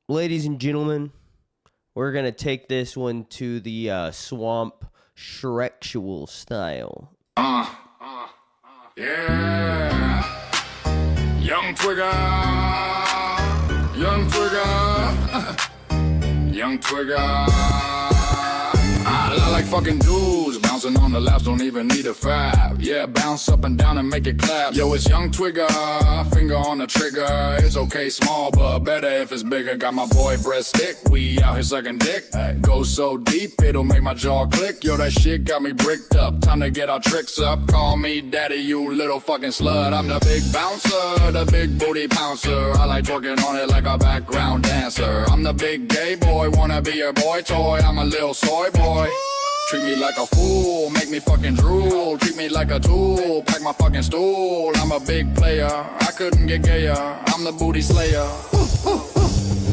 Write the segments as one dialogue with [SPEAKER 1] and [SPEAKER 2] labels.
[SPEAKER 1] ladies and gentlemen, we're going to take this one to the swamp Shrexual style.
[SPEAKER 2] Yeah. Young Twigger. Young Twigger. Young Twigger. I like fucking dudes, bouncing on the laps, don't even need a fab. Yeah, bounce up and down and make it clap. Yo, it's Young Twigger, finger on the trigger. It's okay small, but better if it's bigger. Got my boy Breadstick, we out here sucking dick. Go so deep, it'll make my jaw click. Yo, that shit got me bricked up, time to get our tricks up. Call me daddy, you little fucking slut. I'm the big bouncer, the big booty pouncer. I like twerking on it like a background dancer. I'm the big gay boy, wanna be your boy toy. I'm a little soy boy. Treat me like a fool, make me fucking drool. Treat me like a tool, pack my fucking stool. I'm a big player, I couldn't get gayer. I'm the booty slayer.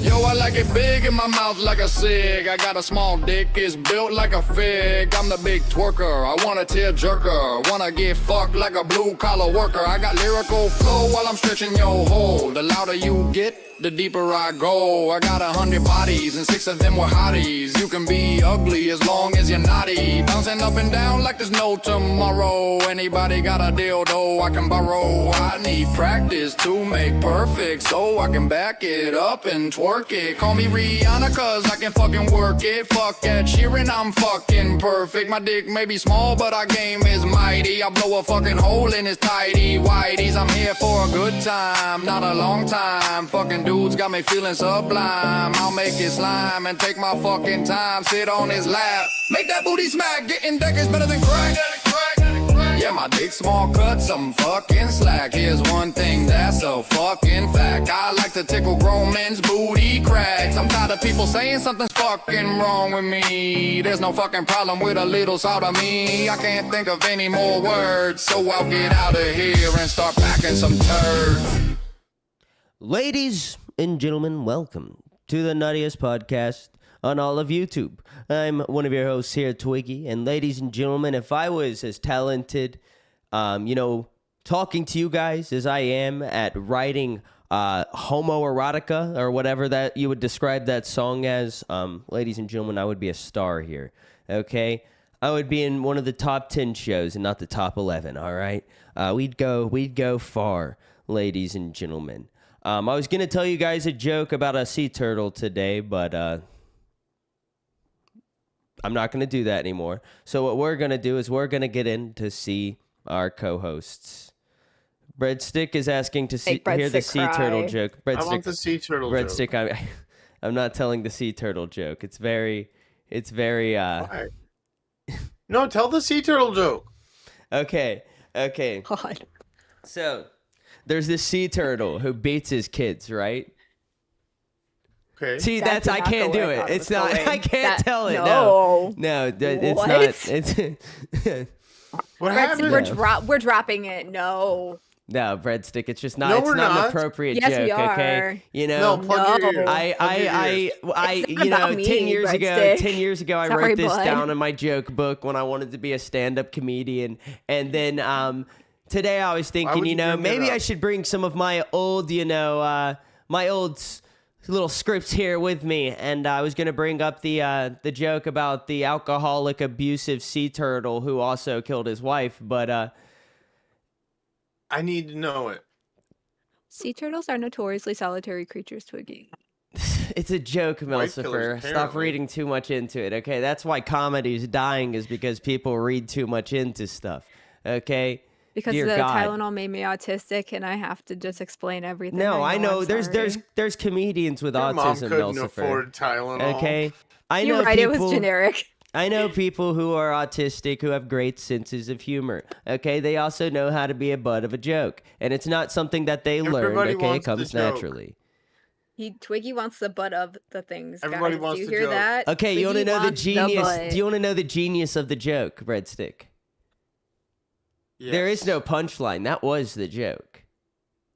[SPEAKER 2] Yo, I like it big in my mouth like a cig. I got a small dick, it's built like a fig. I'm the big twerker, I want a tear jerker. Wanna get fucked like a blue collar worker. I got lyrical flow while I'm stretching your hole. The louder you get, the deeper I go. I got 100 bodies and 6 of them were hotties. You can be ugly as long as you're naughty. Bouncing up and down like there's no tomorrow. Anybody got a dildo I can borrow? I need practice to make perfect, so I can back it up and twerk it. Call me Rihanna cause I can fucking work it. Fuck Ed Sheeran, I'm fucking perfect. My dick may be small but our game is mighty. I blow a fucking hole in his tidy whities. I'm here for a good time, not a long time. Fucking dudes got me feeling sublime. I'll make it slime and take my fucking time. Sit on his lap, make that booty smack. Getting deck is better than crack. Yeah, my dick small cut, some fucking slack. Here's one thing that's a fucking fact. I like to tickle grown men's booty cracks. I'm tired of people saying something's fucking wrong with me. There's no fucking problem with a little salt of me. I can't think of any more words, so I'll get out of here and start packing some turds.
[SPEAKER 1] Ladies and gentlemen, welcome to the Nuttiest Podcast on all of YouTube. I'm one of your hosts here, Twiggy, and ladies and gentlemen, if I was as talented, talking to you guys as I am at writing homoerotica or whatever that you would describe that song as, ladies and gentlemen, I would be a star here, okay? I would be in one of the top 10 shows and not the top 11, all right? We'd go far, ladies and gentlemen. I was going to tell you guys a joke about a sea turtle today, but I'm not going to do that anymore. So what we're going to do is we're going to get in to see our co-hosts. Breadstick is asking to hear the sea turtle joke.
[SPEAKER 3] I want the sea turtle
[SPEAKER 1] Breadstick,
[SPEAKER 3] joke.
[SPEAKER 1] I'm not telling the sea turtle joke. It's very
[SPEAKER 3] Why? No, tell the sea turtle joke.
[SPEAKER 1] Okay.
[SPEAKER 4] God.
[SPEAKER 1] So there's this sea turtle who beats his kids, right?
[SPEAKER 3] Okay.
[SPEAKER 1] See,
[SPEAKER 4] That
[SPEAKER 1] I can't do it. It's not. I can't tell it.
[SPEAKER 4] No.
[SPEAKER 1] It's
[SPEAKER 4] What?
[SPEAKER 1] not. It's
[SPEAKER 3] What
[SPEAKER 4] Breadstick,
[SPEAKER 3] happened?
[SPEAKER 4] we're dropping it. No.
[SPEAKER 1] no Breadstick. It's just not.
[SPEAKER 3] No,
[SPEAKER 1] it's
[SPEAKER 3] we're
[SPEAKER 1] not an
[SPEAKER 3] not.
[SPEAKER 1] appropriate
[SPEAKER 4] Yes,
[SPEAKER 1] joke.
[SPEAKER 4] we are.
[SPEAKER 1] Okay.
[SPEAKER 3] No, plug your ears.
[SPEAKER 1] I
[SPEAKER 4] It's not about me,
[SPEAKER 1] 10 years ago,
[SPEAKER 4] Breadstick.
[SPEAKER 1] 10 years ago, I
[SPEAKER 4] Sorry,
[SPEAKER 1] wrote this
[SPEAKER 4] bud.
[SPEAKER 1] down in my joke book when I wanted to be a stand-up comedian, and then today I was
[SPEAKER 3] would
[SPEAKER 1] thinking,
[SPEAKER 3] you bring
[SPEAKER 1] maybe
[SPEAKER 3] it up?
[SPEAKER 1] I should bring some of my old, my old little scripts here with me, and I was gonna bring up the joke about the alcoholic, abusive sea turtle who also killed his wife, but
[SPEAKER 3] I need to know it.
[SPEAKER 4] Sea turtles are notoriously solitary creatures, Twiggy.
[SPEAKER 1] it's a joke,
[SPEAKER 3] Wife
[SPEAKER 1] Melcifer.
[SPEAKER 3] killers,
[SPEAKER 1] Stop
[SPEAKER 3] apparently.
[SPEAKER 1] reading too much into it, okay? That's why comedy's dying, is because people read too much into stuff, okay?
[SPEAKER 4] Because
[SPEAKER 1] Dear
[SPEAKER 4] the
[SPEAKER 1] God.
[SPEAKER 4] Tylenol made me autistic, and I have to just explain everything.
[SPEAKER 1] No, I know.
[SPEAKER 4] I'm
[SPEAKER 1] There's
[SPEAKER 4] sorry.
[SPEAKER 1] comedians with
[SPEAKER 3] Your mom
[SPEAKER 1] autism,
[SPEAKER 3] couldn't
[SPEAKER 1] Melcifer.
[SPEAKER 3] afford Tylenol.
[SPEAKER 1] Okay, I know
[SPEAKER 4] You're right.
[SPEAKER 1] people.
[SPEAKER 4] It was generic.
[SPEAKER 1] I know people who are autistic who have great senses of humor. Okay, they also know how to be a butt of a joke, and it's not something that they learned.
[SPEAKER 3] Everybody
[SPEAKER 1] Okay, it
[SPEAKER 3] wants the
[SPEAKER 1] comes
[SPEAKER 3] joke.
[SPEAKER 1] naturally.
[SPEAKER 4] Twiggy wants the butt of the things.
[SPEAKER 3] Everybody
[SPEAKER 4] guys.
[SPEAKER 3] wants
[SPEAKER 4] Do you
[SPEAKER 3] the
[SPEAKER 4] hear
[SPEAKER 3] joke.
[SPEAKER 4] that?
[SPEAKER 1] Okay, you want to
[SPEAKER 4] Twiggy
[SPEAKER 1] know the
[SPEAKER 4] wants
[SPEAKER 1] genius?
[SPEAKER 4] butt.
[SPEAKER 1] Do you want to know the genius of the joke, Breadstick? There is
[SPEAKER 3] Yes.
[SPEAKER 1] no punchline. That was the joke.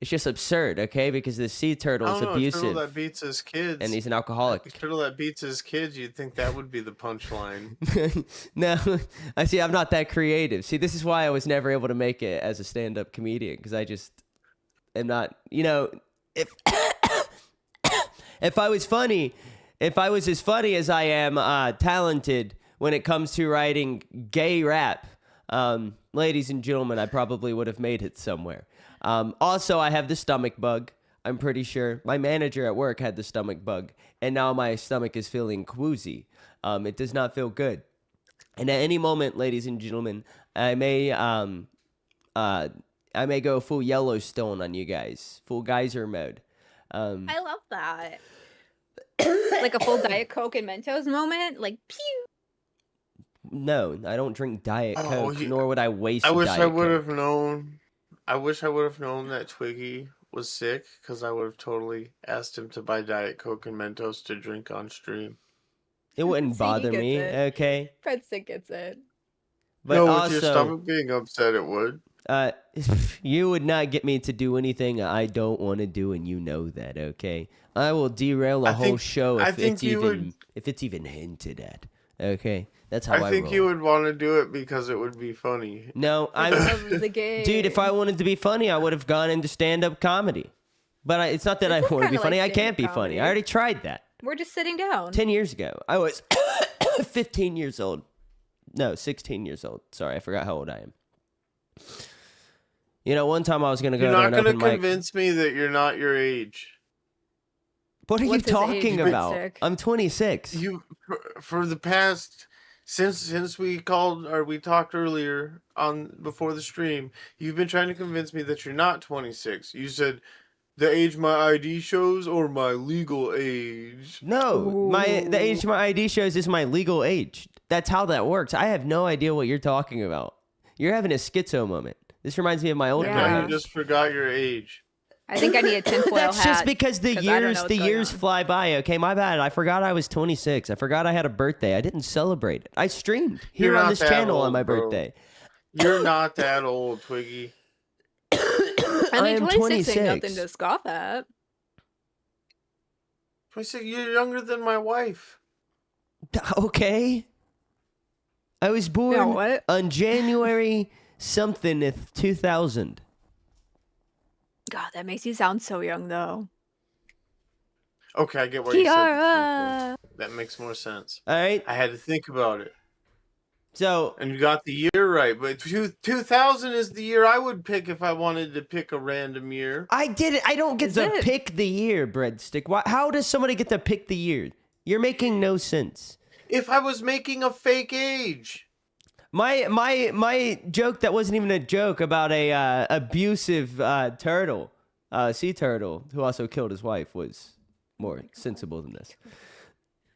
[SPEAKER 1] It's just absurd, okay? Because the sea turtle is
[SPEAKER 3] A turtle
[SPEAKER 1] abusive,
[SPEAKER 3] that beats his kids.
[SPEAKER 1] and he's an alcoholic.
[SPEAKER 3] A turtle that beats his kids, you'd think that would be the punchline.
[SPEAKER 1] No, I see. I'm not that creative. See, this is why I was never able to make it as a stand-up comedian, because I just am not. If If I was as funny as I am talented when it comes to writing gay rap, ladies and gentlemen, I probably would have made it somewhere. Also, I have the stomach bug. I'm pretty sure my manager at work had the stomach bug, and now my stomach is feeling quoozy. It does not feel good. And at any moment, ladies and gentlemen, I may go full Yellowstone on you guys, full geyser mode.
[SPEAKER 4] I love that. Like a full Diet Coke and Mentos moment, like pew.
[SPEAKER 1] No, I don't drink Diet
[SPEAKER 3] Oh,
[SPEAKER 1] Coke, nor would I waste.
[SPEAKER 3] I wish
[SPEAKER 1] Diet
[SPEAKER 3] I would
[SPEAKER 1] Coke.
[SPEAKER 3] have known. I wish I would have known that Twiggy was sick, because I would have totally asked him to buy Diet Coke and Mentos to drink on stream.
[SPEAKER 1] It wouldn't
[SPEAKER 4] See, he
[SPEAKER 1] bother
[SPEAKER 4] gets
[SPEAKER 1] me,
[SPEAKER 4] it.
[SPEAKER 1] okay?
[SPEAKER 4] Breadstick gets it.
[SPEAKER 1] But
[SPEAKER 3] no,
[SPEAKER 1] also,
[SPEAKER 3] with your stomach being upset, it would.
[SPEAKER 1] you would not get me to do anything I don't want to do, and you know that, okay? I will derail a whole show if it's even hinted at. Okay, that's how I roll.
[SPEAKER 3] I think you would want to do it because it would be funny.
[SPEAKER 1] No,
[SPEAKER 4] I love the game.
[SPEAKER 1] Dude, if I wanted to be funny, I would have gone into stand-up comedy. But it's not that I want to be funny. I can't be funny. I already tried that.
[SPEAKER 4] We're just sitting down.
[SPEAKER 1] 10 years ago. I was 15 years old. No, 16 years old. Sorry, I forgot how old I am. You know, one time I was going to go to an open mic.
[SPEAKER 3] You're not going to convince me that you're not your age.
[SPEAKER 1] What are you talking about?
[SPEAKER 4] Breadstick?
[SPEAKER 1] I'm 26.
[SPEAKER 3] You, for the past, since we talked earlier before the stream, you've been trying to convince me that you're not 26. You said the age my ID shows or my legal age.
[SPEAKER 1] No, the age my ID shows is my legal age. That's how that works. I have no idea what you're talking about. You're having a schizo moment. This reminds me of my old
[SPEAKER 3] Now
[SPEAKER 1] age.
[SPEAKER 3] you just forgot your age.
[SPEAKER 4] I think I need a tinfoil
[SPEAKER 1] That's
[SPEAKER 4] hat.
[SPEAKER 1] just because the years
[SPEAKER 4] on.
[SPEAKER 1] fly by. Okay, my bad. I forgot I was 26. I forgot I had a birthday. I didn't celebrate it. I streamed here
[SPEAKER 3] You're
[SPEAKER 1] on
[SPEAKER 3] not
[SPEAKER 1] this
[SPEAKER 3] that
[SPEAKER 1] channel on
[SPEAKER 3] old,
[SPEAKER 1] my
[SPEAKER 3] bro.
[SPEAKER 1] birthday.
[SPEAKER 3] You're not that old, Twiggy.
[SPEAKER 4] I mean,
[SPEAKER 1] am
[SPEAKER 4] 26 ain't nothing
[SPEAKER 1] 26.
[SPEAKER 4] to scoff at.
[SPEAKER 3] 26, you're younger than my wife.
[SPEAKER 1] Okay. I was born
[SPEAKER 4] No, what?
[SPEAKER 1] on January something 2000.
[SPEAKER 4] God, that makes you sound so young, though.
[SPEAKER 3] Okay, I get what you said.
[SPEAKER 4] Kiara!
[SPEAKER 3] That makes more sense.
[SPEAKER 1] All right.
[SPEAKER 3] I had to think about it.
[SPEAKER 1] So,
[SPEAKER 3] And you got the year right, but 2000 is the year I would pick if I wanted to pick a random year.
[SPEAKER 1] I did it. I don't get
[SPEAKER 4] Is
[SPEAKER 1] to
[SPEAKER 4] it?
[SPEAKER 1] pick the year, Breadstick. How does somebody get to pick the year? You're making no sense.
[SPEAKER 3] If I was making a fake age.
[SPEAKER 1] My joke that wasn't even a joke about a abusive turtle, sea turtle, who also killed his wife, was more sensible than this.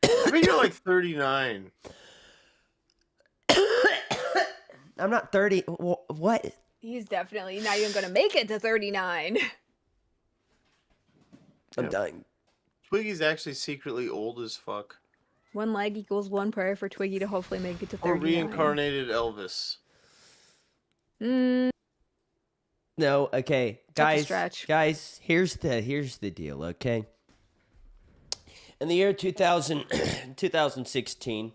[SPEAKER 3] I mean, you're like 39.
[SPEAKER 1] I'm not 30. What?
[SPEAKER 4] He's definitely not even going to make it to 39.
[SPEAKER 1] I'm dying.
[SPEAKER 3] Twiggy's actually secretly old as fuck.
[SPEAKER 4] One leg equals one prayer for Twiggy to hopefully make it to 39.
[SPEAKER 3] Or reincarnated Elvis.
[SPEAKER 4] Mm,
[SPEAKER 1] No, okay.
[SPEAKER 4] That's a stretch.
[SPEAKER 1] Guys, here's the deal, okay? In the year 2016,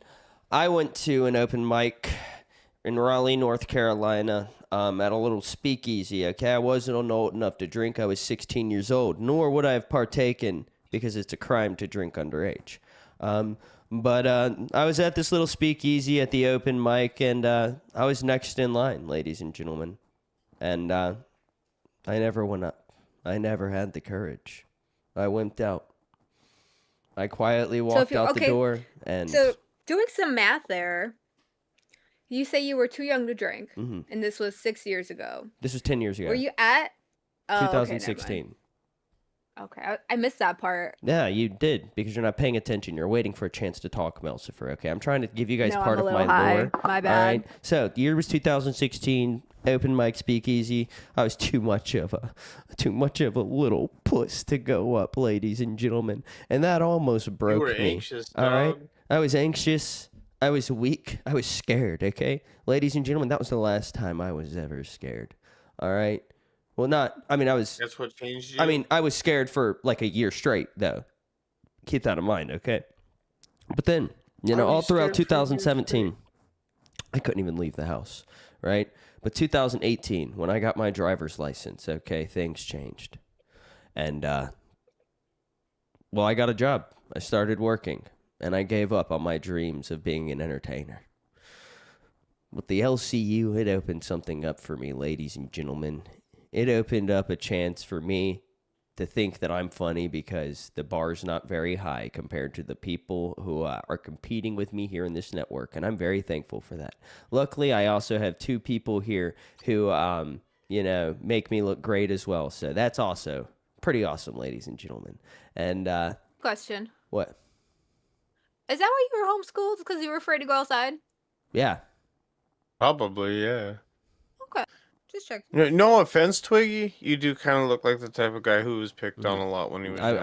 [SPEAKER 1] I went to an open mic in Raleigh, North Carolina, at a little speakeasy, okay? I wasn't old enough to drink. I was 16 years old, nor would I have partaken because it's a crime to drink underage. But I was at this little speakeasy at the open mic, and I was next in line, ladies and gentlemen. And I never went up. I never had the courage. I wimped out. I quietly walked out the door, and
[SPEAKER 4] so, doing some math there, you say you were too young to drink, and this was 6 years ago.
[SPEAKER 1] this was 10 years ago.
[SPEAKER 4] Were you at... Oh, okay, never mind.
[SPEAKER 1] 2016.
[SPEAKER 4] Okay, I missed that part.
[SPEAKER 1] Yeah, you did, because you're not paying attention. You're waiting for a chance to talk, Melcifer, okay? I'm trying to give you guys
[SPEAKER 4] No,
[SPEAKER 1] part
[SPEAKER 4] I'm a
[SPEAKER 1] of my
[SPEAKER 4] little high.
[SPEAKER 1] lore.
[SPEAKER 4] My
[SPEAKER 1] All
[SPEAKER 4] bad.
[SPEAKER 1] right? So, the year was 2016, open mic speakeasy. I was too much of a little puss to go up, ladies and gentlemen. And that almost broke
[SPEAKER 3] You were
[SPEAKER 1] me.
[SPEAKER 3] anxious,
[SPEAKER 1] All right?
[SPEAKER 3] dog.
[SPEAKER 1] I was anxious. I was weak. I was scared, okay? Ladies and gentlemen, that was the last time I was ever scared. All right? Well,
[SPEAKER 3] That's what changed you?
[SPEAKER 1] I was scared for like a year straight, though. Keep that in mind, okay? But then,
[SPEAKER 3] Why were
[SPEAKER 1] all
[SPEAKER 3] you
[SPEAKER 1] throughout
[SPEAKER 3] scared for a year
[SPEAKER 1] 2017, I couldn't even leave the house, right? But 2018, when I got my driver's license, okay, things changed. And Well, I got a job. I started working, and I gave up on my dreams of being an entertainer. With the LCU, it opened something up for me, ladies and gentlemen. It opened up a chance for me to think that I'm funny because the bar's not very high compared to the people who are competing with me here in this network, and I'm very thankful for that. Luckily, I also have 2 people here who, make me look great as well, so that's also pretty awesome, ladies and gentlemen. And,
[SPEAKER 4] Question.
[SPEAKER 1] what?
[SPEAKER 4] Is that why you were homeschooled? Because you were afraid to go outside?
[SPEAKER 1] Yeah.
[SPEAKER 3] Probably, yeah.
[SPEAKER 4] Okay. Just checking.
[SPEAKER 3] No offense, Twiggy. You do kind of look like the type of guy who was picked on a lot when he was younger.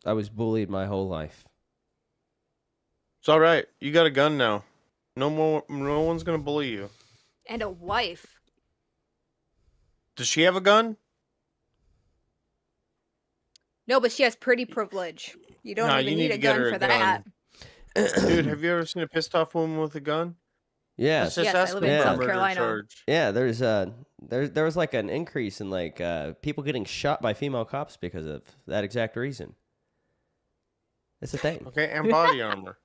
[SPEAKER 1] I was bullied my whole life.
[SPEAKER 3] It's all right. You got a gun now. No one's gonna bully you.
[SPEAKER 4] And a wife.
[SPEAKER 3] Does she have a gun?
[SPEAKER 4] No, but she has pretty privilege. You don't
[SPEAKER 3] Nah,
[SPEAKER 4] even
[SPEAKER 3] you
[SPEAKER 4] need
[SPEAKER 3] need
[SPEAKER 4] a
[SPEAKER 3] to get
[SPEAKER 4] gun
[SPEAKER 3] her
[SPEAKER 4] for
[SPEAKER 3] a
[SPEAKER 4] that.
[SPEAKER 3] Dude, have you ever seen a pissed off woman with a gun?
[SPEAKER 1] Yeah.
[SPEAKER 3] Let's just
[SPEAKER 4] Yes, I
[SPEAKER 3] ask
[SPEAKER 4] live
[SPEAKER 3] them
[SPEAKER 4] in
[SPEAKER 3] for a
[SPEAKER 4] South
[SPEAKER 3] murder
[SPEAKER 4] Carolina.
[SPEAKER 3] charge.
[SPEAKER 1] Yeah, there was like an increase in like people getting shot by female cops because of that exact reason. It's a thing.
[SPEAKER 3] Okay, and body armor.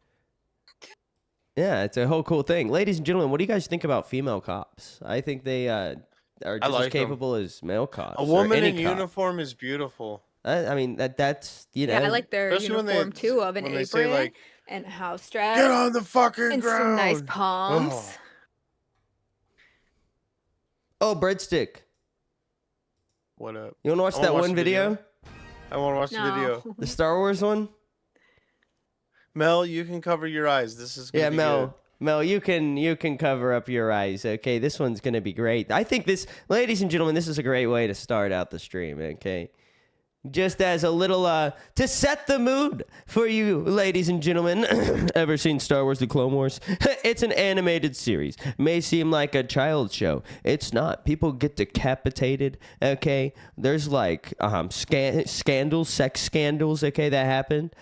[SPEAKER 1] Yeah, it's a whole cool thing. Ladies and gentlemen, what do you guys think about female cops? I think they are just
[SPEAKER 3] like
[SPEAKER 1] as
[SPEAKER 3] 'em.
[SPEAKER 1] capable as male cops.
[SPEAKER 3] A
[SPEAKER 1] or
[SPEAKER 3] woman
[SPEAKER 1] any
[SPEAKER 3] in
[SPEAKER 1] cop.
[SPEAKER 3] uniform is beautiful.
[SPEAKER 1] I mean that's
[SPEAKER 4] Yeah, I like their
[SPEAKER 3] Especially when
[SPEAKER 4] uniform
[SPEAKER 3] they-
[SPEAKER 4] too, of an
[SPEAKER 3] when they say,
[SPEAKER 4] apron
[SPEAKER 3] like,
[SPEAKER 4] and house straps
[SPEAKER 3] Get on the fucking
[SPEAKER 4] and
[SPEAKER 3] ground.
[SPEAKER 4] some nice pumps.
[SPEAKER 3] Oh.
[SPEAKER 1] Oh, breadstick.
[SPEAKER 3] What up?
[SPEAKER 1] You want to watch
[SPEAKER 3] I
[SPEAKER 1] that
[SPEAKER 3] wanna watch
[SPEAKER 1] one
[SPEAKER 3] the
[SPEAKER 1] video?
[SPEAKER 3] I want to watch the
[SPEAKER 4] No.
[SPEAKER 3] video.
[SPEAKER 1] The Star Wars one?
[SPEAKER 3] Mel, you can cover your eyes. This is gonna
[SPEAKER 1] Yeah,
[SPEAKER 3] be
[SPEAKER 1] Mel.
[SPEAKER 3] good.
[SPEAKER 1] Mel, you can cover up your eyes. Okay, this one's gonna be great. I think this, ladies and gentlemen, this is a great way to start out the stream. Okay, just as a little to set the mood for you, ladies and gentlemen. Ever seen Star Wars: The Clone Wars? It's an animated series. May seem like a child show. It's not. People get decapitated. Okay, there's like scandals, sex scandals. Okay, that happened.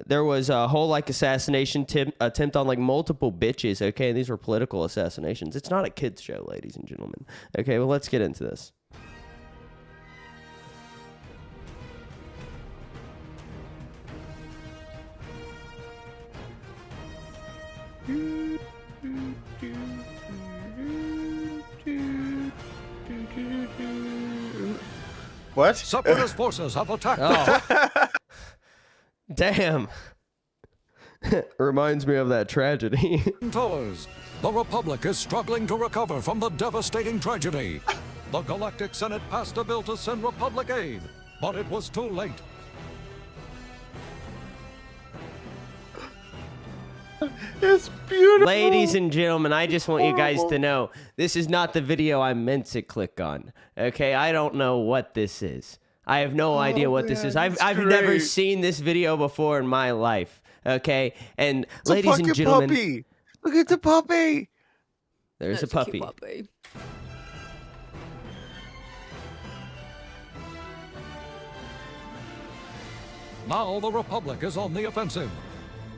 [SPEAKER 1] There was a whole like assassination attempt on like multiple bitches. Okay, these were political assassinations. It's not a kids show, ladies and gentlemen. Okay, well let's get into this.
[SPEAKER 3] What?
[SPEAKER 5] Separatist forces have attacked
[SPEAKER 1] Oh, damn. Reminds me of that tragedy.
[SPEAKER 5] the towers. The Republic is struggling to recover from the devastating tragedy. The Galactic Senate passed a bill to send Republic aid, but it was too late.
[SPEAKER 3] It's beautiful.
[SPEAKER 1] Ladies and gentlemen, I just want you guys to know this is not the video I meant to click on. Okay, I don't know what this is. I have no idea what this is. I've never
[SPEAKER 3] great.
[SPEAKER 1] seen this video before in my life. Okay, and
[SPEAKER 3] It's a
[SPEAKER 1] ladies
[SPEAKER 3] fucking
[SPEAKER 1] and gentlemen,
[SPEAKER 3] puppy. Look at the puppy.
[SPEAKER 1] there's
[SPEAKER 4] That's
[SPEAKER 1] a puppy.
[SPEAKER 4] cute puppy.
[SPEAKER 5] Now the Republic is on the offensive.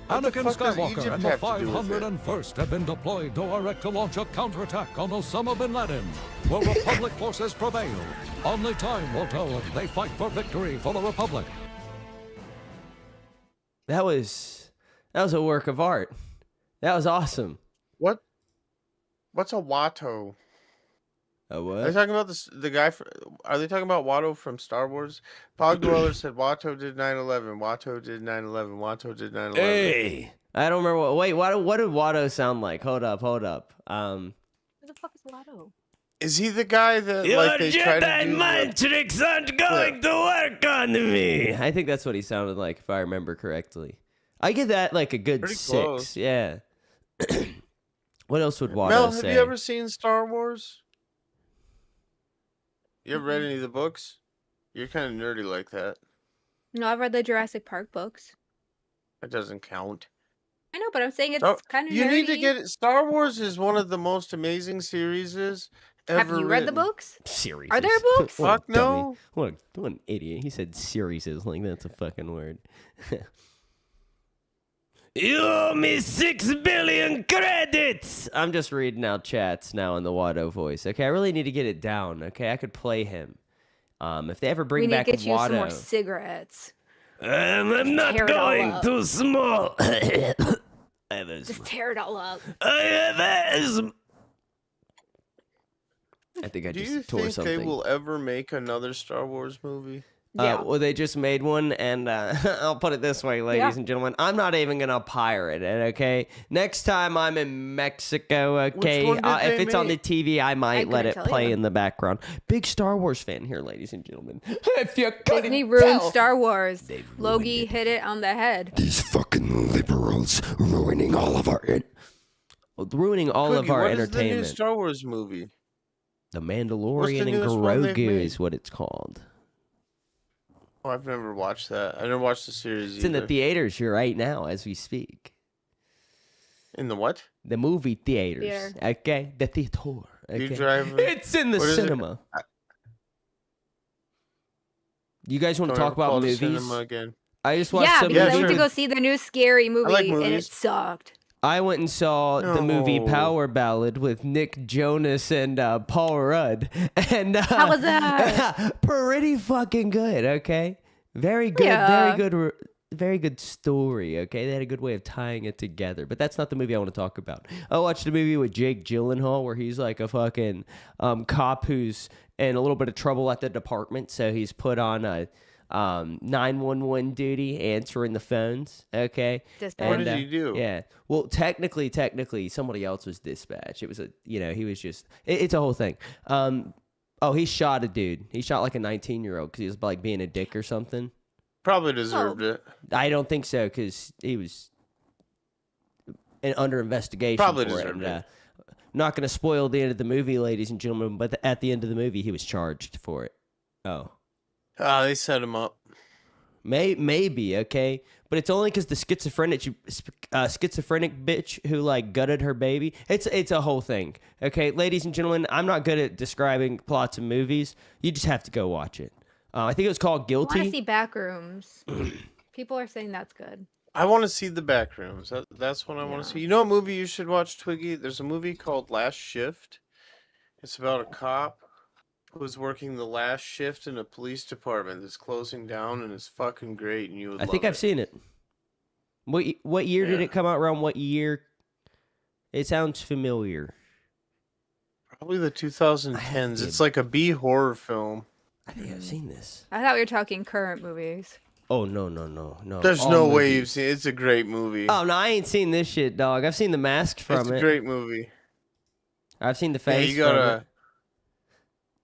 [SPEAKER 3] What the
[SPEAKER 5] Anakin
[SPEAKER 3] fuck does
[SPEAKER 5] Skywalker
[SPEAKER 3] Egypt
[SPEAKER 5] and the
[SPEAKER 3] have to do with it?
[SPEAKER 5] 501st have been deployed to Iraq to launch a counterattack on Osama bin Laden. Will Republic forces prevail? Only time will tell if they fight for victory for the Republic.
[SPEAKER 1] That was a work of art. That was awesome.
[SPEAKER 3] What's a Watto?
[SPEAKER 1] A
[SPEAKER 3] Are they
[SPEAKER 1] what?
[SPEAKER 3] talking about this? The guy? Are they talking about Watto from Star Wars? Pog Dweller said Watto did 9/11. Watto did 9/11. Watto did 9/11.
[SPEAKER 1] Hey, I don't remember what. Wait, what did Watto sound like? Hold up.
[SPEAKER 4] Who the fuck is Lotto?
[SPEAKER 3] Is he the guy that like they try to do?
[SPEAKER 1] tricks aren't going to work on me. I think that's what he sounded like, if I remember correctly. I give that like a good
[SPEAKER 3] Pretty
[SPEAKER 1] 6.
[SPEAKER 3] close.
[SPEAKER 1] Yeah. What else would Watto
[SPEAKER 3] Mel,
[SPEAKER 1] say?
[SPEAKER 3] have you ever seen Star Wars? You ever read any of the books? You're kind of nerdy like that.
[SPEAKER 4] No, I've read the Jurassic Park books.
[SPEAKER 3] That doesn't count.
[SPEAKER 4] I know, but I'm saying it's
[SPEAKER 3] Oh,
[SPEAKER 4] kind of
[SPEAKER 3] you
[SPEAKER 4] nerdy.
[SPEAKER 3] need to get it. Star Wars is one of the most amazing series ever.
[SPEAKER 4] Have you read the
[SPEAKER 3] written.
[SPEAKER 4] books?
[SPEAKER 1] Series.
[SPEAKER 4] Are there books?
[SPEAKER 1] What a
[SPEAKER 3] Fuck no.
[SPEAKER 1] dummy. What an idiot. He said series is like that's a fucking word. You owe me 6 billion credits. I'm just reading out chats now in the Watto voice. Okay, I really need to get it down. Okay, I could play him. If they ever
[SPEAKER 4] We
[SPEAKER 1] bring
[SPEAKER 4] need to
[SPEAKER 1] back
[SPEAKER 4] get you some more
[SPEAKER 1] Watto,
[SPEAKER 4] cigarettes.
[SPEAKER 1] I'm not
[SPEAKER 4] tear it all
[SPEAKER 1] going
[SPEAKER 4] up.
[SPEAKER 1] too small.
[SPEAKER 4] Just tear it all up.
[SPEAKER 1] I think I
[SPEAKER 3] Do
[SPEAKER 1] just
[SPEAKER 3] you
[SPEAKER 1] tore
[SPEAKER 3] think
[SPEAKER 1] something.
[SPEAKER 3] they will ever make another Star Wars movie?
[SPEAKER 4] Yeah.
[SPEAKER 1] Well, they just made one, and I'll put it this way, ladies and gentlemen. I'm not even going to pirate it, okay? Next time I'm in Mexico, okay?
[SPEAKER 3] one did
[SPEAKER 1] If
[SPEAKER 3] they
[SPEAKER 1] it's on the
[SPEAKER 3] make?
[SPEAKER 1] TV, I might let
[SPEAKER 4] couldn't
[SPEAKER 1] it
[SPEAKER 4] tell
[SPEAKER 1] play
[SPEAKER 4] you.
[SPEAKER 1] in the background. Big Star Wars fan here, ladies and gentlemen. If you couldn't
[SPEAKER 4] Disney ruined
[SPEAKER 1] tell.
[SPEAKER 4] Star Wars.
[SPEAKER 1] They've ruined
[SPEAKER 4] Logie
[SPEAKER 1] it.
[SPEAKER 4] hit it on the head.
[SPEAKER 6] These fucking liberals ruining all of our.
[SPEAKER 1] Ruining all of
[SPEAKER 3] Cookie,
[SPEAKER 1] our
[SPEAKER 3] what is the new
[SPEAKER 1] entertainment.
[SPEAKER 3] Star Wars movie?
[SPEAKER 1] The Mandalorian and
[SPEAKER 3] newest one they've
[SPEAKER 1] Grogu
[SPEAKER 3] made?
[SPEAKER 1] is what it's called.
[SPEAKER 3] Oh, I've never watched that. I never watched the series
[SPEAKER 1] It's in the
[SPEAKER 3] either.
[SPEAKER 1] theaters right now as we speak.
[SPEAKER 3] In the what?
[SPEAKER 1] The movie theaters.
[SPEAKER 4] Theater.
[SPEAKER 1] Okay? The theater.
[SPEAKER 3] Do you
[SPEAKER 1] Okay?
[SPEAKER 3] drive?
[SPEAKER 1] It's in the
[SPEAKER 3] What is it?
[SPEAKER 1] cinema. You guys want to
[SPEAKER 3] Don't
[SPEAKER 1] talk
[SPEAKER 3] ever call
[SPEAKER 1] about
[SPEAKER 3] it
[SPEAKER 1] movies?
[SPEAKER 3] cinema again.
[SPEAKER 1] I just watched
[SPEAKER 4] Yeah,
[SPEAKER 1] some
[SPEAKER 4] because I
[SPEAKER 3] Yeah,
[SPEAKER 4] went to
[SPEAKER 3] sure.
[SPEAKER 4] go see the new scary movie
[SPEAKER 3] like
[SPEAKER 4] and it
[SPEAKER 3] movies.
[SPEAKER 4] sucked.
[SPEAKER 1] I went and saw the movie
[SPEAKER 3] No.
[SPEAKER 1] Power Ballad with Nick Jonas and Paul Rudd. And
[SPEAKER 4] How was that?
[SPEAKER 1] pretty fucking good, okay? Very good,
[SPEAKER 4] Yeah.
[SPEAKER 1] very good story, okay? They had a good way of tying it together. But that's not the movie I want to talk about. I watched a movie with Jake Gyllenhaal where he's like a fucking cop who's in a little bit of trouble at the department, so he's put on a 911 duty answering the phones, okay?
[SPEAKER 4] Dispatch.
[SPEAKER 3] What did he do?
[SPEAKER 1] Yeah. Well, technically, somebody else was dispatched. It was he was just, it's a whole thing. He shot a dude. He shot like a 19-year-old because he was like being a dick or something.
[SPEAKER 3] Probably deserved it.
[SPEAKER 1] I don't think so because he was under investigation
[SPEAKER 3] Probably
[SPEAKER 1] for it.
[SPEAKER 3] deserved
[SPEAKER 1] And,
[SPEAKER 3] it.
[SPEAKER 1] not going to spoil the end of the movie, ladies and gentlemen, but at the end of the movie, he was charged for it. Oh.
[SPEAKER 3] They set him up.
[SPEAKER 1] Maybe, okay, but it's only because the schizophrenic bitch who like gutted her baby. It's a whole thing, okay, ladies and gentlemen. I'm not good at describing plots of movies. You just have to go watch it. I think it was called
[SPEAKER 4] I want to
[SPEAKER 1] Guilty.
[SPEAKER 4] see Backrooms. People are saying that's good.
[SPEAKER 3] I want to see the Backrooms. That's what I want
[SPEAKER 4] Yeah.
[SPEAKER 3] to see. You know what movie you should watch, Twiggy? There's a movie called Last Shift. It's about a cop who's working the last shift in a police department that's closing down, and it's fucking great. And you would
[SPEAKER 1] I think
[SPEAKER 3] love
[SPEAKER 1] I've seen it. What year did
[SPEAKER 3] Yeah.
[SPEAKER 1] it come out? Around what year? It sounds familiar.
[SPEAKER 3] Probably the 2010s.
[SPEAKER 1] seen
[SPEAKER 3] It's like a B horror film.
[SPEAKER 1] I think I've seen this.
[SPEAKER 4] I thought we were talking current movies.
[SPEAKER 1] Oh no.
[SPEAKER 3] There's
[SPEAKER 1] All
[SPEAKER 3] no way
[SPEAKER 1] movies.
[SPEAKER 3] you've seen it. It's a great movie.
[SPEAKER 1] Oh no, I ain't seen this shit, dog. I've seen the mask from
[SPEAKER 3] it's a
[SPEAKER 1] it.
[SPEAKER 3] great movie.
[SPEAKER 1] I've seen the
[SPEAKER 3] Yeah,
[SPEAKER 1] face.
[SPEAKER 3] you
[SPEAKER 1] from
[SPEAKER 3] gotta
[SPEAKER 1] it.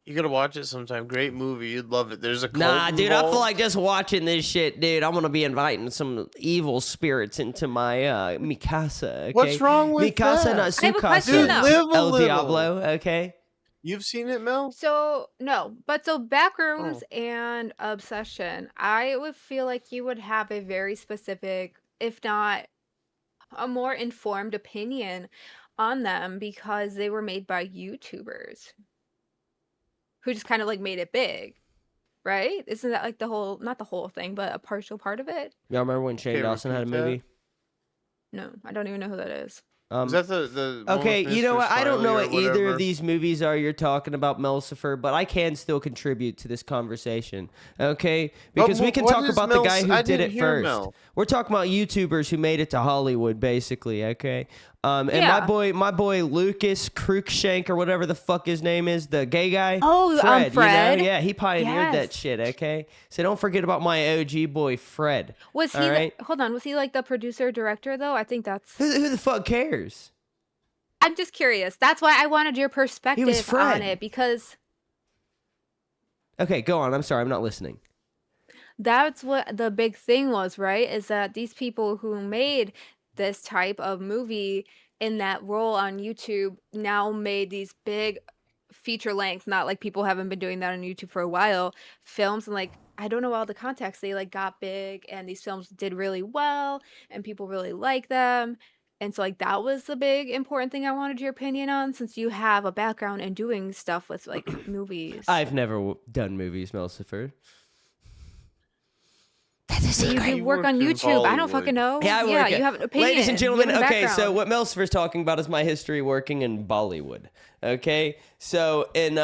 [SPEAKER 3] you gotta watch it sometime. Great movie. You'd love it. There's a cult
[SPEAKER 1] Nah, dude, I feel
[SPEAKER 3] involved.
[SPEAKER 1] like just watching this shit, dude. I'm gonna be inviting some evil spirits into my Mikasa. Okay?
[SPEAKER 3] What's wrong with
[SPEAKER 1] Mikasa,
[SPEAKER 3] that?
[SPEAKER 1] not
[SPEAKER 4] I have a question,
[SPEAKER 1] Sukasa.
[SPEAKER 4] though.
[SPEAKER 3] Live a
[SPEAKER 1] El
[SPEAKER 3] little.
[SPEAKER 1] Diablo. Okay.
[SPEAKER 3] You've seen it, Mel?
[SPEAKER 4] So Backrooms and Obsession, I would feel like you would have a very specific, if not a more informed opinion on them because they were made by YouTubers who just kind of like made it big, right? Isn't that like not the whole thing, but a partial part of it?
[SPEAKER 1] Y'all remember when Shane
[SPEAKER 3] Okay,
[SPEAKER 1] Dawson had a
[SPEAKER 3] repeat that.
[SPEAKER 1] movie?
[SPEAKER 4] No, I don't even know who that is.
[SPEAKER 3] Is that the one
[SPEAKER 1] Okay,
[SPEAKER 3] with
[SPEAKER 1] you know
[SPEAKER 3] Mr.
[SPEAKER 1] what? I don't know
[SPEAKER 3] Smiley
[SPEAKER 1] what
[SPEAKER 3] or
[SPEAKER 1] either
[SPEAKER 3] whatever?
[SPEAKER 1] of these movies are you're talking about, Melcifer, but I can still contribute to this conversation, okay? Because we can
[SPEAKER 3] what
[SPEAKER 1] talk
[SPEAKER 3] is
[SPEAKER 1] about the
[SPEAKER 3] Mel-
[SPEAKER 1] guy who
[SPEAKER 3] I
[SPEAKER 1] did
[SPEAKER 3] didn't
[SPEAKER 1] it
[SPEAKER 3] hear
[SPEAKER 1] first.
[SPEAKER 3] Mel.
[SPEAKER 1] We're talking about YouTubers who made it to Hollywood, basically, okay? And
[SPEAKER 4] Yeah.
[SPEAKER 1] my boy Lucas Cruikshank or whatever the fuck his name is, the gay guy.
[SPEAKER 4] Oh,
[SPEAKER 1] Fred.
[SPEAKER 4] Fred.
[SPEAKER 1] You know? Yeah, he pioneered that
[SPEAKER 4] Yes.
[SPEAKER 1] shit, okay? So don't forget about my OG boy Fred.
[SPEAKER 4] Was he
[SPEAKER 1] all right?
[SPEAKER 4] hold on, was he like the producer director though? I think that's
[SPEAKER 1] Who the fuck cares?
[SPEAKER 4] I'm just curious. That's why I wanted your perspective on
[SPEAKER 1] Fred.
[SPEAKER 4] it because
[SPEAKER 1] Okay, go on. I'm sorry, I'm not listening.
[SPEAKER 4] that's what the big thing was, right? Is that these people who made this type of movie in that role on YouTube now made these big feature length, not like people haven't been doing that on YouTube for a while, films and like I don't know all the context. They like got big and these films did really well and people really like them. And so like that was the big important thing I wanted your opinion on since you have a background in doing stuff with like movies.
[SPEAKER 1] I've never done movies, Melcifer.
[SPEAKER 4] So you
[SPEAKER 3] You
[SPEAKER 4] work on
[SPEAKER 3] worked in
[SPEAKER 4] YouTube. I don't
[SPEAKER 3] Bollywood.
[SPEAKER 4] fucking know.
[SPEAKER 1] Yeah, I work at-
[SPEAKER 4] you have an opinion.
[SPEAKER 1] Ladies and
[SPEAKER 4] You
[SPEAKER 1] gentlemen,
[SPEAKER 4] have a
[SPEAKER 1] okay, so
[SPEAKER 4] background.
[SPEAKER 1] what Melcifer's talking about is my history working in Bollywood. Okay, so in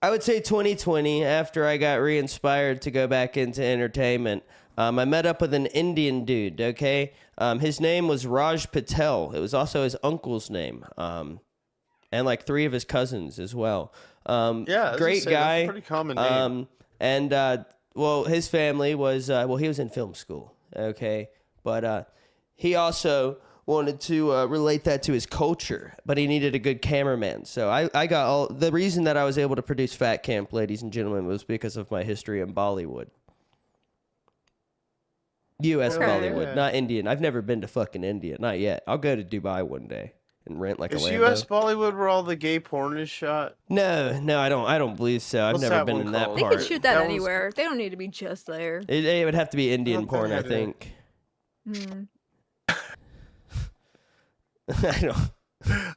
[SPEAKER 1] I would say 2020, after I got re-inspired to go back into entertainment. I met up with an Indian dude, okay? His name was Raj Patel. It was also his uncle's name, and like 3 of his cousins as well.
[SPEAKER 3] Yeah, I was gonna
[SPEAKER 1] Great
[SPEAKER 3] say, that's a
[SPEAKER 1] guy.
[SPEAKER 3] pretty common name.
[SPEAKER 1] And well, his family was well, he was in film school, okay, but he also wanted to relate that to his culture, but he needed a good cameraman. So I got all the reason that I was able to produce Fat Camp, ladies and gentlemen, was because of my history in Bollywood. U.S.
[SPEAKER 3] Okay.
[SPEAKER 1] Bollywood, not Indian. I've never been to fucking India, not yet. I'll go to Dubai one day and rent like a
[SPEAKER 3] Is
[SPEAKER 1] Lambo.
[SPEAKER 3] U.S. Bollywood where all the gay porn is shot?
[SPEAKER 1] No, I don't believe so. I've
[SPEAKER 3] What's
[SPEAKER 1] never
[SPEAKER 3] that
[SPEAKER 1] been
[SPEAKER 3] one
[SPEAKER 1] in that
[SPEAKER 3] called?
[SPEAKER 4] They
[SPEAKER 1] part.
[SPEAKER 4] could shoot that,
[SPEAKER 3] That was-
[SPEAKER 4] anywhere. They don't need to be just there.
[SPEAKER 1] It would have to be Indian
[SPEAKER 3] Okay,
[SPEAKER 1] porn, I
[SPEAKER 3] yeah.
[SPEAKER 1] think.
[SPEAKER 4] Hmm.
[SPEAKER 1] I don't.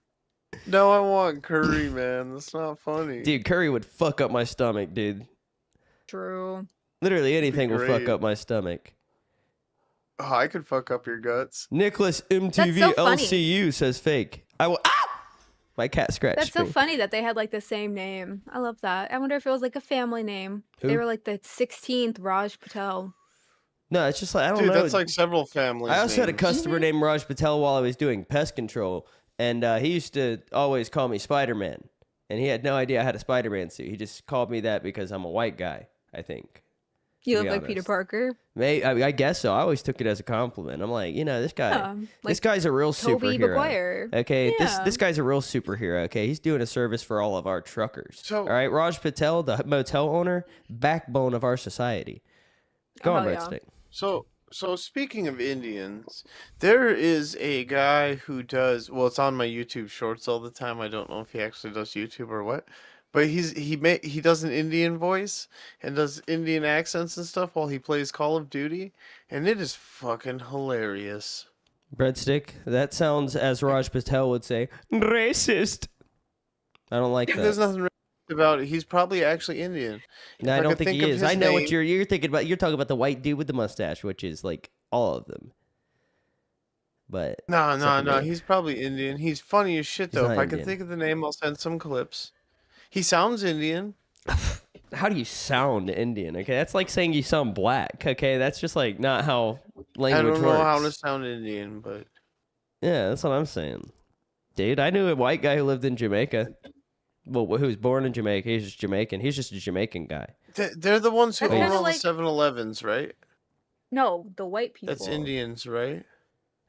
[SPEAKER 3] No, I want curry, man. That's not funny.
[SPEAKER 1] Dude, curry would fuck up my stomach, dude.
[SPEAKER 4] True.
[SPEAKER 1] Literally anything will fuck
[SPEAKER 3] great.
[SPEAKER 1] up my stomach.
[SPEAKER 3] Oh, I could fuck up your guts.
[SPEAKER 1] Nicholas MTV
[SPEAKER 4] so funny.
[SPEAKER 1] LCU says fake. I will. Ah! My cat scratched
[SPEAKER 4] That's so
[SPEAKER 1] me.
[SPEAKER 4] funny that they had like the same name. I love that. I wonder if it was like a family name. They
[SPEAKER 1] Who?
[SPEAKER 4] were like the 16th Raj Patel.
[SPEAKER 1] No, it's just like I don't
[SPEAKER 3] Dude,
[SPEAKER 1] know.
[SPEAKER 3] that's like several families.
[SPEAKER 1] I also had a
[SPEAKER 3] names.
[SPEAKER 1] customer named Raj Patel while I was doing pest control, and he used to always call me Spider-Man, and he had no idea I had a Spider-Man suit. He just called me that because I'm a white guy, I think.
[SPEAKER 4] You
[SPEAKER 1] To
[SPEAKER 4] look
[SPEAKER 1] be
[SPEAKER 4] like Peter
[SPEAKER 1] honest.
[SPEAKER 4] Parker.
[SPEAKER 1] I guess so. I always took it as a compliment. I'm like, this guy,
[SPEAKER 4] Yeah,
[SPEAKER 1] this
[SPEAKER 4] like
[SPEAKER 1] guy's a real
[SPEAKER 4] Tobey
[SPEAKER 1] superhero.
[SPEAKER 4] Maguire.
[SPEAKER 1] Okay,
[SPEAKER 4] Yeah.
[SPEAKER 1] this guy's a real superhero. Okay, he's doing a service for all of our truckers.
[SPEAKER 3] So-
[SPEAKER 1] all right, Raj Patel, the motel owner, backbone of our society. Go on,
[SPEAKER 4] Oh, yeah.
[SPEAKER 1] Breadstick.
[SPEAKER 3] So speaking of Indians, there is a guy who does well. It's on my YouTube Shorts all the time. I don't know if he actually does YouTube or what, but he does an Indian voice and does Indian accents and stuff while he plays Call of Duty, and it is fucking hilarious.
[SPEAKER 1] Breadstick. That sounds, as Raj Patel would say, racist. I don't like
[SPEAKER 3] There's
[SPEAKER 1] that.
[SPEAKER 3] nothing racist about it. He's probably actually Indian.
[SPEAKER 1] No, I
[SPEAKER 3] If
[SPEAKER 1] don't
[SPEAKER 3] could
[SPEAKER 1] think he
[SPEAKER 3] of
[SPEAKER 1] is.
[SPEAKER 3] his
[SPEAKER 1] I know what
[SPEAKER 3] name-
[SPEAKER 1] you're thinking about. You're talking about the white dude with the mustache, which is like all of them. But
[SPEAKER 3] No,
[SPEAKER 1] except for me.
[SPEAKER 3] he's probably Indian. He's funny as shit
[SPEAKER 1] He's
[SPEAKER 3] though.
[SPEAKER 1] not
[SPEAKER 3] If I can
[SPEAKER 1] Indian.
[SPEAKER 3] think of the name, I'll send some clips. He sounds Indian.
[SPEAKER 1] How do you sound Indian? Okay, that's like saying you sound black. Okay, that's just like not how language
[SPEAKER 3] I don't know
[SPEAKER 1] works.
[SPEAKER 3] how to sound Indian, but
[SPEAKER 1] Yeah, that's what I'm saying. Dude, I knew a white guy who lived in Jamaica. Well, who was born in Jamaica. He's just Jamaican. He's just a Jamaican guy.
[SPEAKER 3] they're the ones who
[SPEAKER 4] That's
[SPEAKER 3] own
[SPEAKER 4] kinda
[SPEAKER 3] all
[SPEAKER 4] like-
[SPEAKER 3] the 7-Elevens, right?
[SPEAKER 4] No, the white people.
[SPEAKER 3] That's Indians, right?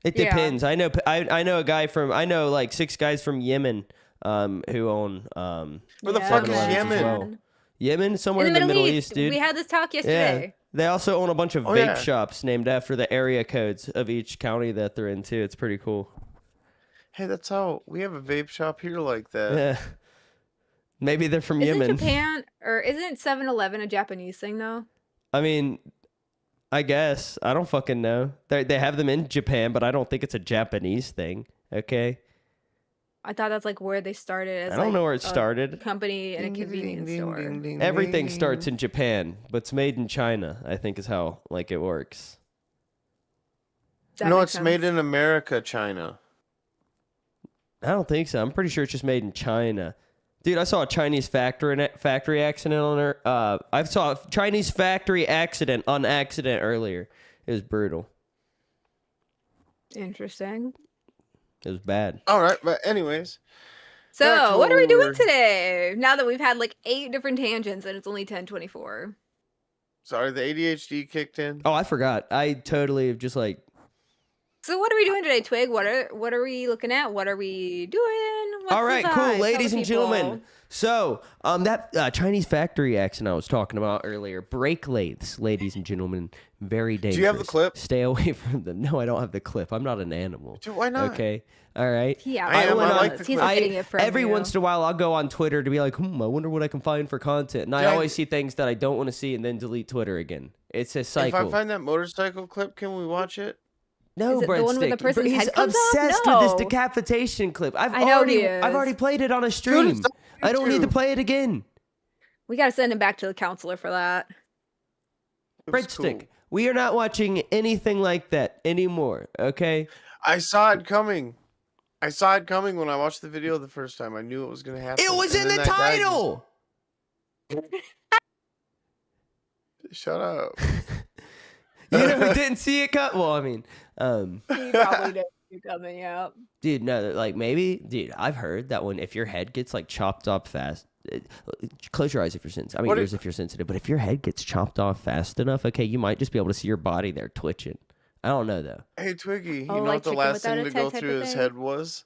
[SPEAKER 1] It
[SPEAKER 4] Yeah.
[SPEAKER 1] depends. I know a guy from. I know like 6 guys from Yemen, who own
[SPEAKER 3] Where the fuck is
[SPEAKER 1] 7-Elevens as
[SPEAKER 3] Yemen?
[SPEAKER 1] well. Yemen, somewhere
[SPEAKER 4] In the Middle East,
[SPEAKER 1] dude.
[SPEAKER 4] we had this talk
[SPEAKER 1] Yeah.
[SPEAKER 4] yesterday.
[SPEAKER 1] They also own a bunch of
[SPEAKER 3] Oh,
[SPEAKER 1] vape
[SPEAKER 3] yeah.
[SPEAKER 1] shops named after the area codes of each county that they're in too. It's pretty cool.
[SPEAKER 3] Hey, that's how we have a vape shop here like that.
[SPEAKER 1] Yeah. Maybe they're from
[SPEAKER 4] Isn't
[SPEAKER 1] Yemen.
[SPEAKER 4] Japan or isn't 7-Eleven a Japanese thing though?
[SPEAKER 1] I mean, I guess. I don't fucking know. They have them in Japan, but I don't think it's a Japanese thing. Okay?
[SPEAKER 4] I thought that's like where they started as
[SPEAKER 1] I don't
[SPEAKER 4] like,
[SPEAKER 1] know where it
[SPEAKER 4] a
[SPEAKER 1] started.
[SPEAKER 4] company and a convenience store.
[SPEAKER 1] Everything starts in Japan, but it's made in China, I think is how like it works.
[SPEAKER 4] That
[SPEAKER 3] No,
[SPEAKER 4] makes
[SPEAKER 3] it's made
[SPEAKER 4] sense.
[SPEAKER 3] in America, China.
[SPEAKER 1] I don't think so. I'm pretty sure it's just made in China. Dude, I saw a Chinese factory accident on there. I saw a Chinese factory accident on accident earlier. It was brutal.
[SPEAKER 4] Interesting.
[SPEAKER 1] It was bad.
[SPEAKER 3] All right, but anyways, Back
[SPEAKER 4] So,
[SPEAKER 3] to
[SPEAKER 4] what are we
[SPEAKER 3] what we
[SPEAKER 4] doing
[SPEAKER 3] were-
[SPEAKER 4] today? Now that we've had like 8 different tangents and it's only 10:24.
[SPEAKER 3] sorry, the ADHD kicked in.
[SPEAKER 1] Oh, I forgot. I totally have just like
[SPEAKER 4] So, what are we doing today, Twig? What are we looking at? What are we doing? What's
[SPEAKER 1] all
[SPEAKER 4] the
[SPEAKER 1] right,
[SPEAKER 4] vibe?
[SPEAKER 1] cool,
[SPEAKER 4] Tell the
[SPEAKER 1] ladies and gentlemen.
[SPEAKER 4] people.
[SPEAKER 1] So, that Chinese factory accident I was talking about earlier, brake lathes, ladies and gentlemen, very dangerous.
[SPEAKER 3] you have the clip?
[SPEAKER 1] Stay away from them. No, I don't have the clip. I'm not an animal.
[SPEAKER 3] Dude, why not?
[SPEAKER 1] Okay, all right.
[SPEAKER 4] Yeah,
[SPEAKER 3] I am.
[SPEAKER 1] went
[SPEAKER 3] I
[SPEAKER 1] on-
[SPEAKER 3] like the
[SPEAKER 4] He's
[SPEAKER 3] clip.
[SPEAKER 4] getting it from
[SPEAKER 1] every
[SPEAKER 4] you.
[SPEAKER 1] once in a while, I'll go on Twitter to be like, I wonder what I can find for content, and I
[SPEAKER 3] Dad-
[SPEAKER 1] always see things that I don't want to see, and then delete Twitter again. It's a
[SPEAKER 3] If
[SPEAKER 1] cycle.
[SPEAKER 3] I find that motorcycle clip, can we watch it?
[SPEAKER 1] No,
[SPEAKER 4] Is it the one where the
[SPEAKER 1] Breadstick.
[SPEAKER 4] person's
[SPEAKER 1] He's
[SPEAKER 4] head comes off?
[SPEAKER 1] obsessed with this
[SPEAKER 4] No.
[SPEAKER 1] decapitation clip. I've
[SPEAKER 4] I know he
[SPEAKER 1] already
[SPEAKER 4] is.
[SPEAKER 1] played it on a
[SPEAKER 3] Dude,
[SPEAKER 1] stream.
[SPEAKER 3] it's on
[SPEAKER 1] I don't need to
[SPEAKER 3] YouTube.
[SPEAKER 1] play it again.
[SPEAKER 4] We got to send him back to the counselor for that.
[SPEAKER 3] It was
[SPEAKER 1] Breadstick.
[SPEAKER 3] cool.
[SPEAKER 1] We are not watching anything like that anymore. Okay.
[SPEAKER 3] I saw it coming. I saw it coming when I watched the video the first time. I knew it was gonna happen.
[SPEAKER 1] It was
[SPEAKER 3] and
[SPEAKER 1] in
[SPEAKER 3] then
[SPEAKER 1] the
[SPEAKER 3] that guy just-
[SPEAKER 1] title.
[SPEAKER 3] Shut up.
[SPEAKER 1] You know who didn't see it come? Well, I mean,
[SPEAKER 4] He probably didn't see it coming out.
[SPEAKER 1] dude, no, like maybe, dude, I've heard that when if your head gets like chopped off fast, close your eyes if you're sensitive. I mean,
[SPEAKER 3] What
[SPEAKER 1] ears if you're sensitive. But if your head gets chopped off fast enough, okay, you might just be able to see your body there twitching. I don't know though.
[SPEAKER 3] Hey, Twiggy, you
[SPEAKER 4] Oh,
[SPEAKER 3] know
[SPEAKER 4] like
[SPEAKER 3] what the
[SPEAKER 4] chicken
[SPEAKER 3] last
[SPEAKER 4] without
[SPEAKER 3] thing
[SPEAKER 4] its
[SPEAKER 3] to go
[SPEAKER 4] head type
[SPEAKER 3] through
[SPEAKER 4] of
[SPEAKER 3] his
[SPEAKER 4] thing?
[SPEAKER 3] head was?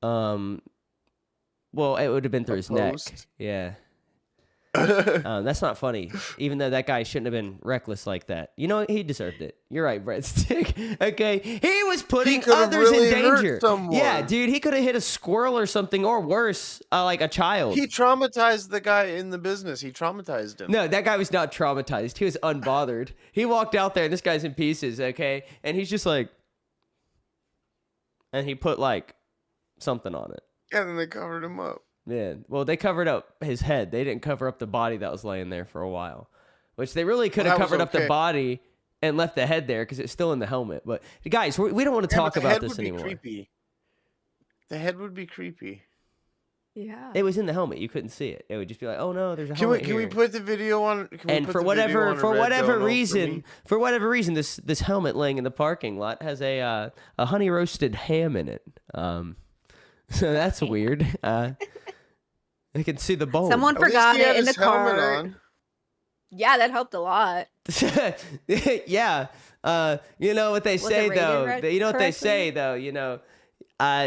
[SPEAKER 1] Well, it would have been through
[SPEAKER 3] A
[SPEAKER 1] his neck.
[SPEAKER 3] post?
[SPEAKER 1] Yeah. That's not funny. Even though that guy shouldn't have been reckless like that. You know what? He deserved it. You're right, Breadstick. Okay, he was putting
[SPEAKER 3] could've
[SPEAKER 1] others
[SPEAKER 3] really
[SPEAKER 1] in
[SPEAKER 3] hurt
[SPEAKER 1] danger.
[SPEAKER 3] someone.
[SPEAKER 1] Yeah, dude, he could have hit a squirrel or something, or worse, like a child.
[SPEAKER 3] He traumatized the guy in the business. He traumatized him.
[SPEAKER 1] No, that guy was not traumatized. He was unbothered. He walked out there, and this guy's in pieces. Okay, and he's just like, and he put like something on it.
[SPEAKER 3] Yeah, then they covered him up.
[SPEAKER 1] Yeah. Well, they covered up his head. They didn't cover up the body that was laying there for a while, which they really could have
[SPEAKER 3] that was
[SPEAKER 1] covered up the
[SPEAKER 3] okay.
[SPEAKER 1] body and left the head there because it's still in the helmet. But guys, we don't want to
[SPEAKER 3] Yeah,
[SPEAKER 1] talk
[SPEAKER 3] but the
[SPEAKER 1] about
[SPEAKER 3] head
[SPEAKER 1] this
[SPEAKER 3] would be
[SPEAKER 1] anymore.
[SPEAKER 3] creepy. The head would be creepy.
[SPEAKER 4] Yeah.
[SPEAKER 1] It was in the helmet. You couldn't see it. It would just be like, oh no, there's a
[SPEAKER 3] Can we
[SPEAKER 1] helmet
[SPEAKER 3] can we
[SPEAKER 1] here.
[SPEAKER 3] put the video on? Can we
[SPEAKER 1] And
[SPEAKER 3] put
[SPEAKER 1] for
[SPEAKER 3] the video on a red dono
[SPEAKER 1] for whatever reason, this helmet laying in the parking lot has a honey roasted ham in it. So that's weird. I can see the bone.
[SPEAKER 4] Someone
[SPEAKER 3] At least
[SPEAKER 4] forgot
[SPEAKER 3] he had
[SPEAKER 4] it in the
[SPEAKER 3] his helmet
[SPEAKER 4] car.
[SPEAKER 3] on.
[SPEAKER 4] Yeah, that helped a lot.
[SPEAKER 1] Yeah. You know what they
[SPEAKER 4] Was it
[SPEAKER 1] say
[SPEAKER 4] rated
[SPEAKER 1] though.
[SPEAKER 4] right-
[SPEAKER 1] You know what they
[SPEAKER 4] correctly?
[SPEAKER 1] say though. You know,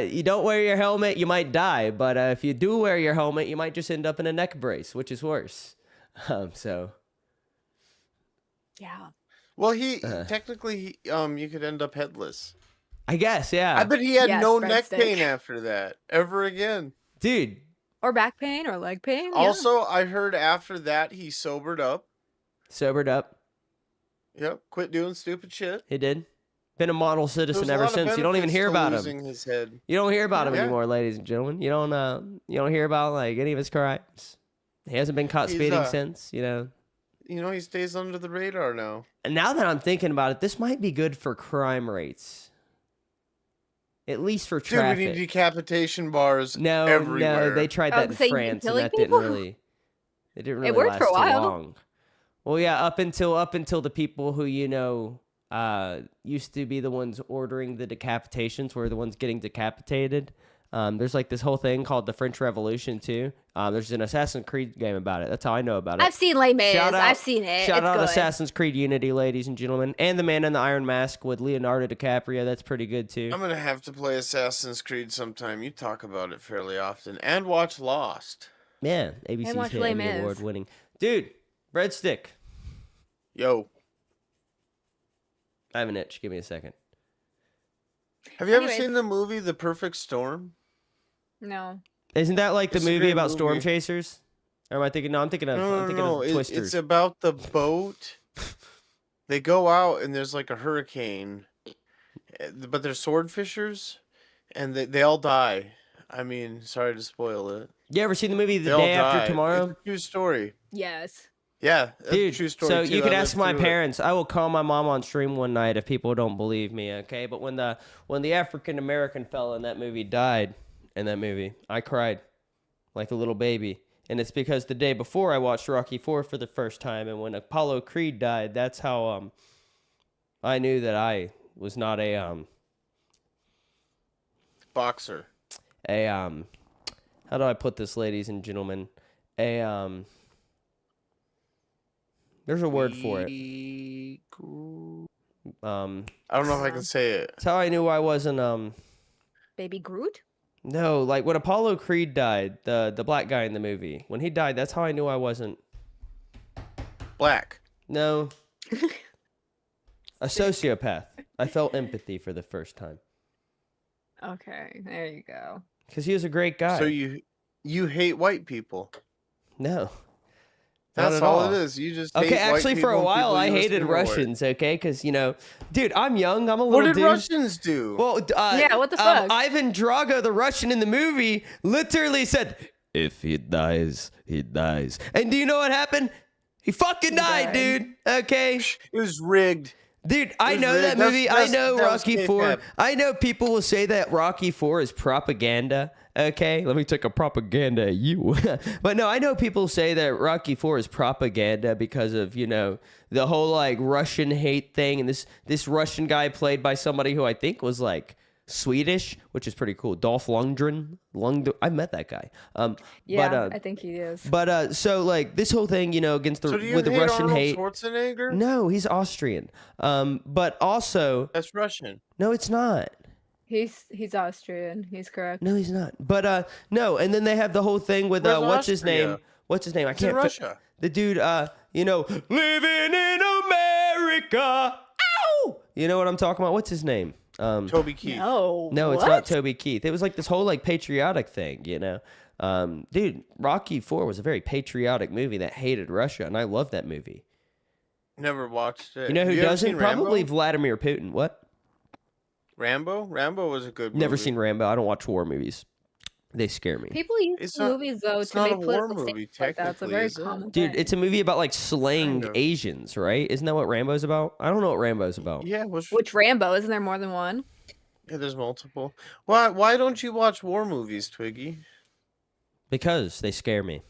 [SPEAKER 1] you don't wear your helmet, you might die. But if you do wear your helmet, you might just end up in a neck brace, which is worse. So
[SPEAKER 4] Yeah.
[SPEAKER 3] Well, technically, you could end up headless.
[SPEAKER 1] I guess, yeah.
[SPEAKER 3] I bet he had
[SPEAKER 4] Yes,
[SPEAKER 3] no
[SPEAKER 4] Fred
[SPEAKER 3] neck
[SPEAKER 4] Stick.
[SPEAKER 3] pain after that ever again.
[SPEAKER 1] Dude,
[SPEAKER 4] Or back pain or leg pain. Yeah.
[SPEAKER 3] Also, I heard after that he sobered up.
[SPEAKER 1] sobered up.
[SPEAKER 3] Yep, quit doing stupid shit.
[SPEAKER 1] He did. Been a model
[SPEAKER 3] There
[SPEAKER 1] citizen
[SPEAKER 3] was a
[SPEAKER 1] ever
[SPEAKER 3] lot of
[SPEAKER 1] since. You don't even
[SPEAKER 3] benefits
[SPEAKER 1] hear
[SPEAKER 3] to
[SPEAKER 1] about him.
[SPEAKER 3] losing his head.
[SPEAKER 1] You don't hear about him
[SPEAKER 3] Yeah.
[SPEAKER 1] anymore, ladies and gentlemen. You don't hear about like any of his crimes. He hasn't been caught
[SPEAKER 3] He's,
[SPEAKER 1] speeding since, you know.
[SPEAKER 3] You know, he stays under the radar now.
[SPEAKER 1] And now that I'm thinking about it, this might be good for crime rates. At least for
[SPEAKER 3] Dude,
[SPEAKER 1] traffic.
[SPEAKER 3] we need decapitation bars
[SPEAKER 1] No,
[SPEAKER 3] everywhere.
[SPEAKER 1] they tried
[SPEAKER 4] Oh,
[SPEAKER 1] that in
[SPEAKER 4] so you mean
[SPEAKER 1] France, and
[SPEAKER 4] killing
[SPEAKER 1] that
[SPEAKER 4] people?
[SPEAKER 1] it didn't really
[SPEAKER 4] worked
[SPEAKER 1] last
[SPEAKER 4] for a
[SPEAKER 1] too
[SPEAKER 4] while.
[SPEAKER 1] long. Well, yeah, up until the people who used to be the ones ordering the decapitations were the ones getting decapitated. There's like this whole thing called the French Revolution too. There's an Assassin's Creed game about it. That's how I know about it.
[SPEAKER 4] I've seen Les Mis.
[SPEAKER 1] Shout out-
[SPEAKER 4] I've seen it.
[SPEAKER 1] Shout
[SPEAKER 4] it's
[SPEAKER 1] out
[SPEAKER 4] good.
[SPEAKER 1] Assassin's Creed Unity, ladies and gentlemen, and The Man in the Iron Mask with Leonardo DiCaprio. That's pretty good too.
[SPEAKER 3] I'm gonna have to play Assassin's Creed sometime. You talk about it fairly often, and watch Lost.
[SPEAKER 1] Yeah, ABC's
[SPEAKER 4] watch
[SPEAKER 1] hit
[SPEAKER 4] Les
[SPEAKER 1] Emmy
[SPEAKER 4] Mis.
[SPEAKER 1] award winning. Dude, Breadstick.
[SPEAKER 3] Yo,
[SPEAKER 1] I have an itch. Give me a second.
[SPEAKER 3] have you ever
[SPEAKER 4] Anyways.
[SPEAKER 3] seen the movie The Perfect Storm?
[SPEAKER 4] No.
[SPEAKER 1] Isn't that like the
[SPEAKER 3] It's a
[SPEAKER 1] movie
[SPEAKER 3] great
[SPEAKER 1] about storm
[SPEAKER 3] movie.
[SPEAKER 1] chasers? Or am I thinking? No, I'm thinking of. I'm thinking
[SPEAKER 3] No.
[SPEAKER 1] of Twisters.
[SPEAKER 3] It's about the boat. They go out and there's like a hurricane, but they're sword fishers, and they all die. I mean, sorry to spoil it.
[SPEAKER 1] You ever seen the movie
[SPEAKER 3] They
[SPEAKER 1] The
[SPEAKER 3] all
[SPEAKER 1] Day After
[SPEAKER 3] die.
[SPEAKER 1] Tomorrow?
[SPEAKER 3] It's a true story.
[SPEAKER 4] Yes.
[SPEAKER 3] Yeah, that's
[SPEAKER 1] Dude,
[SPEAKER 3] a true story.
[SPEAKER 1] so
[SPEAKER 3] too.
[SPEAKER 1] you could
[SPEAKER 3] I
[SPEAKER 1] ask
[SPEAKER 3] lived
[SPEAKER 1] my
[SPEAKER 3] through it.
[SPEAKER 1] parents. I will call my mom on stream one night if people don't believe me. Okay, but when the African American fella in that movie died, I cried like a little baby, and it's because the day before I watched Rocky IV for the first time, and when Apollo Creed died, that's how I knew that I was not a
[SPEAKER 3] Boxer.
[SPEAKER 1] how do I put this, ladies and gentlemen? There's a word for it.
[SPEAKER 3] it.
[SPEAKER 1] Um,
[SPEAKER 3] I don't know if I can say it.
[SPEAKER 1] That's how I knew I wasn't
[SPEAKER 4] Baby Groot?
[SPEAKER 1] No, like when Apollo Creed died, the black guy in the movie, when he died, that's how I knew I wasn't.
[SPEAKER 3] Black.
[SPEAKER 1] No. A sociopath. I felt empathy for the first time
[SPEAKER 4] Okay, there you go.
[SPEAKER 1] because he was a great guy.
[SPEAKER 3] So you hate white people.
[SPEAKER 1] No.
[SPEAKER 3] That's
[SPEAKER 1] at
[SPEAKER 3] all
[SPEAKER 1] all.
[SPEAKER 3] it is. You just
[SPEAKER 1] Okay,
[SPEAKER 3] hate white
[SPEAKER 1] actually, for
[SPEAKER 3] people
[SPEAKER 1] a
[SPEAKER 3] and
[SPEAKER 1] while,
[SPEAKER 3] people
[SPEAKER 1] I
[SPEAKER 3] you
[SPEAKER 1] hated
[SPEAKER 3] assume are white.
[SPEAKER 1] Russians. Okay, because dude, I'm young. I'm a
[SPEAKER 3] What
[SPEAKER 1] little
[SPEAKER 3] did
[SPEAKER 1] dude.
[SPEAKER 3] Russians do?
[SPEAKER 1] Well,
[SPEAKER 4] Yeah, what the fuck?
[SPEAKER 1] Ivan Drago, the Russian in the movie, literally said, "If he dies, he dies." And do you know what happened? He fucking died,
[SPEAKER 4] died.
[SPEAKER 1] dude. Okay.
[SPEAKER 3] It was rigged.
[SPEAKER 1] Dude, I
[SPEAKER 3] was
[SPEAKER 1] know
[SPEAKER 3] really-
[SPEAKER 1] that
[SPEAKER 3] that's-
[SPEAKER 1] movie. I
[SPEAKER 3] that's-
[SPEAKER 1] know
[SPEAKER 3] that was
[SPEAKER 1] Rocky
[SPEAKER 3] K-pop.
[SPEAKER 1] 4. I know people will say that Rocky 4 is propaganda. Okay, let me take a propaganda at you. But no, I know people say that Rocky 4 is propaganda because of, the whole like Russian hate thing, and this Russian guy played by somebody who I think was like Swedish, which is pretty cool. Dolph Lundgren. I met that guy.
[SPEAKER 4] Yeah, I think he is.
[SPEAKER 1] But so like this whole thing, against
[SPEAKER 3] So do you
[SPEAKER 1] with the
[SPEAKER 3] hate
[SPEAKER 1] Russian
[SPEAKER 3] Arnold
[SPEAKER 1] hate.
[SPEAKER 3] Schwarzenegger?
[SPEAKER 1] No, he's Austrian. But also,
[SPEAKER 3] That's Russian.
[SPEAKER 1] no, it's not.
[SPEAKER 4] He's Austrian. He's correct.
[SPEAKER 1] No, he's not. But no, and then they have the whole thing with
[SPEAKER 3] Where's
[SPEAKER 1] what's his
[SPEAKER 3] Austria?
[SPEAKER 1] name? What's his name? I
[SPEAKER 3] It's in
[SPEAKER 1] can't.
[SPEAKER 3] Russia.
[SPEAKER 1] The dude, living in America. Ow! You know what I'm talking about? What's his name?
[SPEAKER 3] Toby Keith.
[SPEAKER 1] No, it's not Toby Keith. It was like this whole like patriotic thing, Dude, Rocky 4 was a very patriotic movie that hated Russia, and I love that movie.
[SPEAKER 3] Never watched it.
[SPEAKER 1] You know who
[SPEAKER 3] Have ever
[SPEAKER 1] doesn't?
[SPEAKER 3] seen
[SPEAKER 1] Probably
[SPEAKER 3] Rambo?
[SPEAKER 1] Vladimir Putin. What?
[SPEAKER 3] Rambo? Rambo was a good movie.
[SPEAKER 1] Never seen Rambo. I don't watch war movies. They scare me.
[SPEAKER 4] People use
[SPEAKER 3] It's
[SPEAKER 4] movies though
[SPEAKER 3] it's
[SPEAKER 4] to
[SPEAKER 3] not
[SPEAKER 4] make
[SPEAKER 3] a war
[SPEAKER 4] political
[SPEAKER 3] movie,
[SPEAKER 4] statements like that. It's a
[SPEAKER 3] technically,
[SPEAKER 4] very
[SPEAKER 3] is it?
[SPEAKER 4] common
[SPEAKER 1] Dude,
[SPEAKER 4] thing.
[SPEAKER 1] it's a movie about like slaying
[SPEAKER 3] Kind of.
[SPEAKER 1] Asians, right? Isn't that what Rambo's about? I don't know what Rambo's about.
[SPEAKER 3] Yeah,
[SPEAKER 4] Which Rambo? Isn't there more than one?
[SPEAKER 3] yeah, there's multiple. Why don't you watch war movies, Twiggy?
[SPEAKER 1] Because they scare me.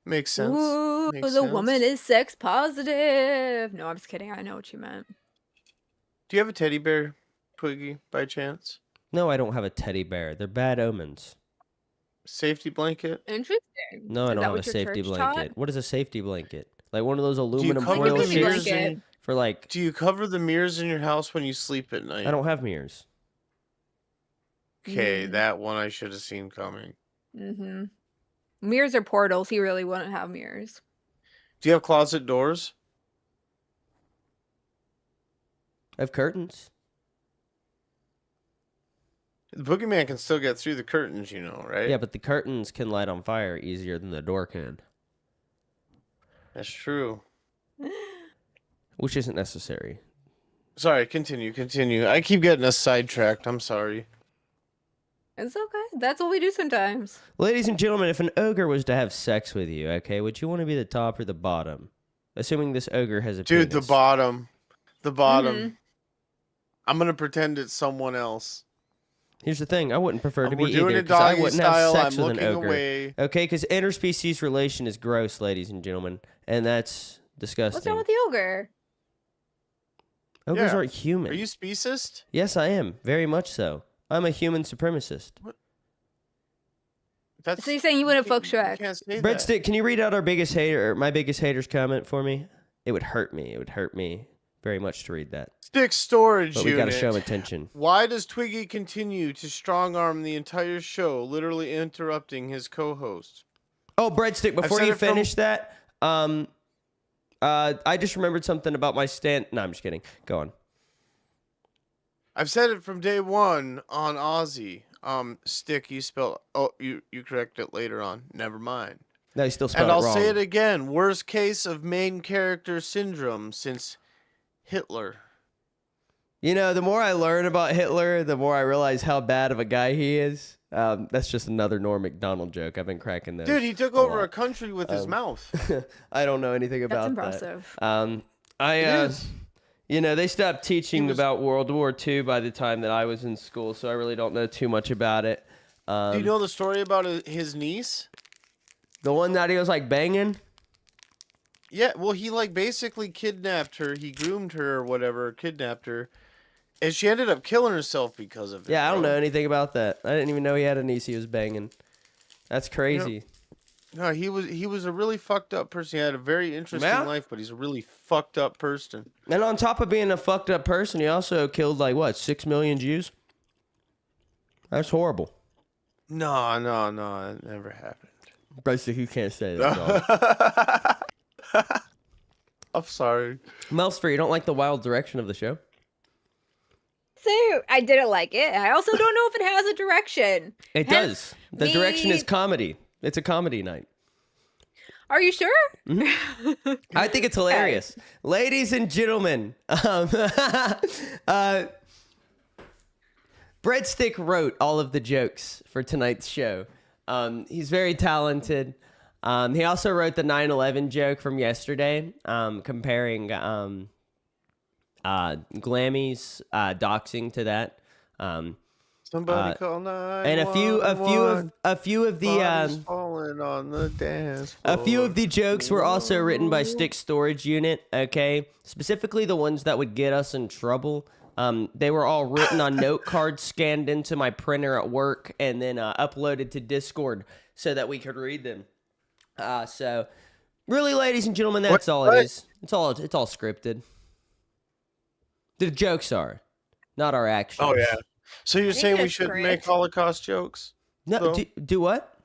[SPEAKER 3] Makes sense.
[SPEAKER 4] Ooh,
[SPEAKER 3] Makes
[SPEAKER 4] the
[SPEAKER 3] sense.
[SPEAKER 4] woman is sex positive. No, I'm just kidding. I know what you meant.
[SPEAKER 3] Do you have a teddy bear, Twiggy, by chance?
[SPEAKER 1] No, I don't have a teddy bear. They're bad omens.
[SPEAKER 3] Safety blanket?
[SPEAKER 4] Interesting.
[SPEAKER 1] No, I
[SPEAKER 4] Is
[SPEAKER 1] don't
[SPEAKER 4] that
[SPEAKER 1] have a
[SPEAKER 4] what your
[SPEAKER 1] safety
[SPEAKER 4] church
[SPEAKER 1] blanket.
[SPEAKER 4] taught?
[SPEAKER 1] What is a safety blanket? Like one of those aluminum
[SPEAKER 3] cover
[SPEAKER 1] foil
[SPEAKER 3] the
[SPEAKER 4] baby
[SPEAKER 3] mirrors
[SPEAKER 1] shits
[SPEAKER 4] blanket.
[SPEAKER 3] in,
[SPEAKER 1] for like.
[SPEAKER 3] Do you cover the mirrors in your house when you sleep at night?
[SPEAKER 1] I don't have mirrors.
[SPEAKER 3] Okay,
[SPEAKER 4] Mm.
[SPEAKER 3] that one I should have seen coming.
[SPEAKER 4] Mm-hmm. Mirrors are portals. He really wouldn't have mirrors.
[SPEAKER 3] Do you have closet doors?
[SPEAKER 1] I have curtains.
[SPEAKER 3] The boogeyman can still get through the curtains, right?
[SPEAKER 1] Yeah, but the curtains can light on fire easier than the door can,
[SPEAKER 3] That's true.
[SPEAKER 1] which isn't necessary.
[SPEAKER 3] Sorry, continue. I keep getting us sidetracked. I'm sorry.
[SPEAKER 4] It's okay. That's what we do sometimes.
[SPEAKER 1] Ladies and gentlemen, if an ogre was to have sex with you, okay, would you want to be the top or the bottom? Assuming this ogre has a
[SPEAKER 3] Dude, the
[SPEAKER 1] penis.
[SPEAKER 3] bottom. The bottom.
[SPEAKER 4] Mhm.
[SPEAKER 3] I'm going to pretend it's someone else.
[SPEAKER 1] Here's the thing: I wouldn't prefer to be
[SPEAKER 3] We're doing
[SPEAKER 1] either
[SPEAKER 3] it
[SPEAKER 1] because I
[SPEAKER 3] doggy
[SPEAKER 1] wouldn't
[SPEAKER 3] style.
[SPEAKER 1] have
[SPEAKER 3] I'm
[SPEAKER 1] sex with an
[SPEAKER 3] looking
[SPEAKER 1] ogre.
[SPEAKER 3] away.
[SPEAKER 1] Okay, because interspecies relation is gross, ladies and gentlemen, and that's disgusting.
[SPEAKER 4] What's wrong with the ogre?
[SPEAKER 1] Ogres
[SPEAKER 3] Yeah.
[SPEAKER 1] aren't human.
[SPEAKER 3] Are you speciest?
[SPEAKER 1] Yes, I am. Very much so. I'm a human supremacist.
[SPEAKER 3] That's,
[SPEAKER 4] So you're saying you wouldn't fuck
[SPEAKER 3] you
[SPEAKER 4] Shrek?
[SPEAKER 3] can't say that.
[SPEAKER 1] Breadstick, can you read out our biggest hater, or my biggest hater's comment for me? It would hurt me. It would hurt me very much to read that.
[SPEAKER 3] Stick storage
[SPEAKER 1] But we
[SPEAKER 3] unit.
[SPEAKER 1] got to show him attention.
[SPEAKER 3] Why does Twiggy continue to strong arm the entire show, literally interrupting his co-host?
[SPEAKER 1] Oh, Breadstick, before
[SPEAKER 3] said
[SPEAKER 1] you
[SPEAKER 3] it from-
[SPEAKER 1] finish that, I just remembered something about my stand. No, I'm just kidding. Go on.
[SPEAKER 3] I've said it from day one on Aussie. Stick, you spell. Oh, you correct it later on. Never mind.
[SPEAKER 1] No, you still spelled
[SPEAKER 3] And
[SPEAKER 1] it
[SPEAKER 3] I'll
[SPEAKER 1] wrong.
[SPEAKER 3] say it again. Worst case of main character syndrome since Hitler.
[SPEAKER 1] You know, the more I learn about Hitler, the more I realize how bad of a guy he is. That's just another Norm Macdonald joke. I've been cracking those.
[SPEAKER 3] Dude, he took
[SPEAKER 1] a
[SPEAKER 3] over
[SPEAKER 1] lot.
[SPEAKER 3] a country with his mouth.
[SPEAKER 1] I don't know anything
[SPEAKER 4] That's
[SPEAKER 1] about
[SPEAKER 4] impressive.
[SPEAKER 1] that.
[SPEAKER 3] It is.
[SPEAKER 1] You know, they stopped teaching
[SPEAKER 3] was-
[SPEAKER 1] about World War II by the time that I was in school, so I really don't know too much about it.
[SPEAKER 3] Do you know the story about his niece?
[SPEAKER 1] The one that he was like banging?
[SPEAKER 3] Yeah, well, he like basically kidnapped her. He groomed her or whatever, kidnapped her, and she ended up killing herself because of it.
[SPEAKER 1] Yeah, I don't
[SPEAKER 3] bro.
[SPEAKER 1] know anything about that. I didn't even know he had a niece he was banging. That's crazy.
[SPEAKER 3] No, he was a really fucked up person. He had a very interesting
[SPEAKER 1] Yeah?
[SPEAKER 3] life, but he's a really fucked up person.
[SPEAKER 1] And on top of being a fucked up person, he also killed like what, 6 million Jews? That's horrible.
[SPEAKER 3] No, it never happened.
[SPEAKER 1] Basically, you can't say that. dog.
[SPEAKER 3] I'm sorry.
[SPEAKER 1] Melsphere, you don't like the wild direction of the show?
[SPEAKER 4] So I didn't like it. I also don't know if it has a direction.
[SPEAKER 1] It
[SPEAKER 4] Hence
[SPEAKER 1] does. The direction is
[SPEAKER 4] me-
[SPEAKER 1] comedy. It's a comedy night.
[SPEAKER 4] Are you sure?
[SPEAKER 1] I think it's hilarious. Ladies and gentlemen, Breadstick wrote all of the jokes for tonight's show. He's very talented. He also wrote the 9/11 joke from yesterday, comparing Glammy's doxing to that.
[SPEAKER 3] Somebody
[SPEAKER 1] Uh,
[SPEAKER 3] call
[SPEAKER 1] and
[SPEAKER 3] 911.
[SPEAKER 1] a few of the
[SPEAKER 3] Bodies falling on the dance floor.
[SPEAKER 1] a few of the jokes were also written by
[SPEAKER 3] Whoa.
[SPEAKER 1] Stick Storage Unit, okay? Specifically the ones that would get us in trouble. They were all written on note cards scanned into my printer at work and then uploaded to Discord so that we could read them. So really, ladies and gentlemen, that's all it is. It's all scripted. The jokes are, not our actions.
[SPEAKER 3] Oh yeah. So you're
[SPEAKER 4] think
[SPEAKER 3] saying we
[SPEAKER 4] it's
[SPEAKER 3] should
[SPEAKER 4] great.
[SPEAKER 3] make Holocaust jokes?
[SPEAKER 1] No,
[SPEAKER 3] though?
[SPEAKER 1] do what?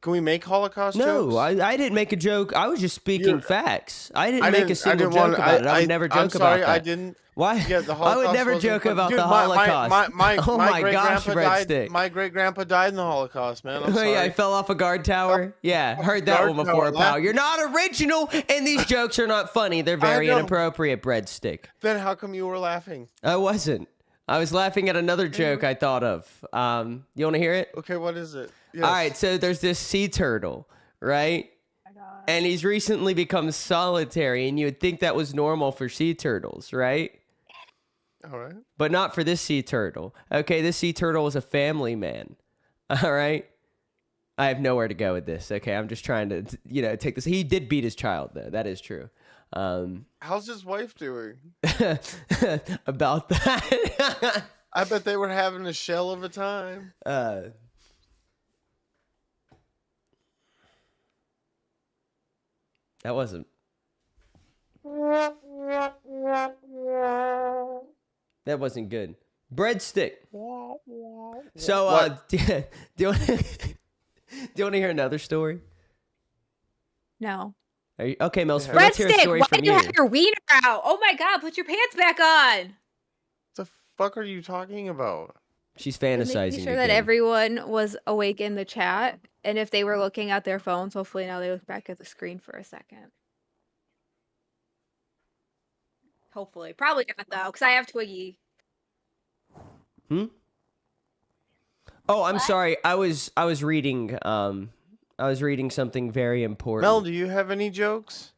[SPEAKER 3] Can we make Holocaust
[SPEAKER 1] No,
[SPEAKER 3] jokes?
[SPEAKER 1] I didn't make a joke. I was just speaking facts. I didn't make a single
[SPEAKER 3] didn't
[SPEAKER 1] joke
[SPEAKER 3] want-
[SPEAKER 1] about it. I would never joke
[SPEAKER 3] I'm sorry,
[SPEAKER 1] about that.
[SPEAKER 3] I didn't.
[SPEAKER 1] Why?
[SPEAKER 3] Yeah, the
[SPEAKER 1] I
[SPEAKER 3] Holocaust
[SPEAKER 1] would never
[SPEAKER 3] wasn't
[SPEAKER 1] joke
[SPEAKER 3] fun.
[SPEAKER 1] about
[SPEAKER 3] Dude,
[SPEAKER 1] the Holocaust.
[SPEAKER 3] My
[SPEAKER 1] Oh my
[SPEAKER 3] great
[SPEAKER 1] gosh,
[SPEAKER 3] grandpa died.
[SPEAKER 1] breadstick.
[SPEAKER 3] My great grandpa died in the Holocaust, man. I'm
[SPEAKER 1] Oh,
[SPEAKER 3] sorry.
[SPEAKER 1] yeah, I fell off a guard tower. Yeah, heard that
[SPEAKER 3] guard
[SPEAKER 1] one before,
[SPEAKER 3] tower,
[SPEAKER 1] pal.
[SPEAKER 3] laugh.
[SPEAKER 1] You're not original, and these jokes are not funny. They're very
[SPEAKER 3] know.
[SPEAKER 1] inappropriate, breadstick.
[SPEAKER 3] Then how come you were laughing?
[SPEAKER 1] I wasn't. I was laughing at another joke I thought of. You want to hear it?
[SPEAKER 3] Okay, what is it? Yes.
[SPEAKER 1] All right, so there's this sea turtle, right? And he's recently become solitary, and you would think that was normal for sea turtles, right?
[SPEAKER 3] All right.
[SPEAKER 1] But not for this sea turtle. Okay, this sea turtle was a family man. All right? I have nowhere to go with this. Okay, I'm just trying to, take this. He did beat his child, though. That is true.
[SPEAKER 3] How's his wife doing?
[SPEAKER 1] About that.
[SPEAKER 3] I bet they were having a shell of a time.
[SPEAKER 1] That wasn't. That wasn't good. Breadstick. So, do you want to hear another story?
[SPEAKER 4] No.
[SPEAKER 1] Are you, okay, Mel. Let's hear a
[SPEAKER 4] Breadstick,
[SPEAKER 1] story
[SPEAKER 4] why
[SPEAKER 1] from
[SPEAKER 4] do you
[SPEAKER 1] you.
[SPEAKER 4] have your wiener out? Oh my god, put your pants back on.
[SPEAKER 3] The fuck are you talking about?
[SPEAKER 1] She's
[SPEAKER 4] I'm
[SPEAKER 1] fantasizing.
[SPEAKER 4] making sure that
[SPEAKER 1] again.
[SPEAKER 4] everyone was awake in the chat, and if they were looking at their phones, hopefully now they look back at the screen for a second. Hopefully, probably not though, because I have Twiggy.
[SPEAKER 1] Oh, I'm sorry. I was reading. I was reading something very important.
[SPEAKER 3] Mel, do you have any jokes?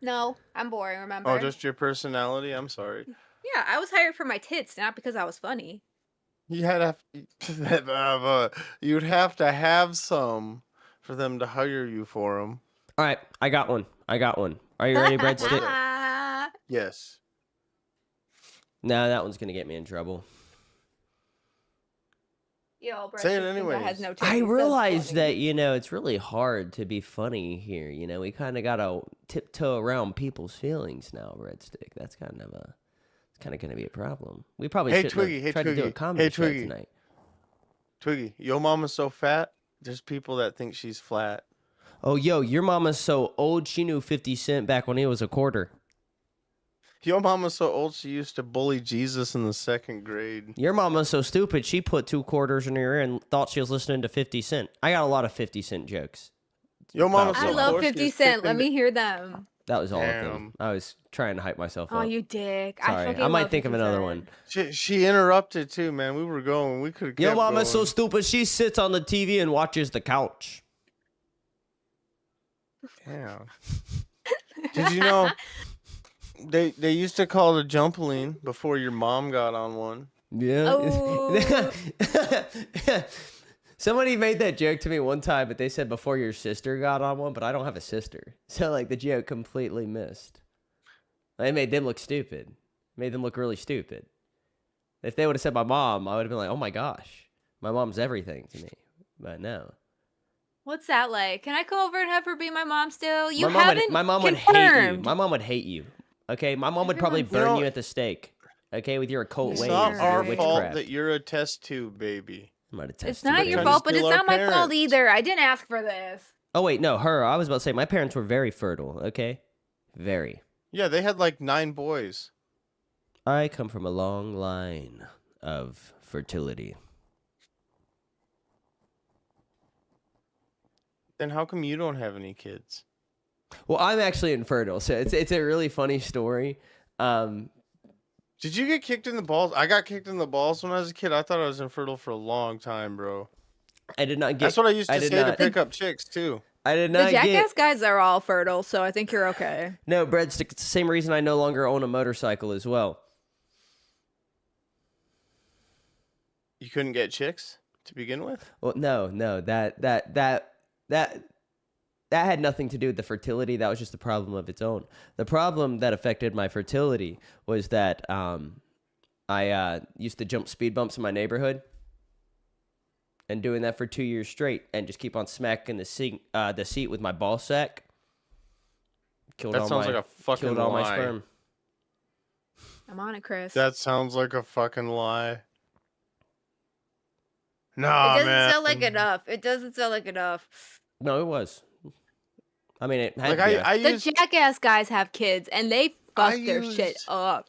[SPEAKER 4] No, I'm boring. Remember?
[SPEAKER 3] Oh, just your personality? I'm sorry.
[SPEAKER 4] yeah. I was hired for my tits, not because I was funny.
[SPEAKER 3] You had you'd have to have some for them to hire you for them.
[SPEAKER 1] All right, I got one. Are you ready, Breadstick?
[SPEAKER 3] Yes.
[SPEAKER 1] No, that one's gonna get me in trouble.
[SPEAKER 4] Yo,
[SPEAKER 3] Say it
[SPEAKER 4] Breadstick
[SPEAKER 3] anyways.
[SPEAKER 4] has no
[SPEAKER 1] I
[SPEAKER 4] titties, that's
[SPEAKER 1] realized
[SPEAKER 4] funny.
[SPEAKER 1] that, it's really hard to be funny here. We kind of got to tiptoe around people's feelings now, Breadstick. It's kind of going to be a problem. We probably
[SPEAKER 3] Hey,
[SPEAKER 1] should
[SPEAKER 3] Twiggy, hey,
[SPEAKER 1] try to do a
[SPEAKER 3] Twiggy,
[SPEAKER 1] comedy
[SPEAKER 3] hey,
[SPEAKER 1] show
[SPEAKER 3] Twiggy.
[SPEAKER 1] tonight.
[SPEAKER 3] Twiggy, yo mama's so fat, there's people that think she's flat.
[SPEAKER 1] Oh, yo, your mama's so old, she knew 50 Cent back when he was a quarter.
[SPEAKER 3] Yo mama's so old she used to bully Jesus in the 2nd grade.
[SPEAKER 1] Your mama's so stupid, she put 2 quarters in her ear and thought she was listening to 50 Cent. I got a lot of 50 Cent jokes.
[SPEAKER 3] Yo mama's
[SPEAKER 1] I
[SPEAKER 3] so
[SPEAKER 4] I love
[SPEAKER 3] poor, she
[SPEAKER 4] 50
[SPEAKER 3] was
[SPEAKER 4] Cent.
[SPEAKER 3] kicked
[SPEAKER 4] Let
[SPEAKER 3] into-
[SPEAKER 4] me hear them.
[SPEAKER 1] That was all of them.
[SPEAKER 3] Damn.
[SPEAKER 1] I was trying to hype myself
[SPEAKER 4] Oh,
[SPEAKER 1] up.
[SPEAKER 4] you dick.
[SPEAKER 1] Sorry,
[SPEAKER 4] fucking
[SPEAKER 1] I might
[SPEAKER 4] love
[SPEAKER 1] think of
[SPEAKER 4] 50
[SPEAKER 1] another
[SPEAKER 4] Cent.
[SPEAKER 1] one.
[SPEAKER 3] She interrupted too, man. We were going. We could have kept
[SPEAKER 1] Your mama's so
[SPEAKER 3] going.
[SPEAKER 1] stupid, she sits on the TV and watches the couch.
[SPEAKER 3] Damn. Did you know they used to call it a jumpaline before your mom got on one?
[SPEAKER 1] Yeah.
[SPEAKER 4] Oh.
[SPEAKER 1] Somebody made that joke to me one time, but they said before your sister got on one, but I don't have a sister. So, the joke completely missed. It made them look stupid. Made them look really stupid. If they would have said my mom, I would have been like, oh my gosh, my mom's everything to me. But no.
[SPEAKER 4] What's that like? Can I come over and have her be my mom still? You
[SPEAKER 1] my mom
[SPEAKER 4] haven't
[SPEAKER 1] my mom would hate you.
[SPEAKER 4] confirmed.
[SPEAKER 1] My mom would hate you. Okay? My mom would probably
[SPEAKER 4] Everyone's-
[SPEAKER 1] burn
[SPEAKER 3] You know-
[SPEAKER 1] you at the stake. Okay? With your occult
[SPEAKER 3] It's
[SPEAKER 1] ways
[SPEAKER 3] not
[SPEAKER 1] and
[SPEAKER 3] our
[SPEAKER 1] your
[SPEAKER 3] fault
[SPEAKER 1] witchcraft.
[SPEAKER 3] that you're a test tube baby.
[SPEAKER 1] I'm gonna
[SPEAKER 4] It's
[SPEAKER 1] test
[SPEAKER 4] not
[SPEAKER 1] you,
[SPEAKER 4] your
[SPEAKER 3] trying
[SPEAKER 1] baby.
[SPEAKER 3] to
[SPEAKER 4] fault, but
[SPEAKER 3] steal
[SPEAKER 4] it's
[SPEAKER 3] our
[SPEAKER 4] not my fault
[SPEAKER 3] parents.
[SPEAKER 4] either. I didn't ask for this.
[SPEAKER 1] Oh wait, no, her. I was about to say my parents were very fertile. Okay, very.
[SPEAKER 3] Yeah, they had like 9 boys.
[SPEAKER 1] I come from a long line of fertility.
[SPEAKER 3] Then how come you don't have any kids?
[SPEAKER 1] Well, I'm actually infertile, so it's a really funny story.
[SPEAKER 3] Did you get kicked in the balls? I got kicked in the balls when I was a kid. I thought I was infertile for a long time, bro.
[SPEAKER 1] I did not get.
[SPEAKER 3] That's what I used to
[SPEAKER 1] did
[SPEAKER 3] say to
[SPEAKER 1] not-
[SPEAKER 3] pick up chicks too.
[SPEAKER 1] I did
[SPEAKER 4] The
[SPEAKER 1] not
[SPEAKER 4] Jackass
[SPEAKER 1] get.
[SPEAKER 4] guys are all fertile, so I think you're okay.
[SPEAKER 1] No, breadstick. It's the same reason I no longer own a motorcycle as well.
[SPEAKER 3] You couldn't get chicks to begin with.
[SPEAKER 1] Well, no, that had nothing to do with the fertility. That was just a problem of its own. The problem that affected my fertility was that I used to jump speed bumps in my neighborhood, and doing that for 2 years straight, and just keep on smacking the seat with my ball sack.
[SPEAKER 3] That sounds like a fucking
[SPEAKER 1] killed all my
[SPEAKER 3] lie.
[SPEAKER 1] sperm.
[SPEAKER 4] I'm on it, Chris.
[SPEAKER 3] That sounds like a fucking lie.
[SPEAKER 4] It
[SPEAKER 3] Nah,
[SPEAKER 4] doesn't
[SPEAKER 3] man.
[SPEAKER 4] sound like enough. It doesn't sound like enough.
[SPEAKER 1] No, it was. I mean, it had.
[SPEAKER 3] Like
[SPEAKER 1] yeah.
[SPEAKER 3] I
[SPEAKER 4] The
[SPEAKER 3] used,
[SPEAKER 4] Jackass guys have kids, and they fuck their shit
[SPEAKER 3] used-
[SPEAKER 4] up.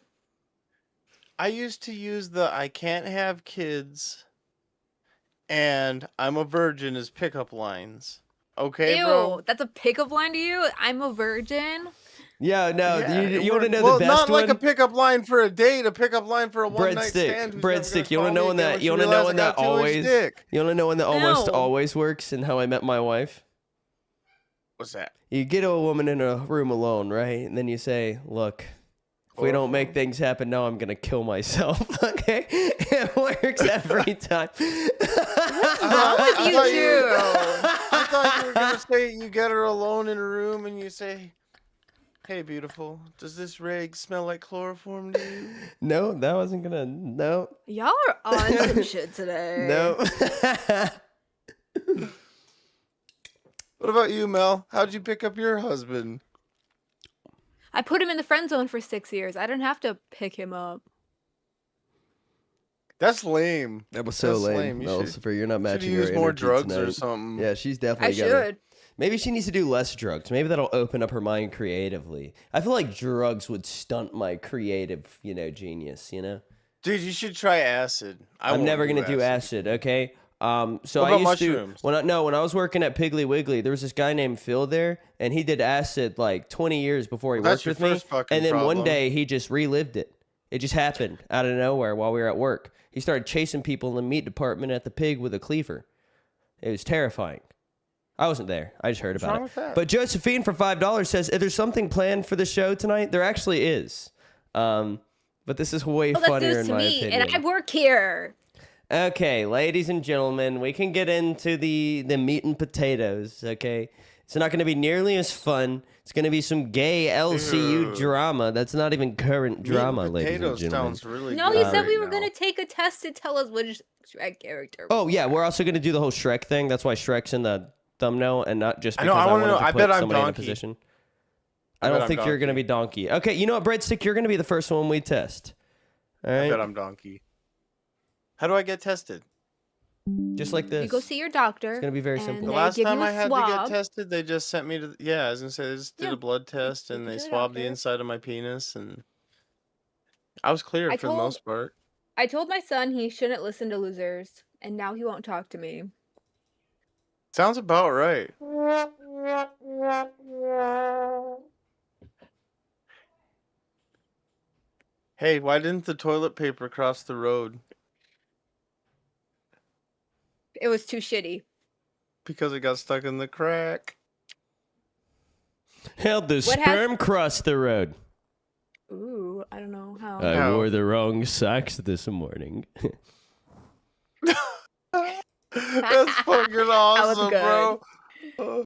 [SPEAKER 3] I used to use the "I can't have kids" and "I'm a virgin" as pickup lines. Okay,
[SPEAKER 4] Ew,
[SPEAKER 3] bro.
[SPEAKER 4] that's a pickup line to you? I'm a virgin?
[SPEAKER 1] Yeah, no.
[SPEAKER 3] Yeah,
[SPEAKER 1] you want to
[SPEAKER 3] we're-
[SPEAKER 1] know
[SPEAKER 3] well,
[SPEAKER 1] the best
[SPEAKER 3] not like
[SPEAKER 1] one?
[SPEAKER 3] a pickup line for a date, a pickup line for a one night stand.
[SPEAKER 1] Breadstick. You want to know when that? You want to know when that always? You want to know when that almost
[SPEAKER 4] No.
[SPEAKER 1] always works? And how I met my wife?
[SPEAKER 3] What's that?
[SPEAKER 1] You get a woman in a room alone, right? And then you say, "Look, if we don't make things happen now, I'm gonna kill myself." Okay, it works every time.
[SPEAKER 4] What's wrong with you two?
[SPEAKER 3] I thought you were gonna say you get her alone in a room and you say, "Hey, beautiful, does this rag smell like chloroform to you?"
[SPEAKER 1] No, that wasn't gonna. No,
[SPEAKER 4] Y'all are on some shit today.
[SPEAKER 1] no.
[SPEAKER 3] What about you, Mel? How'd you pick up your husband?
[SPEAKER 4] I put him in the friend zone for 6 years. I didn't have to pick him up.
[SPEAKER 3] That's lame.
[SPEAKER 1] That was so
[SPEAKER 3] That's
[SPEAKER 1] lame.
[SPEAKER 3] lame. You
[SPEAKER 1] Lucifer, you're not
[SPEAKER 3] Should
[SPEAKER 1] matching
[SPEAKER 3] use
[SPEAKER 1] your
[SPEAKER 3] more
[SPEAKER 1] energy
[SPEAKER 3] drugs or
[SPEAKER 1] tonight.
[SPEAKER 3] something.
[SPEAKER 1] Yeah, she's
[SPEAKER 4] I
[SPEAKER 1] definitely gotta.
[SPEAKER 4] should.
[SPEAKER 1] Maybe she needs to do less drugs. Maybe that'll open up her mind creatively. I feel like drugs would stunt my creative, genius.
[SPEAKER 3] Dude, you should try acid.
[SPEAKER 1] I'm never gonna do acid. Okay. So
[SPEAKER 3] What
[SPEAKER 1] I
[SPEAKER 3] about
[SPEAKER 1] used
[SPEAKER 3] mushrooms?
[SPEAKER 1] to when I was working at Piggly Wiggly, there was this guy named Phil there, and he did acid like 20 years before he
[SPEAKER 3] Well,
[SPEAKER 1] worked
[SPEAKER 3] that's your
[SPEAKER 1] with me.
[SPEAKER 3] first fucking
[SPEAKER 1] And then one
[SPEAKER 3] problem.
[SPEAKER 1] day he just relived it. It just happened out of nowhere while we were at work. He started chasing people in the meat department at the pig with a cleaver. It was terrifying. I wasn't there. I just heard
[SPEAKER 3] What's
[SPEAKER 1] about
[SPEAKER 3] wrong
[SPEAKER 1] it.
[SPEAKER 3] with that?
[SPEAKER 1] But Josephine for $5 says, "If there's something planned for the show tonight, there actually is. But this is way
[SPEAKER 4] Well, that's
[SPEAKER 1] funnier
[SPEAKER 4] news
[SPEAKER 1] in
[SPEAKER 4] to
[SPEAKER 1] my
[SPEAKER 4] me,
[SPEAKER 1] opinion."
[SPEAKER 4] and I work here.
[SPEAKER 1] Okay, ladies and gentlemen, we can get into the meat and potatoes, okay? It's not going to be nearly as fun. It's going to be some gay LCU
[SPEAKER 3] Ew.
[SPEAKER 1] drama. That's not even current drama, ladies and
[SPEAKER 3] Potatoes
[SPEAKER 1] gentlemen.
[SPEAKER 3] sounds really
[SPEAKER 4] No,
[SPEAKER 3] good
[SPEAKER 4] you said
[SPEAKER 3] right
[SPEAKER 4] we were
[SPEAKER 3] now.
[SPEAKER 4] going to take a test to tell us which Shrek character.
[SPEAKER 1] Oh, yeah, we're also going to do the whole Shrek thing. That's why Shrek's in the thumbnail and not just
[SPEAKER 3] I
[SPEAKER 1] because
[SPEAKER 3] know, I
[SPEAKER 1] I
[SPEAKER 3] wanna
[SPEAKER 1] wanted
[SPEAKER 3] know.
[SPEAKER 1] to
[SPEAKER 3] I
[SPEAKER 1] put
[SPEAKER 3] bet I'm
[SPEAKER 1] somebody in a
[SPEAKER 3] Donkey.
[SPEAKER 1] position.
[SPEAKER 3] I
[SPEAKER 1] I
[SPEAKER 3] bet
[SPEAKER 1] don't
[SPEAKER 3] I'm
[SPEAKER 1] think you're going to
[SPEAKER 3] Donkey.
[SPEAKER 1] be Donkey. Okay, you know what, Breadstick? You're going to be the first one we test. All
[SPEAKER 3] I
[SPEAKER 1] right?
[SPEAKER 3] bet I'm donkey. How do I get tested?
[SPEAKER 1] Just like this.
[SPEAKER 4] You go see your doctor.
[SPEAKER 1] It's going to be very
[SPEAKER 4] and
[SPEAKER 1] simple.
[SPEAKER 3] The
[SPEAKER 4] they
[SPEAKER 3] last
[SPEAKER 4] give
[SPEAKER 3] time
[SPEAKER 4] you a
[SPEAKER 3] I had to
[SPEAKER 4] swab.
[SPEAKER 3] get tested, they just sent me to. Yeah, I was gonna say they just did
[SPEAKER 4] Yeah,
[SPEAKER 3] a blood test
[SPEAKER 4] you
[SPEAKER 3] and
[SPEAKER 4] go
[SPEAKER 3] they
[SPEAKER 4] to the
[SPEAKER 3] swabbed the
[SPEAKER 4] doctor.
[SPEAKER 3] inside of my penis, and I was clear
[SPEAKER 4] I
[SPEAKER 3] for the most part.
[SPEAKER 4] I told my son he shouldn't listen to losers, and now he won't talk to me.
[SPEAKER 3] Sounds about right. Hey, why didn't the toilet paper cross the road?
[SPEAKER 4] It was too shitty.
[SPEAKER 3] Because it got stuck in the crack.
[SPEAKER 1] Held the
[SPEAKER 4] What has-
[SPEAKER 1] sperm cross the road.
[SPEAKER 4] Ooh, I don't know how.
[SPEAKER 1] I
[SPEAKER 3] How?
[SPEAKER 1] wore the wrong socks this morning.
[SPEAKER 3] That's fucking awesome,
[SPEAKER 4] good.
[SPEAKER 3] bro. Oh,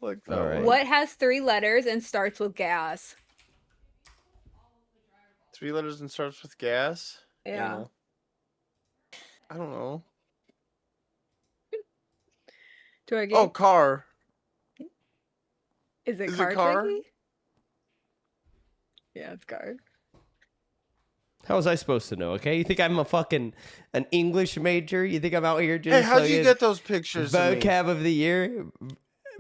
[SPEAKER 3] like that
[SPEAKER 1] All right.
[SPEAKER 3] one.
[SPEAKER 4] What has 3 letters and starts with gas?
[SPEAKER 3] 3 letters and starts with gas?
[SPEAKER 4] Yeah.
[SPEAKER 3] Animal. I don't know.
[SPEAKER 4] Do I get?
[SPEAKER 3] Oh, car.
[SPEAKER 4] is it
[SPEAKER 3] is it
[SPEAKER 4] car?
[SPEAKER 3] car?
[SPEAKER 4] Twinkie? Yeah, it's car.
[SPEAKER 1] How was I supposed to know? Okay, you think I'm an English major? You think I'm out here just
[SPEAKER 3] Hey, how'd you
[SPEAKER 1] fucking
[SPEAKER 3] get those pictures of me?
[SPEAKER 1] vocab of the year?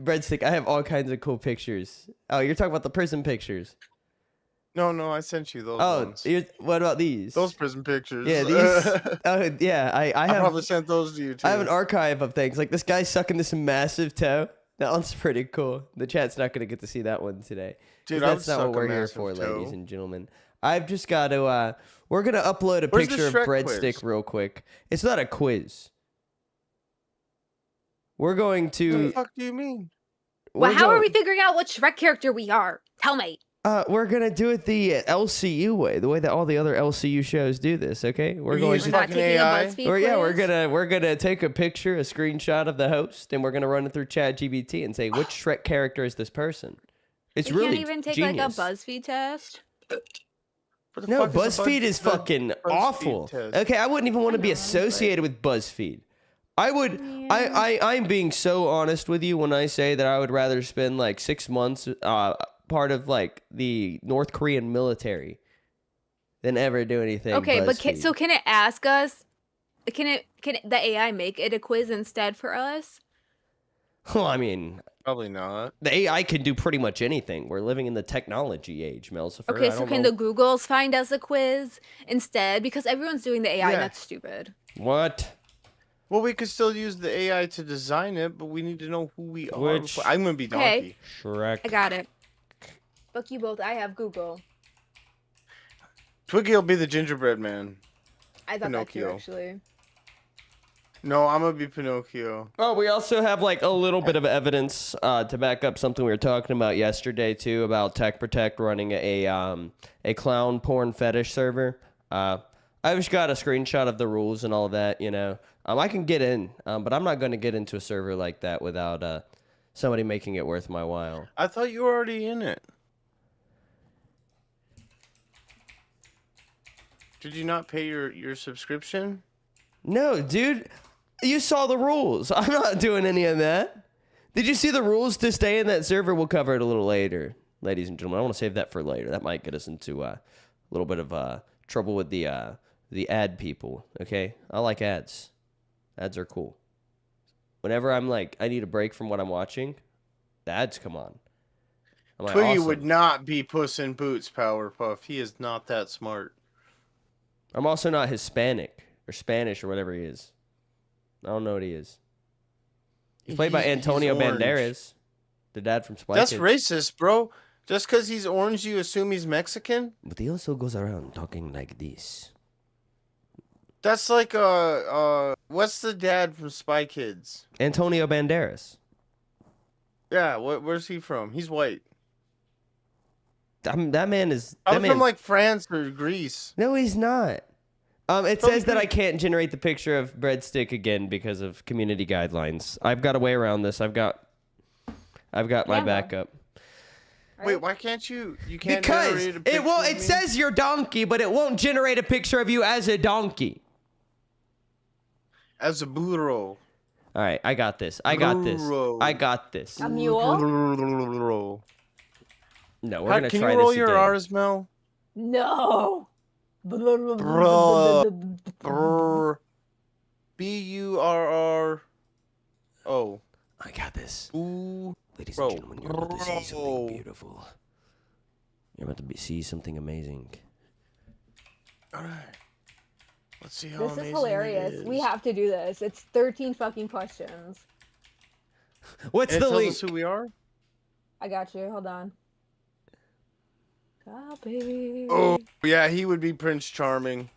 [SPEAKER 1] Breadstick, I have all kinds of cool pictures. Oh, you're talking about the prison pictures.
[SPEAKER 3] No, I sent you those
[SPEAKER 1] Oh,
[SPEAKER 3] ones.
[SPEAKER 1] what about these?
[SPEAKER 3] Those prison pictures.
[SPEAKER 1] Yeah, these. Oh, yeah. I
[SPEAKER 3] I
[SPEAKER 1] have.
[SPEAKER 3] probably sent those to you too.
[SPEAKER 1] I have an archive of things like this guy sucking this massive toe. That one's pretty cool. The chat's not gonna get to see that one today. 'Cause
[SPEAKER 3] Dude, I would
[SPEAKER 1] that's not
[SPEAKER 3] suck
[SPEAKER 1] what
[SPEAKER 3] a
[SPEAKER 1] we're here
[SPEAKER 3] massive
[SPEAKER 1] for,
[SPEAKER 3] toe.
[SPEAKER 1] ladies and gentlemen. I've just got to. We're gonna upload a
[SPEAKER 3] Where's the
[SPEAKER 1] picture of
[SPEAKER 3] Shrek
[SPEAKER 1] Breadstick
[SPEAKER 3] quiz?
[SPEAKER 1] real quick. It's not a quiz. We're going
[SPEAKER 3] What
[SPEAKER 1] to.
[SPEAKER 3] the fuck do you mean?
[SPEAKER 4] Well,
[SPEAKER 1] we're
[SPEAKER 4] how are
[SPEAKER 1] go-
[SPEAKER 4] we figuring out what Shrek character we are? Tell me.
[SPEAKER 1] We're gonna do it the LCU way, the way that all the other LCU shows do this. Okay, we're
[SPEAKER 3] You
[SPEAKER 1] going
[SPEAKER 3] use
[SPEAKER 1] to.
[SPEAKER 4] We're not
[SPEAKER 3] fucking
[SPEAKER 4] taking
[SPEAKER 3] AI?
[SPEAKER 4] a BuzzFeed
[SPEAKER 1] Or yeah,
[SPEAKER 4] quiz?
[SPEAKER 1] we're gonna take a picture, a screenshot of the host, and we're gonna run it through ChatGPT and say which Shrek character is this person. It's
[SPEAKER 4] We
[SPEAKER 1] really
[SPEAKER 4] can't even take
[SPEAKER 1] genius.
[SPEAKER 4] like a BuzzFeed test.
[SPEAKER 3] What the
[SPEAKER 1] No,
[SPEAKER 3] fuck is a
[SPEAKER 1] BuzzFeed is
[SPEAKER 3] Buzz-
[SPEAKER 1] fucking
[SPEAKER 3] BuzzFeed
[SPEAKER 1] awful.
[SPEAKER 3] test?
[SPEAKER 1] Okay, I wouldn't even want to be
[SPEAKER 4] know,
[SPEAKER 1] associated with BuzzFeed. I would. I'm being so honest with you when I say that I would rather spend like 6 months part of like the North Korean military than ever do anything.
[SPEAKER 4] Okay, but
[SPEAKER 1] BuzzFeed.
[SPEAKER 4] can it ask us? Can the AI make it a quiz instead for us?
[SPEAKER 1] Well, I mean,
[SPEAKER 3] Probably not.
[SPEAKER 1] the AI can do pretty much anything. We're living in the technology age, Melsifer.
[SPEAKER 4] Okay,
[SPEAKER 1] I
[SPEAKER 4] so
[SPEAKER 1] don't
[SPEAKER 4] can
[SPEAKER 1] know.
[SPEAKER 4] the Googles find us a quiz instead? Because everyone's doing the AI,
[SPEAKER 3] Yeah.
[SPEAKER 4] that's stupid.
[SPEAKER 1] What?
[SPEAKER 3] Well, we could still use the AI to design it, but we need to know who we are.
[SPEAKER 1] Which-
[SPEAKER 3] I'm gonna be
[SPEAKER 4] Okay.
[SPEAKER 3] Donkey.
[SPEAKER 1] Shrek.
[SPEAKER 4] I got it. Fuck you both. I have Google.
[SPEAKER 3] Twiggy will be the gingerbread man.
[SPEAKER 4] I thought that too,
[SPEAKER 3] Pinocchio.
[SPEAKER 4] actually.
[SPEAKER 3] No, I'm gonna be Pinocchio.
[SPEAKER 1] Oh, we also have like a little bit of evidence to back up something we were talking about yesterday too, about Tech Protect running a clown porn fetish server. I've just got a screenshot of the rules and all of that. You know, I can get in, but I'm not going to get into a server like that without somebody making it worth my while.
[SPEAKER 3] I thought you were already in it. Did you not pay your subscription?
[SPEAKER 1] No, dude, you saw the rules. I'm not doing any of that. Did you see the rules to stay in that server? We'll cover it a little later, ladies and gentlemen. I want to save that for later. That might get us into a little bit of trouble with the ad people. Okay, I like ads. Ads are cool. Whenever I'm like, I need a break from what I'm watching, the ads come on. I'm like,
[SPEAKER 3] Twiggy
[SPEAKER 1] awesome.
[SPEAKER 3] would not be Puss in Boots, Powerpuff. He is not that smart.
[SPEAKER 1] I'm also not Hispanic or Spanish or whatever he is. I don't know what he is. He's played by
[SPEAKER 3] He's
[SPEAKER 1] Antonio
[SPEAKER 3] orange.
[SPEAKER 1] Banderas, the dad from Spy
[SPEAKER 3] That's
[SPEAKER 1] Kids.
[SPEAKER 3] racist, bro. Just because he's orange, you assume he's Mexican?
[SPEAKER 1] But he also goes around talking like this.
[SPEAKER 3] That's like what's the dad from Spy Kids?
[SPEAKER 1] Antonio Banderas.
[SPEAKER 3] Yeah, where's he from? He's white.
[SPEAKER 1] That man is.
[SPEAKER 3] I'm
[SPEAKER 1] That man,
[SPEAKER 3] from like France or Greece.
[SPEAKER 1] no, he's not. It
[SPEAKER 3] From
[SPEAKER 1] says that I
[SPEAKER 3] Greece.
[SPEAKER 1] can't generate the picture of breadstick again because of community guidelines. I've got a way around this. I've got my
[SPEAKER 4] Camera.
[SPEAKER 1] backup.
[SPEAKER 3] Wait, why can't you? You can't
[SPEAKER 1] Because
[SPEAKER 3] generate a picture
[SPEAKER 1] it won't.
[SPEAKER 3] of
[SPEAKER 1] It
[SPEAKER 3] me?
[SPEAKER 1] says you're donkey, but it won't generate a picture of you as a donkey.
[SPEAKER 3] as a burro.
[SPEAKER 1] All right, I got this. I got this.
[SPEAKER 3] Burro.
[SPEAKER 1] I got this.
[SPEAKER 4] A mule?
[SPEAKER 3] Burro.
[SPEAKER 1] No, we're gonna
[SPEAKER 3] Can
[SPEAKER 1] try
[SPEAKER 3] you roll
[SPEAKER 1] this
[SPEAKER 3] your
[SPEAKER 1] again.
[SPEAKER 3] R's, Mel?
[SPEAKER 4] No.
[SPEAKER 3] Bro. Brr. B-U-R-R-O.
[SPEAKER 1] I got this.
[SPEAKER 3] Ooh.
[SPEAKER 1] Ladies
[SPEAKER 3] Bro.
[SPEAKER 1] and gentlemen, you're about to see
[SPEAKER 3] Bro.
[SPEAKER 1] something beautiful. You're about to see something amazing.
[SPEAKER 3] All right. Let's see how
[SPEAKER 4] This
[SPEAKER 3] amazing
[SPEAKER 4] is
[SPEAKER 3] it
[SPEAKER 4] hilarious. We
[SPEAKER 3] is.
[SPEAKER 4] have to do this. It's 13 fucking questions.
[SPEAKER 1] What's
[SPEAKER 3] And it
[SPEAKER 1] the
[SPEAKER 3] tells
[SPEAKER 1] link?
[SPEAKER 3] us who we are?
[SPEAKER 4] I got you. Hold on. Copy.
[SPEAKER 3] Oh, yeah, he would be Prince Charming.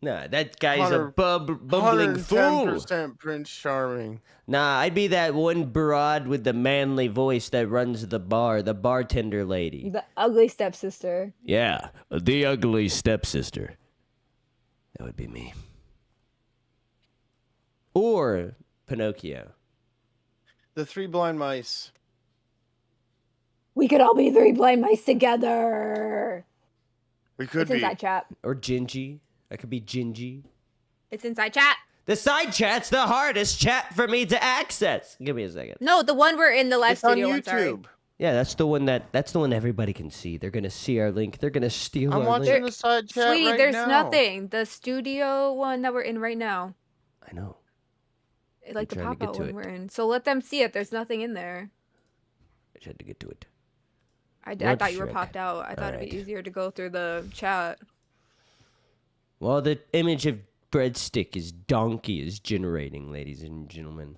[SPEAKER 1] Nah, that guy's a
[SPEAKER 3] 100
[SPEAKER 1] bumbling fool.
[SPEAKER 3] 110% Prince Charming.
[SPEAKER 1] Nah, I'd be that one broad with the manly voice that runs the bar, the bartender lady.
[SPEAKER 4] The ugly stepsister.
[SPEAKER 1] Yeah, the ugly stepsister. That would be me. Or Pinocchio.
[SPEAKER 3] The Three Blind Mice.
[SPEAKER 4] We could all be three blind mice together.
[SPEAKER 3] We could
[SPEAKER 4] It's
[SPEAKER 3] be.
[SPEAKER 4] inside chat.
[SPEAKER 1] Or Gingy. I could be Gingy.
[SPEAKER 4] It's inside chat.
[SPEAKER 1] The side chat's the hardest chat for me to access. Give me a second.
[SPEAKER 4] No, the one we're in the live
[SPEAKER 3] It's on
[SPEAKER 4] studio. I'm sorry.
[SPEAKER 3] YouTube.
[SPEAKER 1] Yeah, that's the one everybody can see. They're gonna see our link. They're gonna steal
[SPEAKER 3] I'm
[SPEAKER 1] our
[SPEAKER 3] watching
[SPEAKER 1] link.
[SPEAKER 3] the side chat
[SPEAKER 4] Sweetie,
[SPEAKER 3] right
[SPEAKER 4] there's
[SPEAKER 3] now.
[SPEAKER 4] nothing. The studio one that we're in right now.
[SPEAKER 1] I know.
[SPEAKER 4] Like the
[SPEAKER 1] trying to get
[SPEAKER 4] pop-out
[SPEAKER 1] to
[SPEAKER 4] one
[SPEAKER 1] it.
[SPEAKER 4] we're in. So let them see it. There's nothing in there.
[SPEAKER 1] I just had to get to it.
[SPEAKER 4] I
[SPEAKER 1] Web
[SPEAKER 4] thought you were
[SPEAKER 1] Shrek.
[SPEAKER 4] popped out. I thought it'd
[SPEAKER 1] Alright.
[SPEAKER 4] be easier to go through the chat.
[SPEAKER 1] Well, the image of breadstick is donkey is generating, ladies and gentlemen.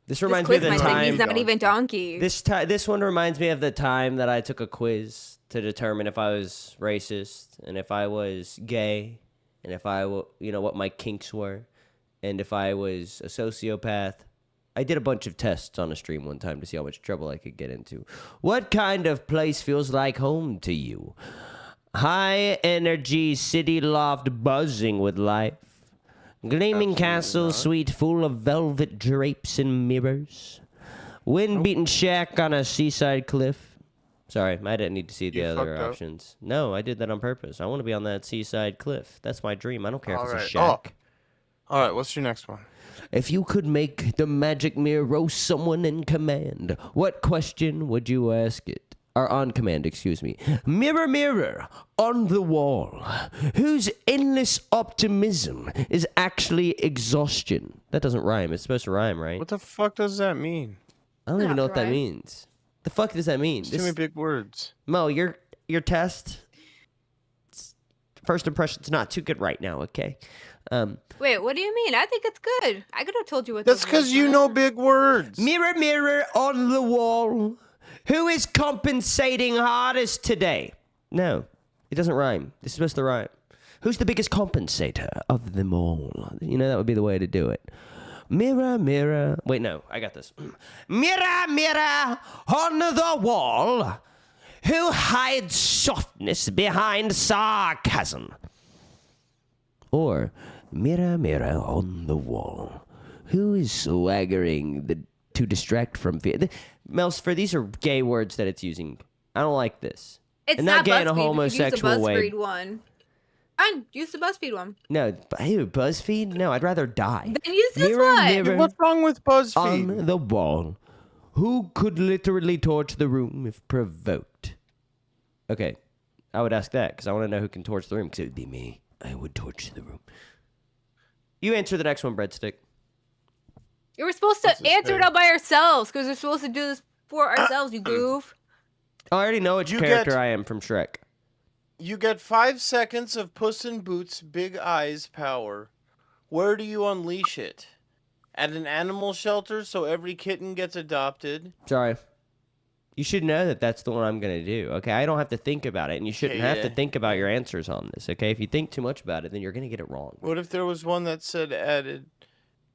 [SPEAKER 1] This
[SPEAKER 4] This
[SPEAKER 1] reminds me of
[SPEAKER 4] quiz
[SPEAKER 1] the
[SPEAKER 4] might say
[SPEAKER 1] time.
[SPEAKER 4] he's not even donkey.
[SPEAKER 1] This one reminds me of the time that I took a quiz to determine if I was racist and if I was gay and if I, what my kinks were, and if I was a sociopath I did a bunch of tests on a stream one time to see how much trouble I could get into. What kind of place feels like home to you? High energy city loft buzzing with life. Gleaming castle suite full of velvet drapes and mirrors. Wind-beaten shack on a seaside cliff. Sorry, I didn't need to see the other options. No, I did that on purpose. I want to be on that seaside cliff. That's my dream. I don't care if it's a shack.
[SPEAKER 3] All right, what's your next one?
[SPEAKER 1] If you could make the magic mirror roast someone in command, what question would you ask it? Or on command, excuse me. Mirror, mirror, on the wall, whose endless optimism is actually exhaustion? That doesn't rhyme. It's supposed to rhyme, right?
[SPEAKER 3] What the fuck does that mean?
[SPEAKER 1] I don't even know what that
[SPEAKER 4] Right.
[SPEAKER 1] means. The fuck does that mean?
[SPEAKER 3] It's too many big words.
[SPEAKER 1] Mo, your test, first impression's not too good right now, okay?
[SPEAKER 4] Wait, what do you mean? I think it's good. I could have told you what.
[SPEAKER 3] That's
[SPEAKER 4] those
[SPEAKER 3] because
[SPEAKER 4] words
[SPEAKER 3] you
[SPEAKER 4] were.
[SPEAKER 3] know big words.
[SPEAKER 1] Mirror, mirror on the wall, who is compensating hardest today? No, it doesn't rhyme. It's supposed to rhyme. Who's the biggest compensator of them all? You know, that would be the way to do it. Mirror, mirror. Wait, no, I got this. Mirror, mirror on the wall, who hides softness behind sarcasm? Or, mirror, mirror on the wall, who is swaggering to distract from fear? Mels, for these are gay words that it's using. I don't like this.
[SPEAKER 4] It's
[SPEAKER 1] and
[SPEAKER 4] not
[SPEAKER 1] gay in a
[SPEAKER 4] BuzzFeed. You
[SPEAKER 1] homosexual
[SPEAKER 4] use the
[SPEAKER 1] way.
[SPEAKER 4] BuzzFeed one. Fine, use the BuzzFeed one.
[SPEAKER 1] No, ew, BuzzFeed? No, I'd rather die.
[SPEAKER 4] Then use this
[SPEAKER 1] Mirror,
[SPEAKER 4] one.
[SPEAKER 1] mirror
[SPEAKER 3] What's wrong with BuzzFeed?
[SPEAKER 1] on the wall, who could literally torch the room if provoked? Okay, I would ask that because I want to know who can torch the room because it would be me. I would torch the room. You answer the next one, Breadstick.
[SPEAKER 4] You were supposed to answer it all by ourselves because we're supposed to do this for ourselves, you goof.
[SPEAKER 1] Oh, I already know which
[SPEAKER 3] You
[SPEAKER 1] character
[SPEAKER 3] get-
[SPEAKER 1] I am from Shrek.
[SPEAKER 3] You get 5 seconds of Puss in Boots' big eyes power. Where do you unleash it? At an animal shelter so every kitten gets adopted?
[SPEAKER 1] Sorry. You should know that that's the one I'm going to do, okay? I don't have to think about it, and you shouldn't have to
[SPEAKER 3] Yeah.
[SPEAKER 1] think about your answers on this, okay? If you think too much about it, then you're going to get it wrong.
[SPEAKER 3] What if there was one that said added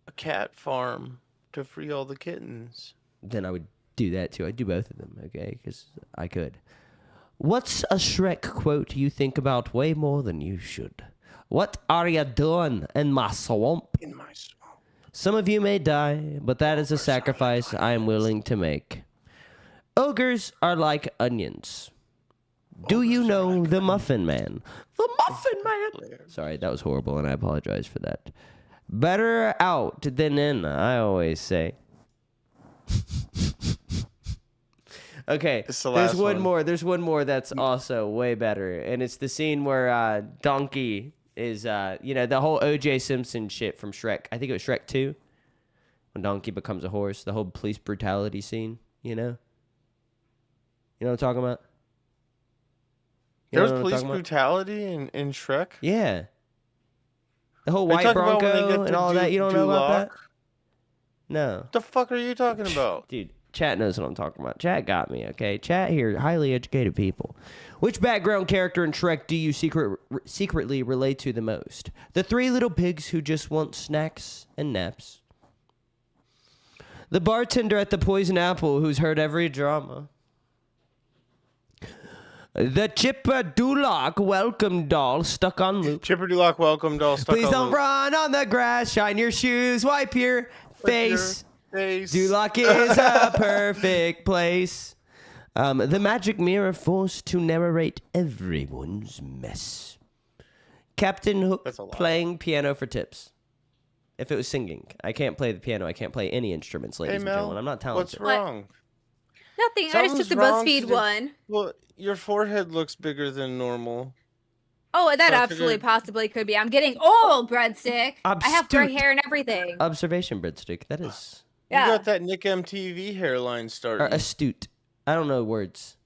[SPEAKER 3] a cat farm to free all the kittens?
[SPEAKER 1] Then I would do that too. I'd do both of them, okay? Because I could. What's a Shrek quote you think about way more than you should? What are you doing in my swamp?
[SPEAKER 3] In my swamp.
[SPEAKER 1] Some of you may die, but that is a sacrifice I am willing to make. Ogres are like onions. Do you know the Muffin Man? The Muffin Man! Sorry, that was horrible, and I apologize for that. Better out than in, I always say. Okay,
[SPEAKER 3] It's the
[SPEAKER 1] there's
[SPEAKER 3] last
[SPEAKER 1] one
[SPEAKER 3] one.
[SPEAKER 1] more. There's one more that's also way better, and it's the scene where Donkey is, the whole O.J. Simpson shit from Shrek. I think it was Shrek 2, when Donkey becomes a horse. The whole police brutality scene, you know? You know what I'm talking about? You
[SPEAKER 3] There
[SPEAKER 1] know
[SPEAKER 3] was
[SPEAKER 1] what I'm
[SPEAKER 3] police
[SPEAKER 1] talking about?
[SPEAKER 3] brutality in Shrek?
[SPEAKER 1] Yeah. The whole
[SPEAKER 3] Are you
[SPEAKER 1] white
[SPEAKER 3] talking about when they
[SPEAKER 1] Bronco
[SPEAKER 3] get
[SPEAKER 1] and
[SPEAKER 3] to
[SPEAKER 1] all that. You don't know about that?
[SPEAKER 3] Duloc?
[SPEAKER 1] No.
[SPEAKER 3] What the fuck are you talking about?
[SPEAKER 1] Dude, chat knows what I'm talking about. Chat got me, okay? Chat here, highly educated people. Which background character in Shrek do you secretly relate to the most? The 3 little pigs who just want snacks and naps. The bartender at the Poison Apple who's heard every drama. The Chipper Duloc welcome doll stuck on loop.
[SPEAKER 3] Chipper Duloc welcome doll stuck
[SPEAKER 1] Please
[SPEAKER 3] on
[SPEAKER 1] don't
[SPEAKER 3] loop.
[SPEAKER 1] run on the grass, shine your shoes, wipe your face.
[SPEAKER 3] Face.
[SPEAKER 1] Duloc is a perfect place. The magic mirror forced to narrate everyone's mess. Captain Hook
[SPEAKER 3] That's a lot.
[SPEAKER 1] playing piano for tips. If it was singing, I can't play the piano. I can't play any instruments, ladies
[SPEAKER 3] Hey
[SPEAKER 1] and
[SPEAKER 3] Mel,
[SPEAKER 1] gentlemen. I'm not
[SPEAKER 3] what's
[SPEAKER 1] talented.
[SPEAKER 3] wrong?
[SPEAKER 4] Nothing. I just took
[SPEAKER 3] Something's
[SPEAKER 4] the
[SPEAKER 3] wrong
[SPEAKER 4] BuzzFeed
[SPEAKER 3] today.
[SPEAKER 4] one.
[SPEAKER 3] Well, your forehead looks bigger than normal.
[SPEAKER 4] Oh, that
[SPEAKER 3] So I
[SPEAKER 4] absolutely
[SPEAKER 3] figured-
[SPEAKER 4] possibly could be. I'm getting old, breadstick. I have gray
[SPEAKER 1] Obstute.
[SPEAKER 4] hair and everything.
[SPEAKER 1] Observation, breadstick. That is
[SPEAKER 4] Yeah.
[SPEAKER 3] You got that Nick MTV hairline
[SPEAKER 1] or
[SPEAKER 3] starting.
[SPEAKER 1] astute. I don't know words.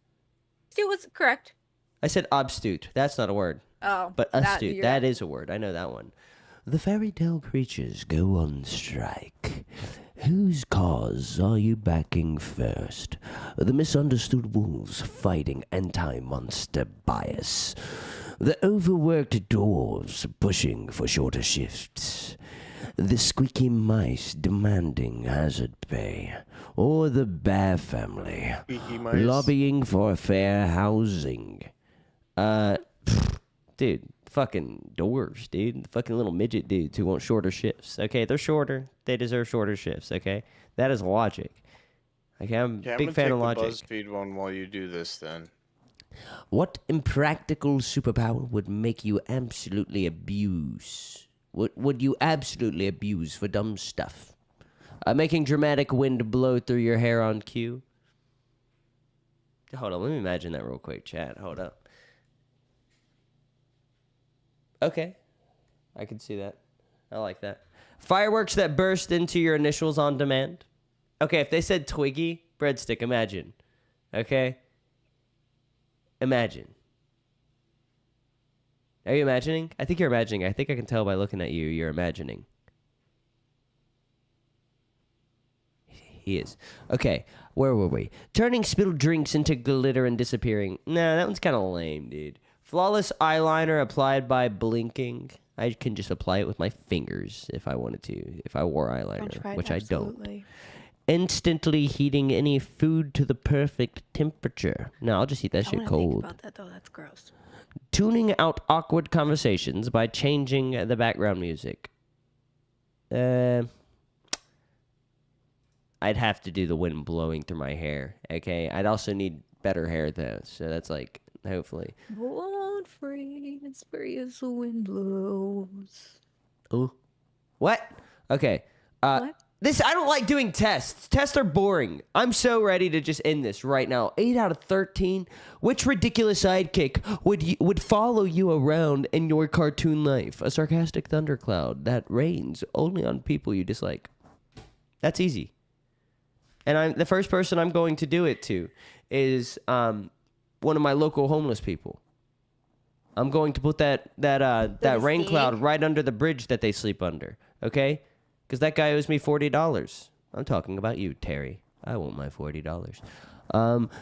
[SPEAKER 4] Stu was correct.
[SPEAKER 1] I said obstute. That's not a word.
[SPEAKER 4] Oh,
[SPEAKER 1] But astute,
[SPEAKER 4] you're
[SPEAKER 1] that
[SPEAKER 4] right.
[SPEAKER 1] is a word. I know that one. The fairy tale creatures go on strike. Whose cause are you backing first? The misunderstood wolves fighting anti-monster bias. The overworked dwarves pushing for shorter shifts.
[SPEAKER 6] the squeaky mice demanding hazard pay, or the bear family
[SPEAKER 3] Squeaky mice.
[SPEAKER 6] lobbying for fair housing.
[SPEAKER 1] Dude, fucking dwarves, dude. Fucking little midget dudes who want shorter shifts. Okay, they're shorter. They deserve shorter shifts, okay? That is logic. Okay, I'm
[SPEAKER 3] Yeah,
[SPEAKER 1] a big
[SPEAKER 3] I'm
[SPEAKER 1] fan
[SPEAKER 3] gonna
[SPEAKER 1] of
[SPEAKER 3] take
[SPEAKER 1] logic.
[SPEAKER 3] the BuzzFeed one while you do this then.
[SPEAKER 6] What impractical superpower would make you absolutely abuse? What would you absolutely abuse for dumb stuff?
[SPEAKER 1] Making dramatic wind blow through your hair on cue. Hold on, let me imagine that real quick, chat. Hold up. Okay. I can see that. I like that. Fireworks that burst into your initials on demand. Okay, if they said Twiggy, breadstick, imagine. Okay? Imagine. Are you imagining? I think you're imagining. I think I can tell by looking at you, you're imagining. He is. Okay, where were we? Turning spilled drinks into glitter and disappearing. Nah, that one's kind of lame, dude. Flawless eyeliner applied by blinking. I can just apply it with my fingers if I wanted to, if I wore eyeliner, which I don't.
[SPEAKER 4] Absolutely.
[SPEAKER 1] Instantly heating any food to the perfect temperature. No, I'll just eat that
[SPEAKER 4] I
[SPEAKER 1] shit
[SPEAKER 4] wanna
[SPEAKER 1] cold.
[SPEAKER 4] think about that though. That's gross.
[SPEAKER 1] Tuning out awkward conversations by changing the background music. I'd have to do the wind blowing through my hair. Okay, I'd also need better hair though, so that's like hopefully.
[SPEAKER 4] Won't freeze, free as the wind blows.
[SPEAKER 1] Ooh, what? Okay.
[SPEAKER 4] What?
[SPEAKER 1] This I don't like doing tests. Tests are boring. I'm so ready to just end this right now. 8 out of 13. Which ridiculous sidekick would follow you around in your cartoon life? A sarcastic thundercloud that rains only on people you dislike. That's easy. And I'm the first person I'm going to do it to is one of my local homeless people. I'm going to put that rain
[SPEAKER 4] snake?
[SPEAKER 1] cloud right under the bridge that they sleep under. Okay? Because that guy owes me $40. I'm talking about you, Terry. I want my $40.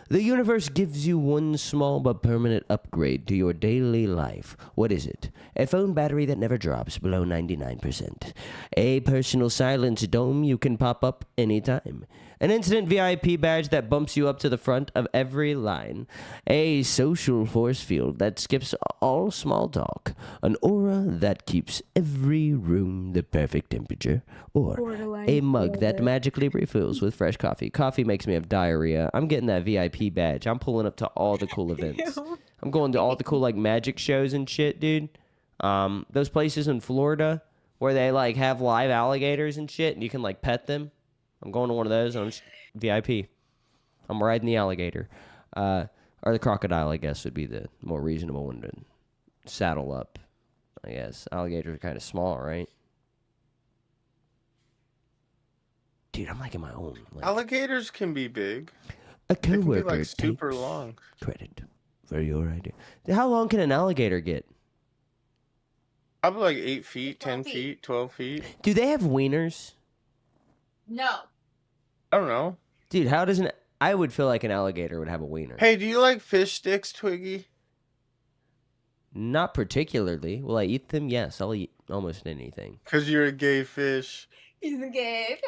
[SPEAKER 1] The universe gives you one small but permanent upgrade to your daily life. What is it? A phone battery that never drops below 99%. A personal silence dome you can pop up anytime. An instant VIP badge that bumps you up to the front of every line. A social force field that skips all small talk. An aura that keeps every room the perfect temperature. Or
[SPEAKER 4] Borderline
[SPEAKER 1] a mug that
[SPEAKER 4] forever.
[SPEAKER 1] magically refills with fresh coffee. Coffee makes me have diarrhea. I'm getting that VIP badge. I'm pulling up to all the cool events. I'm going to all the cool like magic shows and shit, dude. Those places in Florida where they like have live alligators and shit and you can like pet them. I'm going to one of those. I'm just VIP. I'm riding the alligator. Or the crocodile, I guess, would be the more reasonable one to saddle up. I guess. Alligators are kind of small, right? Dude, I'm liking my own. Like,
[SPEAKER 3] Alligators can be big.
[SPEAKER 1] a
[SPEAKER 3] They can be
[SPEAKER 1] coworker
[SPEAKER 3] like super
[SPEAKER 1] takes
[SPEAKER 3] long.
[SPEAKER 1] credit for your idea. How long can an alligator get?
[SPEAKER 3] Probably like 8 feet, 10
[SPEAKER 4] 12 feet.
[SPEAKER 3] feet, 12 feet.
[SPEAKER 1] Do they have wieners?
[SPEAKER 4] No.
[SPEAKER 3] I don't know.
[SPEAKER 1] Dude, how does an... I would feel like an alligator would have a wiener.
[SPEAKER 3] Hey, do you like fish sticks, Twiggy?
[SPEAKER 1] Not particularly. Will I eat them? Yes, I'll eat almost anything.
[SPEAKER 3] Because you're a gay fish.
[SPEAKER 4] He's a gay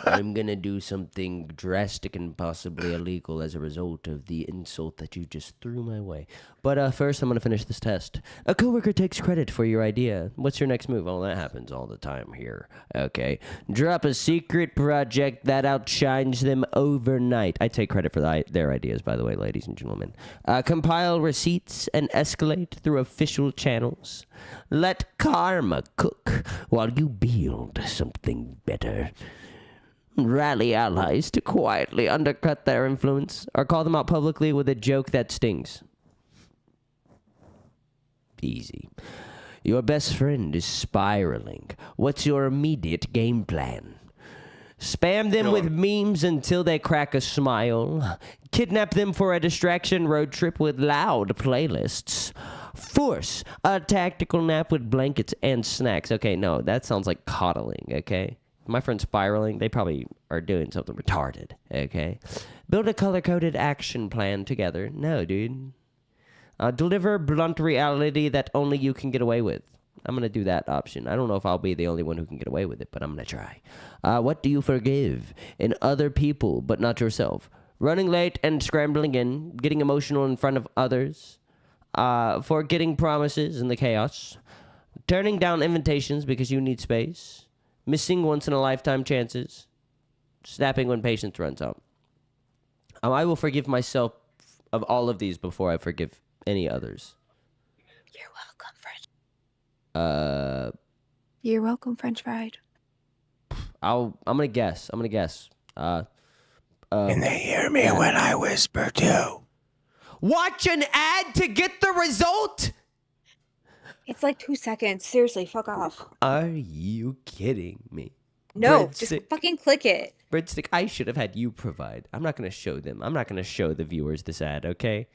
[SPEAKER 1] I'm gonna do something drastic and possibly illegal as a result of the insult that you just threw my way. But first, I'm gonna finish this test. A coworker takes credit for your idea. What's your next move? Oh, that happens all the time here. Okay, drop a secret project that outshines them overnight. I take credit for their ideas, by the way, ladies and gentlemen. Compile receipts and escalate through official channels. Let karma cook while you build something better. Rally allies to quietly undercut their influence or call them out publicly with a joke that stings. Easy. Your best friend is spiraling. What's your immediate game plan? Spam them with memes until they crack a smile. Kidnap them for a distraction road trip with loud playlists. Force a tactical nap with blankets and snacks. Okay, no, that sounds like coddling, okay? My friend's spiraling. They probably are doing something retarded, okay? Build a color-coded action plan together. No, dude. Deliver blunt reality that only you can get away with.
[SPEAKER 6] I'm gonna do that option. I don't know if I'll be the only one who can get away with it, but I'm gonna try. What do you forgive in other people but not yourself? Running late and scrambling in, getting emotional in front of others, forgetting promises in the chaos, turning down invitations because you need space, missing once-in-a-lifetime chances, snapping when patience runs out. I will forgive myself of all of these before I forgive any others.
[SPEAKER 4] You're welcome, French.
[SPEAKER 6] Uh,
[SPEAKER 4] You're welcome, French fried.
[SPEAKER 6] I'm gonna guess.
[SPEAKER 3] Can they hear me when I whisper too?
[SPEAKER 6] Watch an ad to get the result?
[SPEAKER 4] It's like 2 seconds. Seriously, fuck off.
[SPEAKER 6] Are you kidding me?
[SPEAKER 4] No, just
[SPEAKER 6] Breadstick.
[SPEAKER 4] fucking click it.
[SPEAKER 6] Breadstick, I should have had you provide. I'm not gonna show them. I'm not gonna show the viewers this ad, okay?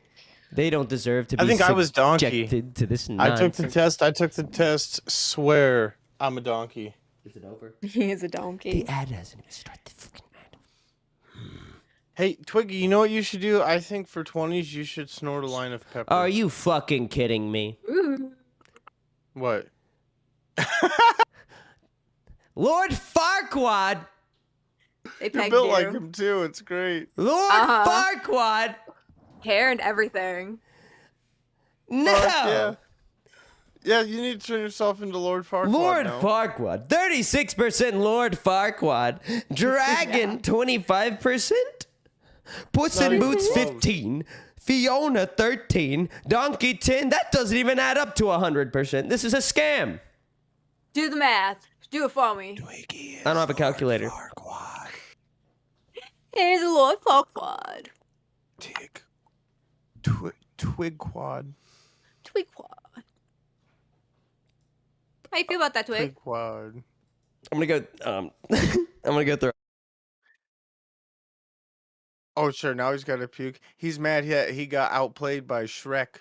[SPEAKER 6] They don't deserve to be
[SPEAKER 3] I think I was donkey.
[SPEAKER 6] subjected to this
[SPEAKER 3] I
[SPEAKER 6] nonsense.
[SPEAKER 3] took the test. Swear I'm a donkey.
[SPEAKER 6] Is it over?
[SPEAKER 4] He is a donkey.
[SPEAKER 6] The ad hasn't even started. The fucking ad.
[SPEAKER 3] Hey, Twiggy, you know what you should do? I think for 20s, you should snort a line of pepper.
[SPEAKER 6] Are you fucking kidding me?
[SPEAKER 4] Ooh.
[SPEAKER 3] What?
[SPEAKER 6] Lord Farquaad!
[SPEAKER 4] They
[SPEAKER 3] You're
[SPEAKER 4] pegged
[SPEAKER 3] built
[SPEAKER 4] you.
[SPEAKER 3] like him, too. It's great.
[SPEAKER 6] Lord Farquaad!
[SPEAKER 4] Hair and everything.
[SPEAKER 6] No!
[SPEAKER 3] Yeah. Yeah, you need to turn yourself into Lord Farquaad
[SPEAKER 6] Lord
[SPEAKER 3] now.
[SPEAKER 6] Farquaad. 36% Lord Farquaad. Dragon, 25%. Puss in
[SPEAKER 3] Not
[SPEAKER 6] Boots,
[SPEAKER 3] even close.
[SPEAKER 6] 15. Fiona, 13. Donkey, 10. That doesn't even add up to 100%. This is a scam.
[SPEAKER 4] Do the math. Do it for me.
[SPEAKER 6] I don't have a calculator.
[SPEAKER 3] Farquaad.
[SPEAKER 4] Here's a Lord Farquaad.
[SPEAKER 3] Twigquad.
[SPEAKER 4] Twigquad. How you feel about that, Twig?
[SPEAKER 3] Twigquad.
[SPEAKER 6] I'm gonna go. I'm gonna go through.
[SPEAKER 3] Oh, sure. Now he's got to puke. He's mad he got outplayed by Shrek.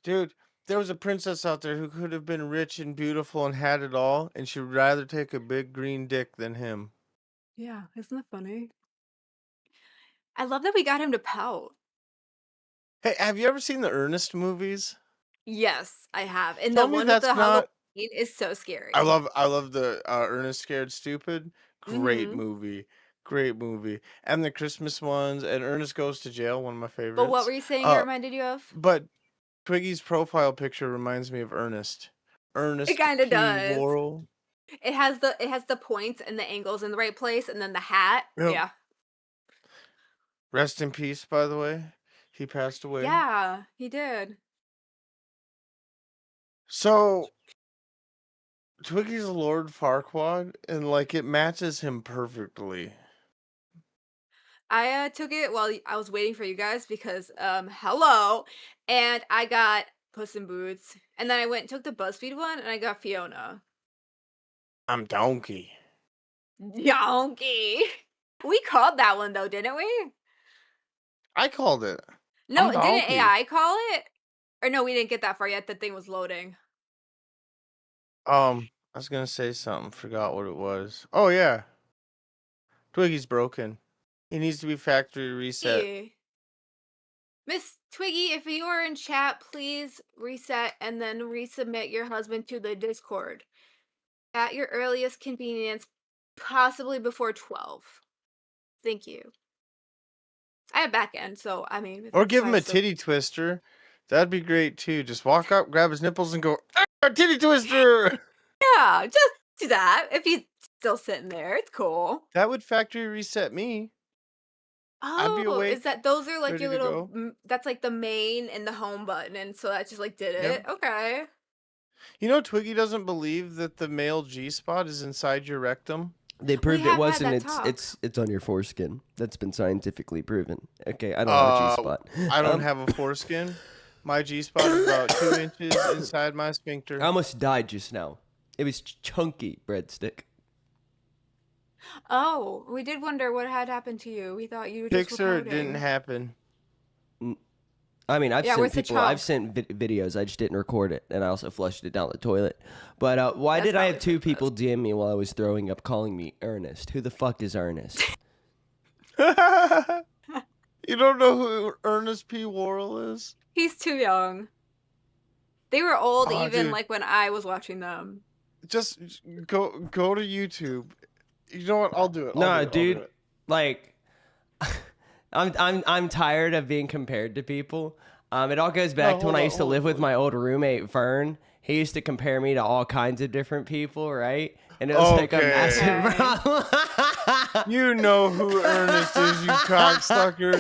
[SPEAKER 3] Dude, there was a princess out there who could have been rich and beautiful and had it all, and she'd rather take a big green dick than him.
[SPEAKER 4] Yeah, isn't that funny? I love that we got him to pout.
[SPEAKER 3] Hey, have you ever seen the Ernest movies?
[SPEAKER 4] Yes, I have. And
[SPEAKER 3] Tell
[SPEAKER 4] the
[SPEAKER 3] me
[SPEAKER 4] one with
[SPEAKER 3] that's
[SPEAKER 4] the
[SPEAKER 3] not-
[SPEAKER 4] Halloween is so scary.
[SPEAKER 3] I love the Ernest Scared Stupid. Great
[SPEAKER 4] Mhm.
[SPEAKER 3] movie. Great movie. And the Christmas ones, and Ernest Goes to Jail, one of my favorites.
[SPEAKER 4] But what were you saying it reminded you of?
[SPEAKER 3] But Twiggy's profile picture reminds me of Ernest. Ernest
[SPEAKER 4] kinda
[SPEAKER 3] P.
[SPEAKER 4] does.
[SPEAKER 3] Worrell.
[SPEAKER 4] It has the points and the angles in the right place, and then the hat.
[SPEAKER 3] Yep.
[SPEAKER 4] Yeah.
[SPEAKER 3] Rest in peace, by the way. He passed away.
[SPEAKER 4] Yeah, he did.
[SPEAKER 3] So Twiggy's Lord Farquaad, and like it matches him perfectly.
[SPEAKER 4] I took it while I was waiting for you guys because hello, and I got Puss in Boots, and then I went and took the BuzzFeed one, and I got Fiona.
[SPEAKER 3] I'm donkey.
[SPEAKER 4] Donkey. We called that one though, didn't we?
[SPEAKER 3] I called it.
[SPEAKER 4] No,
[SPEAKER 3] I'm
[SPEAKER 4] didn't
[SPEAKER 3] donkey.
[SPEAKER 4] AI call it? Or no, we didn't get that far yet. The thing was loading.
[SPEAKER 3] I was gonna say something, forgot what it was. Oh yeah. Twiggy's broken. He needs to be factory reset.
[SPEAKER 4] Yeah. Miss Twiggy, if you are in chat, please reset and then resubmit your husband to the Discord at your earliest convenience, possibly before 12. Thank you. I have back end, so I mean. if
[SPEAKER 3] Or
[SPEAKER 4] it's
[SPEAKER 3] give him a
[SPEAKER 4] 5, so-
[SPEAKER 3] titty twister. That'd be great too. Just walk up, grab his nipples, and go, "Ah, titty twister!"
[SPEAKER 4] Yeah, just do that. If he's still sitting there, it's cool.
[SPEAKER 3] That would factory reset me. I'd be
[SPEAKER 4] Oh,
[SPEAKER 3] awake,
[SPEAKER 4] is that those are like
[SPEAKER 3] ready
[SPEAKER 4] your
[SPEAKER 3] to
[SPEAKER 4] little?
[SPEAKER 3] go.
[SPEAKER 4] That's like the main and the home button, and so that just like did it.
[SPEAKER 3] Yep.
[SPEAKER 4] Okay.
[SPEAKER 3] You know, Twiggy doesn't believe that the male G spot is inside your rectum.
[SPEAKER 1] They proved
[SPEAKER 4] have
[SPEAKER 1] it
[SPEAKER 4] had
[SPEAKER 1] wasn't.
[SPEAKER 4] that
[SPEAKER 1] It's
[SPEAKER 4] talk.
[SPEAKER 1] it's on your foreskin. That's been scientifically proven. Okay, I don't have a G spot.
[SPEAKER 3] I don't have a foreskin. My G spot is about 2 inches inside my sphincter.
[SPEAKER 1] I almost died just now. It was chunky breadstick.
[SPEAKER 4] Oh, we did wonder what had happened to you. We thought you just were
[SPEAKER 3] Pixar, it didn't
[SPEAKER 4] pouting.
[SPEAKER 3] happen.
[SPEAKER 1] I mean, I've
[SPEAKER 4] Yeah, where's the
[SPEAKER 1] sent people. I've
[SPEAKER 4] chunk?
[SPEAKER 1] sent videos. I just didn't record it, and I also flushed it down the toilet. But why
[SPEAKER 4] That's
[SPEAKER 1] did I have
[SPEAKER 4] probably
[SPEAKER 1] two
[SPEAKER 4] for the
[SPEAKER 1] people DM me while I was throwing up, calling me Ernest? Who the fuck is Ernest?
[SPEAKER 3] You don't know who Ernest P. Worrell is?
[SPEAKER 4] He's too young. They were old
[SPEAKER 3] Oh,
[SPEAKER 4] even
[SPEAKER 3] dude.
[SPEAKER 4] like when I was watching them.
[SPEAKER 3] Just go to YouTube. You know what? I'll do it.
[SPEAKER 1] No,
[SPEAKER 3] I'll do
[SPEAKER 1] dude.
[SPEAKER 3] it.
[SPEAKER 1] Like, I'm tired of being compared to people. It all goes back to when I used to live with my old roommate Vern. He used to compare me to all kinds of different people, right? And it was like a
[SPEAKER 3] Okay.
[SPEAKER 1] massive
[SPEAKER 4] Okay.
[SPEAKER 1] problem.
[SPEAKER 3] You know who Ernest is, you cocksucker.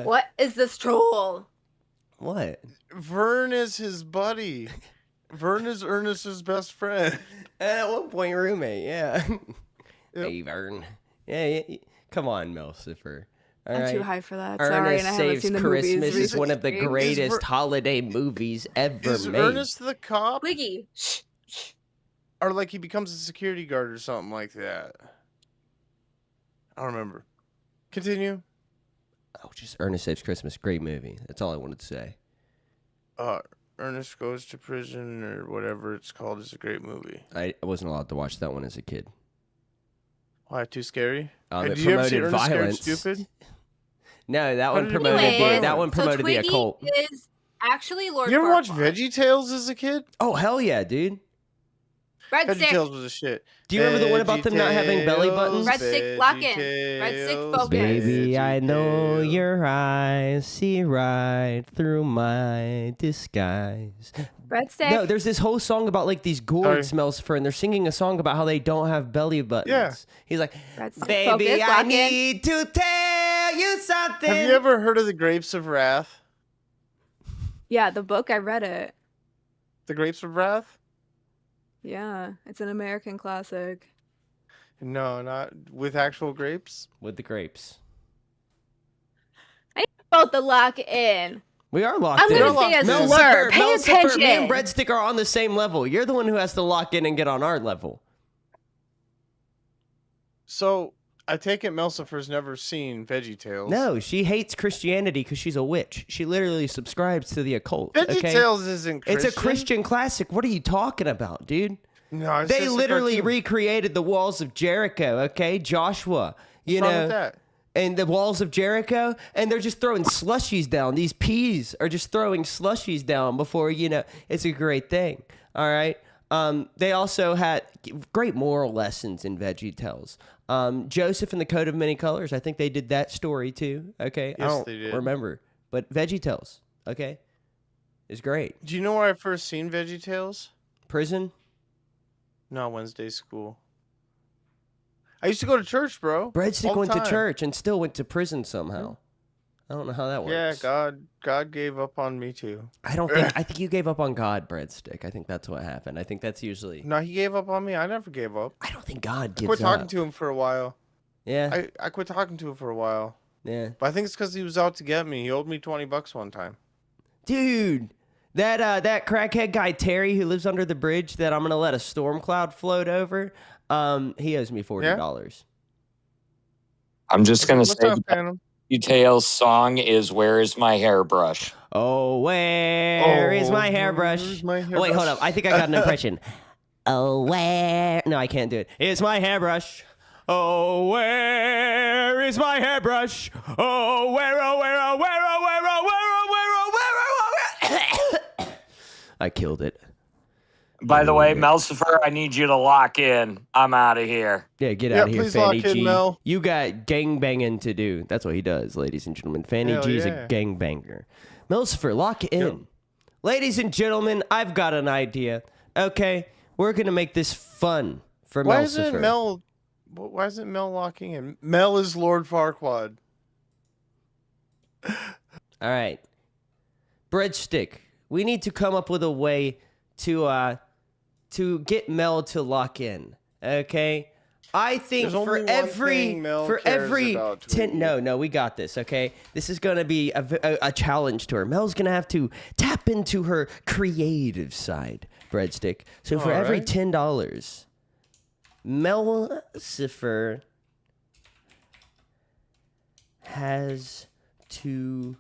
[SPEAKER 4] What is this troll?
[SPEAKER 1] What?
[SPEAKER 3] Vern is his buddy. Vern is Ernest's best friend.
[SPEAKER 1] At one point, roommate, yeah.
[SPEAKER 3] Yep.
[SPEAKER 1] Hey, Vern. Yeah, come on, Melcifer. All
[SPEAKER 4] I'm
[SPEAKER 1] right.
[SPEAKER 4] too high for that. Sorry, and
[SPEAKER 1] Ernest
[SPEAKER 4] I haven't
[SPEAKER 1] Saves
[SPEAKER 4] seen the
[SPEAKER 1] Christmas
[SPEAKER 4] movies
[SPEAKER 1] is one of the
[SPEAKER 4] recently.
[SPEAKER 1] greatest holiday movies ever
[SPEAKER 3] Is
[SPEAKER 1] made.
[SPEAKER 3] Ernest the cop?
[SPEAKER 4] Wiggy. Shh. Shh.
[SPEAKER 3] Or like he becomes a security guard or something like that. I don't remember. Continue.
[SPEAKER 1] Oh, just Ernest Saves Christmas. Great movie. That's all I wanted to say.
[SPEAKER 3] Ernest Goes to Prison or whatever it's called is a great movie.
[SPEAKER 1] I wasn't allowed to watch that one as a kid.
[SPEAKER 3] Why, too scary?
[SPEAKER 1] It
[SPEAKER 3] Did you ever see
[SPEAKER 1] promoted
[SPEAKER 3] Ernest Scared
[SPEAKER 1] violence.
[SPEAKER 3] Stupid?
[SPEAKER 1] No, that
[SPEAKER 3] How
[SPEAKER 1] one
[SPEAKER 3] did it
[SPEAKER 1] promoted
[SPEAKER 3] promote
[SPEAKER 1] that one
[SPEAKER 4] so
[SPEAKER 1] promoted the
[SPEAKER 4] Twiggy
[SPEAKER 1] occult.
[SPEAKER 4] is actually Lord
[SPEAKER 3] You ever watch
[SPEAKER 4] Farquaad.
[SPEAKER 3] VeggieTales as a kid?
[SPEAKER 1] Oh, hell yeah, dude.
[SPEAKER 4] Breadstick.
[SPEAKER 3] VeggieTales was a shit.
[SPEAKER 1] Do you remember the one about them not having belly buttons?
[SPEAKER 4] Red stick lock in. Red stick focus.
[SPEAKER 1] Baby, I know your eyes see right through my disguise.
[SPEAKER 4] Breadstick.
[SPEAKER 1] No, there's this whole song about like these gourds,
[SPEAKER 3] Sorry.
[SPEAKER 1] Melcifer, and they're singing a song about how they don't have belly buttons.
[SPEAKER 3] Yeah.
[SPEAKER 1] He's like,
[SPEAKER 4] Breadstick
[SPEAKER 1] baby,
[SPEAKER 4] focus,
[SPEAKER 1] I
[SPEAKER 4] lock in.
[SPEAKER 1] need to tell you something.
[SPEAKER 3] Have you ever heard of The Grapes of Wrath?
[SPEAKER 4] Yeah, the book, I read it.
[SPEAKER 3] The Grapes of Wrath?
[SPEAKER 4] Yeah, it's an American classic.
[SPEAKER 3] No, not with actual grapes.
[SPEAKER 1] With the grapes.
[SPEAKER 4] Both the lock in.
[SPEAKER 1] We are locked
[SPEAKER 4] I'm
[SPEAKER 1] in.
[SPEAKER 4] gonna say a
[SPEAKER 3] Melcifer,
[SPEAKER 4] slur. Pay attention.
[SPEAKER 1] Me and Breadstick are on the same level. You're the one who has to lock in and get on our level.
[SPEAKER 3] So, I take it Melcifer's never seen VeggieTales.
[SPEAKER 1] No, she hates Christianity because she's a witch. She literally subscribes to the occult. Okay?
[SPEAKER 3] VeggieTales isn't Christian.
[SPEAKER 1] It's a Christian classic. What are you talking about, dude?
[SPEAKER 3] No, it's
[SPEAKER 1] They
[SPEAKER 3] just a
[SPEAKER 1] literally
[SPEAKER 3] cartoon.
[SPEAKER 1] recreated the walls of Jericho, okay? Joshua, you
[SPEAKER 3] What's wrong with
[SPEAKER 1] know,
[SPEAKER 3] that?
[SPEAKER 1] and the walls of Jericho, and they're just throwing slushies down. These peas are just throwing slushies down before, you know, it's a great thing, all right? They also had great moral lessons in VeggieTales. Joseph and the Coat of Many Colors, I think they did that story too, okay? I
[SPEAKER 3] Yes,
[SPEAKER 1] don't
[SPEAKER 3] they did.
[SPEAKER 1] remember, but VeggieTales, okay, is great.
[SPEAKER 3] Do you know where I first seen VeggieTales?
[SPEAKER 1] Prison?
[SPEAKER 3] No, Wednesday school. I used to go to church, bro.
[SPEAKER 1] Breadstick
[SPEAKER 3] all the
[SPEAKER 1] went to
[SPEAKER 3] time.
[SPEAKER 1] church and still went to prison somehow. I don't know how that works.
[SPEAKER 3] Yeah, God gave up on me too.
[SPEAKER 1] I think you gave up on God, Breadstick. I think that's what happened. I think that's usually.
[SPEAKER 3] No, he gave up on me. I never gave up.
[SPEAKER 1] I don't think God
[SPEAKER 3] I
[SPEAKER 1] gives
[SPEAKER 3] quit talking
[SPEAKER 1] up.
[SPEAKER 3] to him for a while.
[SPEAKER 1] Yeah,
[SPEAKER 3] I quit talking to him for a while.
[SPEAKER 1] yeah,
[SPEAKER 3] But I think it's because he was out to get me. He owed me $20 one time.
[SPEAKER 1] dude. That crackhead guy Terry who lives under the bridge that I'm gonna let a storm cloud float over. He owes me $40.
[SPEAKER 7] I'm just going to
[SPEAKER 3] What's
[SPEAKER 7] say
[SPEAKER 3] up,
[SPEAKER 7] the
[SPEAKER 3] Phantom?
[SPEAKER 7] Details song is Where Is My Hairbrush?
[SPEAKER 1] Oh, where is my
[SPEAKER 3] Oh,
[SPEAKER 1] hairbrush?
[SPEAKER 3] where's my
[SPEAKER 1] Oh, wait, hold
[SPEAKER 3] hairbrush?
[SPEAKER 1] up. I think I got an impression. Oh, where? No, I can't do it. Is my hairbrush? Oh, where is my hairbrush? Oh, where, oh, where, oh, where, oh, where, oh, where, oh, where, oh, where, oh, where. I killed it.
[SPEAKER 7] By the way, Melcifer, I need you to lock in. I'm out of here.
[SPEAKER 1] Yeah, get
[SPEAKER 3] Yeah,
[SPEAKER 1] out of here,
[SPEAKER 3] please
[SPEAKER 1] Fanny
[SPEAKER 3] lock in,
[SPEAKER 1] G.
[SPEAKER 3] Mel.
[SPEAKER 1] You got gang banging to do. That's what he does, ladies and gentlemen. Fanny
[SPEAKER 3] Hell
[SPEAKER 1] G's
[SPEAKER 3] yeah.
[SPEAKER 1] a gang banger. Melcifer, lock in.
[SPEAKER 3] Yep.
[SPEAKER 1] Ladies and gentlemen, I've got an idea. Okay, we're gonna make this fun for
[SPEAKER 3] Why
[SPEAKER 1] Melcifer.
[SPEAKER 3] isn't Mel? Why isn't Mel locking in? Mel is Lord Farquaad.
[SPEAKER 1] All right, Breadstick. We need to come up with a way to get Mel to lock in. Okay. I think
[SPEAKER 3] There's only one thing Mel
[SPEAKER 1] for
[SPEAKER 3] cares
[SPEAKER 1] every
[SPEAKER 3] about,
[SPEAKER 1] 10
[SPEAKER 3] Tweety.
[SPEAKER 1] no we got this, okay? This is going to be a challenge to her. Mel's going to have to tap into her creative side, Breadstick. So for every
[SPEAKER 3] Alright.
[SPEAKER 1] $10, Melcifer has to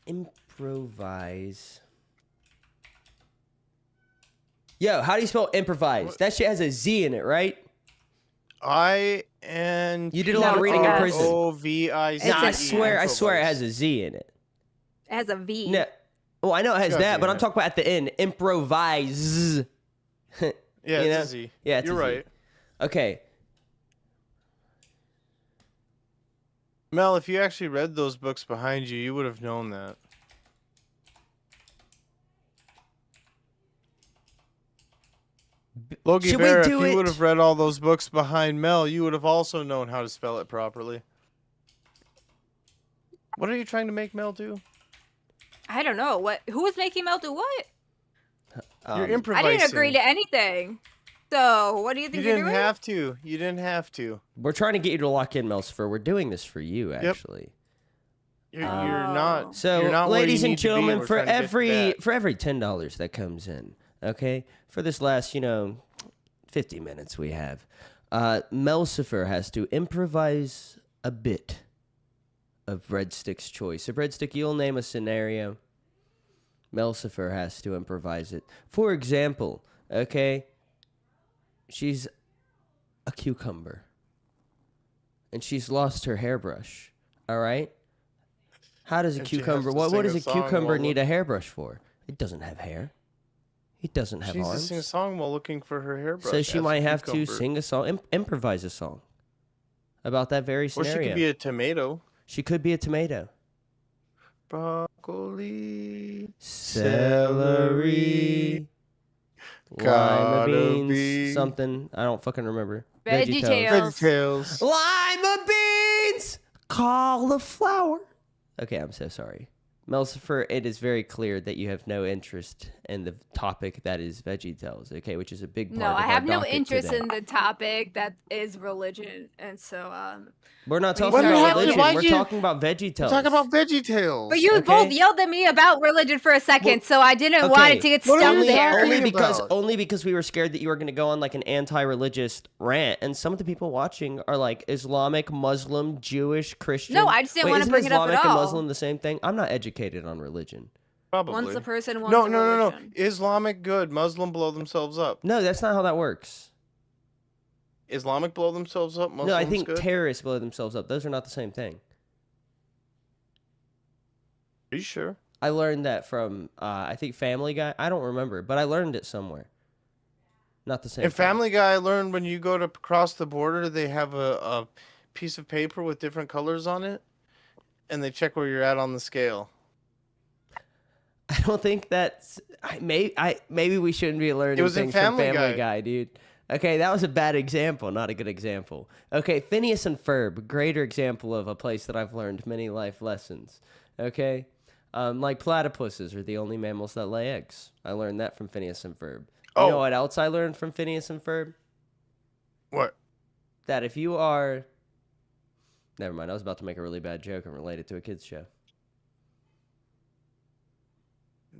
[SPEAKER 1] improvise. Yo, how do you spell improvise? That shit has a Z in it, right?
[SPEAKER 3] INPROVICE.
[SPEAKER 1] You did a lot of reading in prison.
[SPEAKER 4] It's
[SPEAKER 1] Nah,
[SPEAKER 4] a-
[SPEAKER 1] I swear it has a Z in it.
[SPEAKER 4] It has a V.
[SPEAKER 1] No. Well, I know it has
[SPEAKER 3] got
[SPEAKER 1] that,
[SPEAKER 3] Z
[SPEAKER 1] but
[SPEAKER 3] in
[SPEAKER 1] I'm
[SPEAKER 3] it.
[SPEAKER 1] talking about at the end. Improvise.
[SPEAKER 3] Yeah,
[SPEAKER 1] You
[SPEAKER 3] it's
[SPEAKER 1] know?
[SPEAKER 3] a Z.
[SPEAKER 1] Yeah, it's
[SPEAKER 3] You're
[SPEAKER 1] a Z.
[SPEAKER 3] right.
[SPEAKER 1] Okay.
[SPEAKER 3] Mel, if you actually read those books behind you, you would have known that. Logie
[SPEAKER 1] Should we
[SPEAKER 3] Bear, if
[SPEAKER 1] do
[SPEAKER 3] you would
[SPEAKER 1] it?
[SPEAKER 3] have read all those books behind Mel, you would have also known how to spell it properly. What are you trying to make Mel do?
[SPEAKER 4] I don't know what. Who was making Mel do what?
[SPEAKER 3] You're
[SPEAKER 1] Um,
[SPEAKER 4] I
[SPEAKER 3] improvising.
[SPEAKER 4] didn't agree to anything. So what do you
[SPEAKER 3] You
[SPEAKER 4] think you're
[SPEAKER 3] didn't
[SPEAKER 4] doing?
[SPEAKER 3] have to. You didn't have to.
[SPEAKER 1] We're trying to get you to lock in, Melsifer. We're doing this for you,
[SPEAKER 3] Yep.
[SPEAKER 1] actually.
[SPEAKER 3] You're
[SPEAKER 4] Oh.
[SPEAKER 3] not.
[SPEAKER 1] So,
[SPEAKER 3] you're not where you
[SPEAKER 1] ladies and
[SPEAKER 3] need to be.
[SPEAKER 1] gentlemen,
[SPEAKER 3] We're
[SPEAKER 1] for
[SPEAKER 3] trying to get to that.
[SPEAKER 1] every $10 that comes in, okay, for this last 50 minutes we have, Melsifer has to improvise a bit of Breadstick's choice. So, Breadstick, you'll name a scenario. Melsifer has to improvise it. For example, okay, she's a cucumber, and she's lost her hairbrush. All right. How does a
[SPEAKER 3] And she has
[SPEAKER 1] cucumber?
[SPEAKER 3] to
[SPEAKER 1] What
[SPEAKER 3] sing
[SPEAKER 1] does
[SPEAKER 3] a
[SPEAKER 1] a
[SPEAKER 3] song
[SPEAKER 1] cucumber
[SPEAKER 3] while
[SPEAKER 1] need a hairbrush for? It doesn't have hair. It doesn't have
[SPEAKER 3] She needs to
[SPEAKER 1] arms.
[SPEAKER 3] sing a song while looking for her hairbrush.
[SPEAKER 1] So she
[SPEAKER 3] as a
[SPEAKER 1] might have to
[SPEAKER 3] cucumber.
[SPEAKER 1] sing a song, improvise a song about that very
[SPEAKER 3] Or
[SPEAKER 1] scenario.
[SPEAKER 3] she could be a tomato.
[SPEAKER 1] She could be a tomato.
[SPEAKER 3] Broccoli.
[SPEAKER 1] Celery. Lima
[SPEAKER 3] Gotta
[SPEAKER 1] beans.
[SPEAKER 3] be-
[SPEAKER 1] Something. I don't fucking remember.
[SPEAKER 4] Veggie
[SPEAKER 1] VeggieTales.
[SPEAKER 4] Tales.
[SPEAKER 3] VeggieTales.
[SPEAKER 1] Lima beans. Cauliflower. Okay, I'm so sorry. Melsifer, it is very clear that you have no interest in the topic that is VeggieTales, okay, which is a big part
[SPEAKER 4] No,
[SPEAKER 1] of
[SPEAKER 4] I
[SPEAKER 1] our
[SPEAKER 4] have no
[SPEAKER 1] docket
[SPEAKER 4] interest
[SPEAKER 1] today.
[SPEAKER 4] in the topic that is religion, and so
[SPEAKER 1] We're not
[SPEAKER 4] We
[SPEAKER 1] talking
[SPEAKER 4] Why do you
[SPEAKER 1] about
[SPEAKER 4] have to-
[SPEAKER 1] religion.
[SPEAKER 3] why'd
[SPEAKER 1] We're
[SPEAKER 3] you-
[SPEAKER 1] talking about VeggieTales.
[SPEAKER 3] Talk about VeggieTales.
[SPEAKER 4] But you
[SPEAKER 1] Okay.
[SPEAKER 4] both yelled at me about religion for a second, so I didn't want it to get
[SPEAKER 3] What are
[SPEAKER 4] stuck
[SPEAKER 3] you
[SPEAKER 4] there.
[SPEAKER 3] talking
[SPEAKER 1] only
[SPEAKER 3] about?
[SPEAKER 1] because we were scared that you were going to go on like an anti-religious rant, and some of the people watching are like Islamic, Muslim, Jewish, Christian.
[SPEAKER 4] No, I just didn't
[SPEAKER 1] Wait,
[SPEAKER 4] wanna
[SPEAKER 1] isn't
[SPEAKER 4] bring it up at
[SPEAKER 1] Islamic and
[SPEAKER 4] all.
[SPEAKER 1] Muslim the same thing? I'm not educated on religion.
[SPEAKER 3] Probably.
[SPEAKER 4] Once a person, once
[SPEAKER 3] No,
[SPEAKER 4] a
[SPEAKER 3] no, no, no.
[SPEAKER 4] religion.
[SPEAKER 3] Islamic good. Muslim blow themselves up.
[SPEAKER 1] No, that's not how that works.
[SPEAKER 3] Islamic blow themselves up. Muslims
[SPEAKER 1] No, I think
[SPEAKER 3] good.
[SPEAKER 1] terrorists blow themselves up. Those are not the same thing.
[SPEAKER 3] Are you sure?
[SPEAKER 1] I learned that from I think Family Guy. I don't remember, but I learned it somewhere. Not the same.
[SPEAKER 3] In
[SPEAKER 1] thing.
[SPEAKER 3] Family Guy, I learned when you go to cross the border, they have a piece of paper with different colors on it, and they check where you're at on the scale.
[SPEAKER 1] I don't think that's. Maybe we shouldn't be learning
[SPEAKER 3] It was in
[SPEAKER 1] things from
[SPEAKER 3] Family
[SPEAKER 1] Family
[SPEAKER 3] Guy.
[SPEAKER 1] Guy, dude. Okay, that was a bad example, not a good example. Okay, Phineas and Ferb, greater example of a place that I've learned many life lessons. Okay, like platypuses are the only mammals that lay eggs. I learned that from Phineas and Ferb. You know
[SPEAKER 3] Oh.
[SPEAKER 1] what else I learned from Phineas and Ferb?
[SPEAKER 3] What?
[SPEAKER 1] That if you are. Never mind. I was about to make a really bad joke and relate it to a kids show.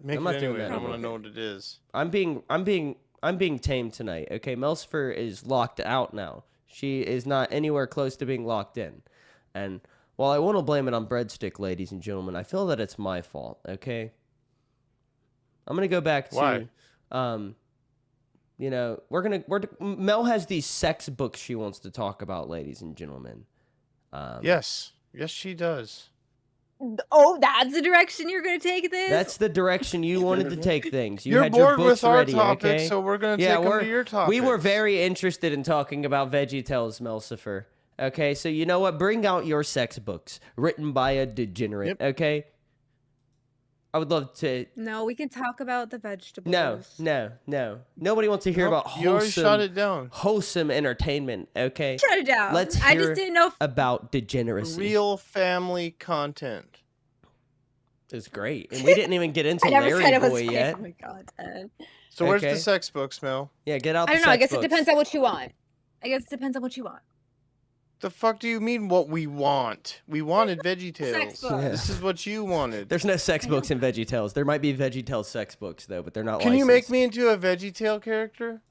[SPEAKER 3] Make
[SPEAKER 1] I'm
[SPEAKER 3] it
[SPEAKER 1] not doing
[SPEAKER 3] anyway.
[SPEAKER 1] that
[SPEAKER 3] I want to
[SPEAKER 1] anymore.
[SPEAKER 3] know what it is.
[SPEAKER 1] I'm being tamed tonight. Okay, Melsifer is locked out now. She is not anywhere close to being locked in. And while I want to blame it on Breadstick, ladies and gentlemen, I feel that it's my fault. Okay, I'm gonna go back to,
[SPEAKER 3] Why?
[SPEAKER 1] Mel has these sex books she wants to talk about, ladies and gentlemen.
[SPEAKER 3] Yes. Yes, she does.
[SPEAKER 4] Oh, that's the direction you're going to take this?
[SPEAKER 1] That's the direction you wanted to take things. You
[SPEAKER 3] You're
[SPEAKER 1] had
[SPEAKER 3] bored
[SPEAKER 1] your books
[SPEAKER 3] with our
[SPEAKER 1] ready,
[SPEAKER 3] topic,
[SPEAKER 1] okay?
[SPEAKER 3] so we're going to take them to your topic.
[SPEAKER 1] We were very interested in talking about VeggieTales, Melsifer. Okay, so you know what? Bring out your sex books written by a degenerate,
[SPEAKER 3] Yep.
[SPEAKER 1] okay? I would love to...
[SPEAKER 4] No, we can talk about the vegetables.
[SPEAKER 1] No. Nobody wants to hear
[SPEAKER 3] Nope,
[SPEAKER 1] about
[SPEAKER 3] you already shut it down.
[SPEAKER 1] wholesome entertainment, okay?
[SPEAKER 4] Shut it down.
[SPEAKER 1] Let's
[SPEAKER 4] I
[SPEAKER 1] hear
[SPEAKER 4] just didn't know if
[SPEAKER 1] about degeneracy.
[SPEAKER 3] Real family content.
[SPEAKER 1] It's great. And we didn't even get into
[SPEAKER 4] I never
[SPEAKER 1] Larry
[SPEAKER 4] said it was
[SPEAKER 1] Boy yet.
[SPEAKER 4] family content.
[SPEAKER 3] So where's
[SPEAKER 1] Okay.
[SPEAKER 3] the sex books, Mel?
[SPEAKER 1] Yeah, get out
[SPEAKER 4] I
[SPEAKER 1] the
[SPEAKER 4] don't know. I
[SPEAKER 1] sex
[SPEAKER 4] guess
[SPEAKER 1] books.
[SPEAKER 4] it depends on what you want. I guess it depends on what you want.
[SPEAKER 3] The fuck do you mean what we want? We wanted VeggieTales.
[SPEAKER 4] Sex books.
[SPEAKER 1] Yeah.
[SPEAKER 3] This is what you wanted.
[SPEAKER 1] There's no sex books in VeggieTales. There might be VeggieTales sex books, though, but they're not
[SPEAKER 3] Can you make
[SPEAKER 1] licensed.
[SPEAKER 3] me into a VeggieTale character?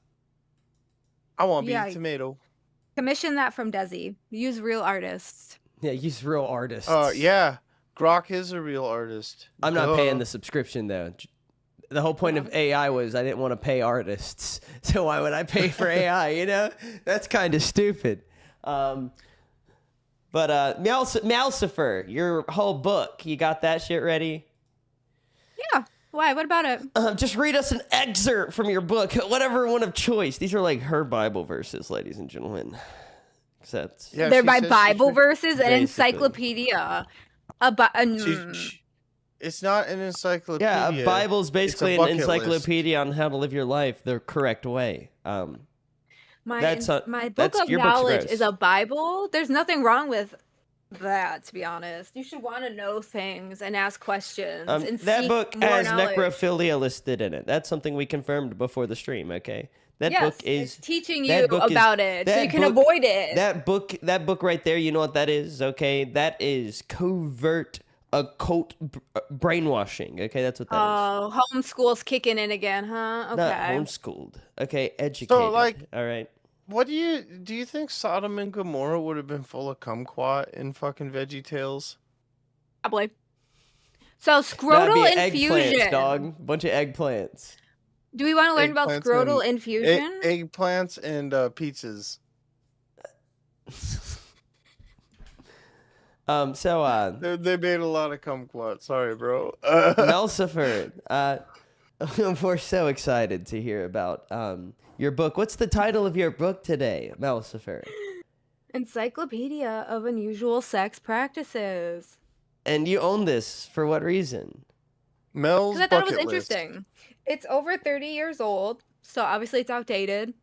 [SPEAKER 3] I want to be
[SPEAKER 4] Yeah.
[SPEAKER 3] a tomato.
[SPEAKER 4] Commission that from Desi. Use real artists.
[SPEAKER 1] Yeah, use real artists.
[SPEAKER 3] Yeah. Grok is a real artist.
[SPEAKER 1] I'm not
[SPEAKER 3] Duh.
[SPEAKER 1] paying the subscription, though. the whole point of AI was I didn't want to pay artists. So why would I pay for AI? You know, that's kind of stupid. But Malcifer, your whole book, you got that shit ready?
[SPEAKER 4] Yeah. Why? What about it?
[SPEAKER 1] Just read us an excerpt from your book, whatever one of choice. These are like her Bible verses, ladies and gentlemen. Except
[SPEAKER 4] They're
[SPEAKER 3] she
[SPEAKER 4] by
[SPEAKER 3] says she
[SPEAKER 4] Bible
[SPEAKER 3] should-
[SPEAKER 4] verses and
[SPEAKER 1] Basically.
[SPEAKER 4] encyclopedia.
[SPEAKER 3] It's not an encyclopedia.
[SPEAKER 1] yeah, a Bible's basically an
[SPEAKER 3] bucket list.
[SPEAKER 1] encyclopedia on how to live your life the correct way.
[SPEAKER 4] My
[SPEAKER 1] That's
[SPEAKER 4] book
[SPEAKER 1] that's-
[SPEAKER 4] of
[SPEAKER 1] your book's
[SPEAKER 4] knowledge
[SPEAKER 1] gross.
[SPEAKER 4] is a Bible. There's nothing wrong with that, to be honest. You should want to know things and ask questions and
[SPEAKER 1] that
[SPEAKER 4] seek
[SPEAKER 1] book
[SPEAKER 4] more
[SPEAKER 1] has
[SPEAKER 4] knowledge.
[SPEAKER 1] necrophilia listed in it. That's something we confirmed before the stream. Okay, that
[SPEAKER 4] Yes,
[SPEAKER 1] book is
[SPEAKER 4] it's teaching
[SPEAKER 1] that
[SPEAKER 4] you
[SPEAKER 1] book is-
[SPEAKER 4] about it so
[SPEAKER 1] that
[SPEAKER 4] you can
[SPEAKER 1] book-
[SPEAKER 4] avoid it.
[SPEAKER 1] That book right there. You know what that is? Okay, that is covert occult brainwashing. Okay, that's what that is.
[SPEAKER 4] Oh, homeschool's kicking in again, huh? Okay.
[SPEAKER 1] Not homeschooled. Okay, educated.
[SPEAKER 3] like-
[SPEAKER 1] all right.
[SPEAKER 3] What do you think Sodom and Gomorrah would have been full of kumquat in fucking Veggie Tales?
[SPEAKER 4] Probably. So
[SPEAKER 1] That'd
[SPEAKER 4] scrotal
[SPEAKER 1] be
[SPEAKER 4] infusion.
[SPEAKER 1] eggplants, dog. Bunch of eggplants.
[SPEAKER 4] Do we want to learn about
[SPEAKER 3] Eggplants
[SPEAKER 4] scrotal
[SPEAKER 3] and
[SPEAKER 4] infusion?
[SPEAKER 3] Eggplants and pizzas. They made a lot of kumquat. Sorry, bro.
[SPEAKER 1] Melcifer, we're so excited to hear about your book. What's the title of your book today, Melcifer?
[SPEAKER 4] Encyclopedia of Unusual Sex Practices.
[SPEAKER 1] And you own this for what reason?
[SPEAKER 3] Mel's
[SPEAKER 4] Because I thought it was
[SPEAKER 3] bucket list.
[SPEAKER 4] interesting. It's over 30 years old, so obviously it's outdated.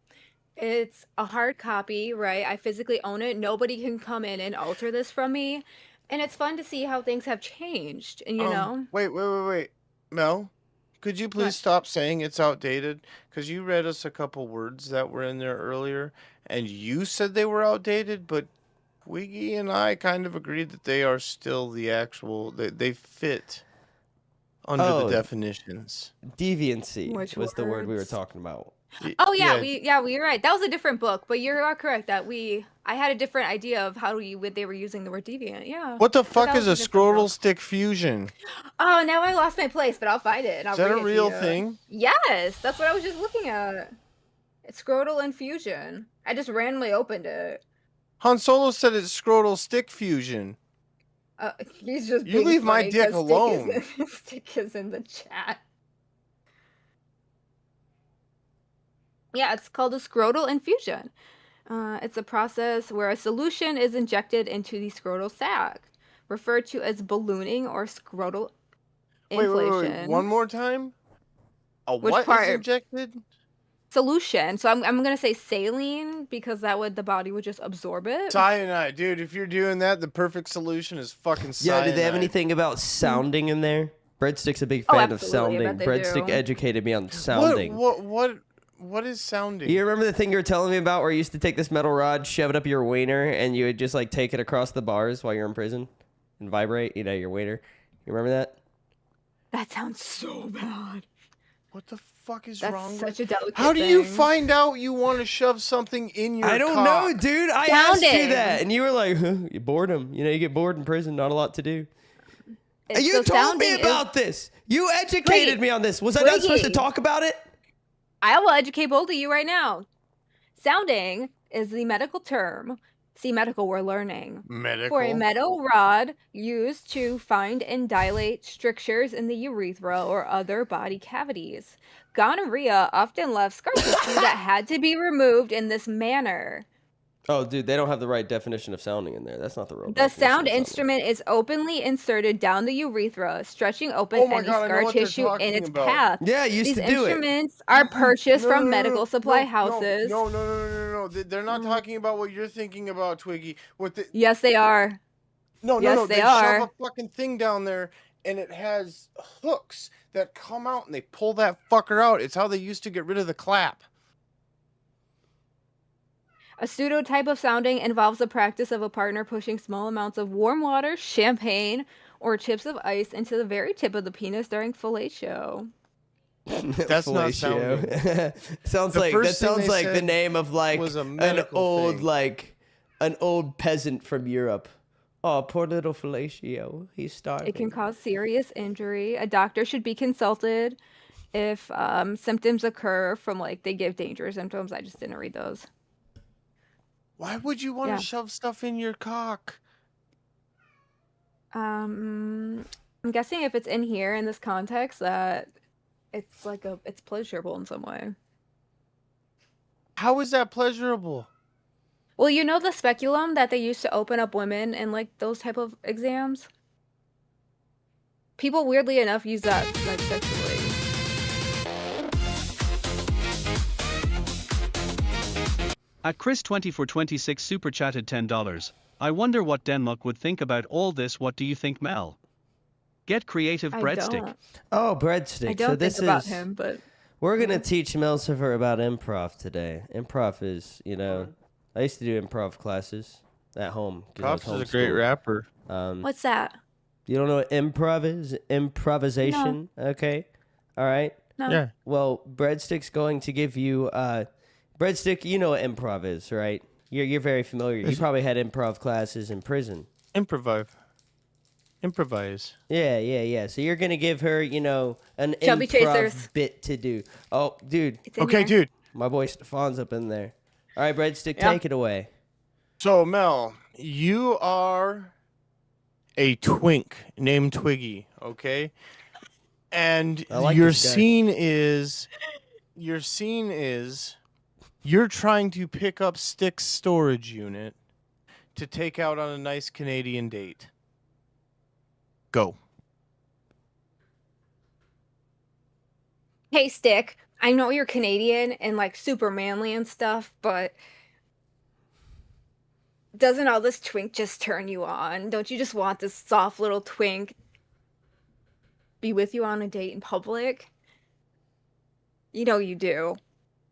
[SPEAKER 4] It's a hard copy, right? I physically own it. Nobody can come in and alter this from me. And it's fun to see how things have changed. And you know,
[SPEAKER 3] Wait. Mel, could you please
[SPEAKER 4] What?
[SPEAKER 3] stop saying it's outdated? Because you read us a couple words that were in there earlier, and you said they were outdated, but Wiggy and I kind of agreed that they are still the actual. They fit under
[SPEAKER 1] Oh.
[SPEAKER 3] the definitions.
[SPEAKER 1] Deviancy
[SPEAKER 4] Which
[SPEAKER 1] was the word we were
[SPEAKER 4] words?
[SPEAKER 1] talking about.
[SPEAKER 4] oh yeah, you're right. That was a different book, but you are correct that I had a different idea of how they were using the word deviant. Yeah.
[SPEAKER 3] What the
[SPEAKER 4] But
[SPEAKER 3] fuck
[SPEAKER 4] that
[SPEAKER 3] is
[SPEAKER 4] was
[SPEAKER 3] a
[SPEAKER 4] different
[SPEAKER 3] scrotal
[SPEAKER 4] book.
[SPEAKER 3] stick fusion?
[SPEAKER 4] Oh, now I lost my place, but I'll find it. And I'll
[SPEAKER 3] Is that
[SPEAKER 4] read
[SPEAKER 3] a
[SPEAKER 4] it to
[SPEAKER 3] real
[SPEAKER 4] you.
[SPEAKER 3] thing?
[SPEAKER 4] Yes, that's what I was just looking at. It's scrotal infusion. I just randomly opened it.
[SPEAKER 3] Han Solo said it's scrotal stick fusion.
[SPEAKER 4] He's just
[SPEAKER 3] You
[SPEAKER 4] being
[SPEAKER 3] leave my
[SPEAKER 4] funny
[SPEAKER 3] dick
[SPEAKER 4] 'cause
[SPEAKER 3] alone.
[SPEAKER 4] Stick is in the chat. Yeah, it's called a scrotal infusion. It's a process where a solution is injected into the scrotal sac, referred to as ballooning or scrotal inflation.
[SPEAKER 3] Wait. One more time?
[SPEAKER 4] Which
[SPEAKER 3] What is
[SPEAKER 4] part?
[SPEAKER 3] injected?
[SPEAKER 4] Solution. So I'm gonna say saline because the body would just absorb it.
[SPEAKER 3] Cyanide, dude. If you're doing that, the perfect solution is fucking
[SPEAKER 1] Yeah,
[SPEAKER 3] cyanide.
[SPEAKER 1] did they have anything about sounding in there? Breadstick's a big
[SPEAKER 4] Oh,
[SPEAKER 1] fan of
[SPEAKER 4] absolutely, I
[SPEAKER 1] sounding.
[SPEAKER 4] bet they
[SPEAKER 1] Breadstick
[SPEAKER 4] do.
[SPEAKER 1] educated me on sounding.
[SPEAKER 3] What is sounding?
[SPEAKER 1] You remember the thing you were telling me about where you used to take this metal rod, shove it up your wiener, and you would just like take it across the bars while you're in prison and vibrate, your wiener? You remember that?
[SPEAKER 4] That sounds so bad.
[SPEAKER 3] What the fuck is
[SPEAKER 4] That's
[SPEAKER 3] wrong
[SPEAKER 4] such
[SPEAKER 3] with
[SPEAKER 4] a delicate
[SPEAKER 3] How do you
[SPEAKER 4] thing.
[SPEAKER 3] find out you want to shove something in your
[SPEAKER 1] I don't
[SPEAKER 3] cock?
[SPEAKER 1] know, dude. I asked you
[SPEAKER 4] Sounding.
[SPEAKER 1] that, and you were like, you boredom. You get bored in prison, not a lot to do.
[SPEAKER 4] It's
[SPEAKER 1] You
[SPEAKER 4] so
[SPEAKER 1] told me
[SPEAKER 4] sounding is-
[SPEAKER 1] about this. You educated
[SPEAKER 4] Wait,
[SPEAKER 1] me on this. Was I not supposed to
[SPEAKER 4] wait.
[SPEAKER 1] talk about it?
[SPEAKER 4] I will educate both of you right now. Sounding is the medical term. See, medical, we're learning.
[SPEAKER 3] Medical.
[SPEAKER 4] For a metal rod used to find and dilate strictures in the urethra or other body cavities. Gonorrhea often left scar tissue that had to be removed in this manner.
[SPEAKER 1] Oh, dude, they don't have the right definition of sounding in there. That's not the real
[SPEAKER 4] The
[SPEAKER 1] definition
[SPEAKER 4] sound
[SPEAKER 1] of sounding.
[SPEAKER 4] instrument is openly inserted down the urethra, stretching open
[SPEAKER 3] Oh my
[SPEAKER 4] any
[SPEAKER 3] God, I know
[SPEAKER 4] scar
[SPEAKER 3] what they're
[SPEAKER 4] tissue in
[SPEAKER 3] talking
[SPEAKER 4] its
[SPEAKER 3] about.
[SPEAKER 4] path.
[SPEAKER 1] Yeah, I used
[SPEAKER 4] These
[SPEAKER 1] to do it.
[SPEAKER 4] instruments are purchased from medical supply
[SPEAKER 3] no,
[SPEAKER 4] houses.
[SPEAKER 3] No. They're not talking about what you're thinking about, Twiggy.
[SPEAKER 4] Yes, they are.
[SPEAKER 3] No,
[SPEAKER 4] Yes,
[SPEAKER 3] they
[SPEAKER 4] they are.
[SPEAKER 3] shove a fucking thing down there, and it has hooks that come out, and they pull that fucker out. It's how they used to get rid of the clap.
[SPEAKER 4] A pseudo type of sounding involves the practice of a partner pushing small amounts of warm water, champagne, or chips of ice into the very tip of the penis during fellatio.
[SPEAKER 3] That's not sounding.
[SPEAKER 1] sounds
[SPEAKER 3] The
[SPEAKER 1] like
[SPEAKER 3] first thing they
[SPEAKER 1] the
[SPEAKER 3] said
[SPEAKER 1] name of like
[SPEAKER 3] was a
[SPEAKER 1] an
[SPEAKER 3] medical
[SPEAKER 1] old
[SPEAKER 3] thing.
[SPEAKER 1] an old peasant from Europe. Oh, poor little fellatio. He's starving.
[SPEAKER 4] It can cause serious injury. A doctor should be consulted. if symptoms occur from like they give danger symptoms. I just didn't read those.
[SPEAKER 3] Why would you want to
[SPEAKER 4] Yeah.
[SPEAKER 3] shove stuff in your cock?
[SPEAKER 4] I'm guessing if it's in here in this context, that it's like it's pleasurable in some way.
[SPEAKER 3] How is that pleasurable?
[SPEAKER 4] Well, you know the speculum that they used to open up women in like those type of exams? People weirdly enough use that like sexually.
[SPEAKER 8] At Chris20 for 26 super chatted $10. I wonder what Denmark would think about all this. What do you think, Mel? Get creative, breadstick.
[SPEAKER 1] Oh, breadstick.
[SPEAKER 4] I don't
[SPEAKER 1] so this
[SPEAKER 4] think about
[SPEAKER 1] is
[SPEAKER 4] him, but
[SPEAKER 1] we're gonna teach Melsifer about improv today. Improv is, I used to do improv classes at home. 'Cause I was
[SPEAKER 3] Pops is a great
[SPEAKER 1] homeschooled.
[SPEAKER 3] rapper.
[SPEAKER 4] what's that?
[SPEAKER 1] You don't know what improv is? Improvisation. Okay. All right.
[SPEAKER 4] No.
[SPEAKER 3] Yeah.
[SPEAKER 1] Well, Breadstick's going to give you Breadstick, you know what improv is, right? You're very familiar. You probably had improv classes in prison.
[SPEAKER 3] Improvise.
[SPEAKER 1] Yeah. So you're gonna give her, an
[SPEAKER 4] Chubby
[SPEAKER 1] improv
[SPEAKER 4] chasers.
[SPEAKER 1] bit to do. Oh, dude,
[SPEAKER 4] It's in
[SPEAKER 3] Okay,
[SPEAKER 4] here.
[SPEAKER 3] dude.
[SPEAKER 1] my boy Stefan's up in there. All right, Breadstick,
[SPEAKER 4] Yeah.
[SPEAKER 1] take it away.
[SPEAKER 3] So, Mel, you are a twink named Twiggy, okay? And
[SPEAKER 1] I like
[SPEAKER 3] your
[SPEAKER 1] this guy.
[SPEAKER 3] scene is you're trying to pick up Stick's storage unit to take out on a nice Canadian date. Go.
[SPEAKER 4] Hey, Stick, I know you're Canadian and like super manly and stuff, but doesn't all this twink just turn you on? Don't you just want this soft little twink be with you on a date in public? You know you do.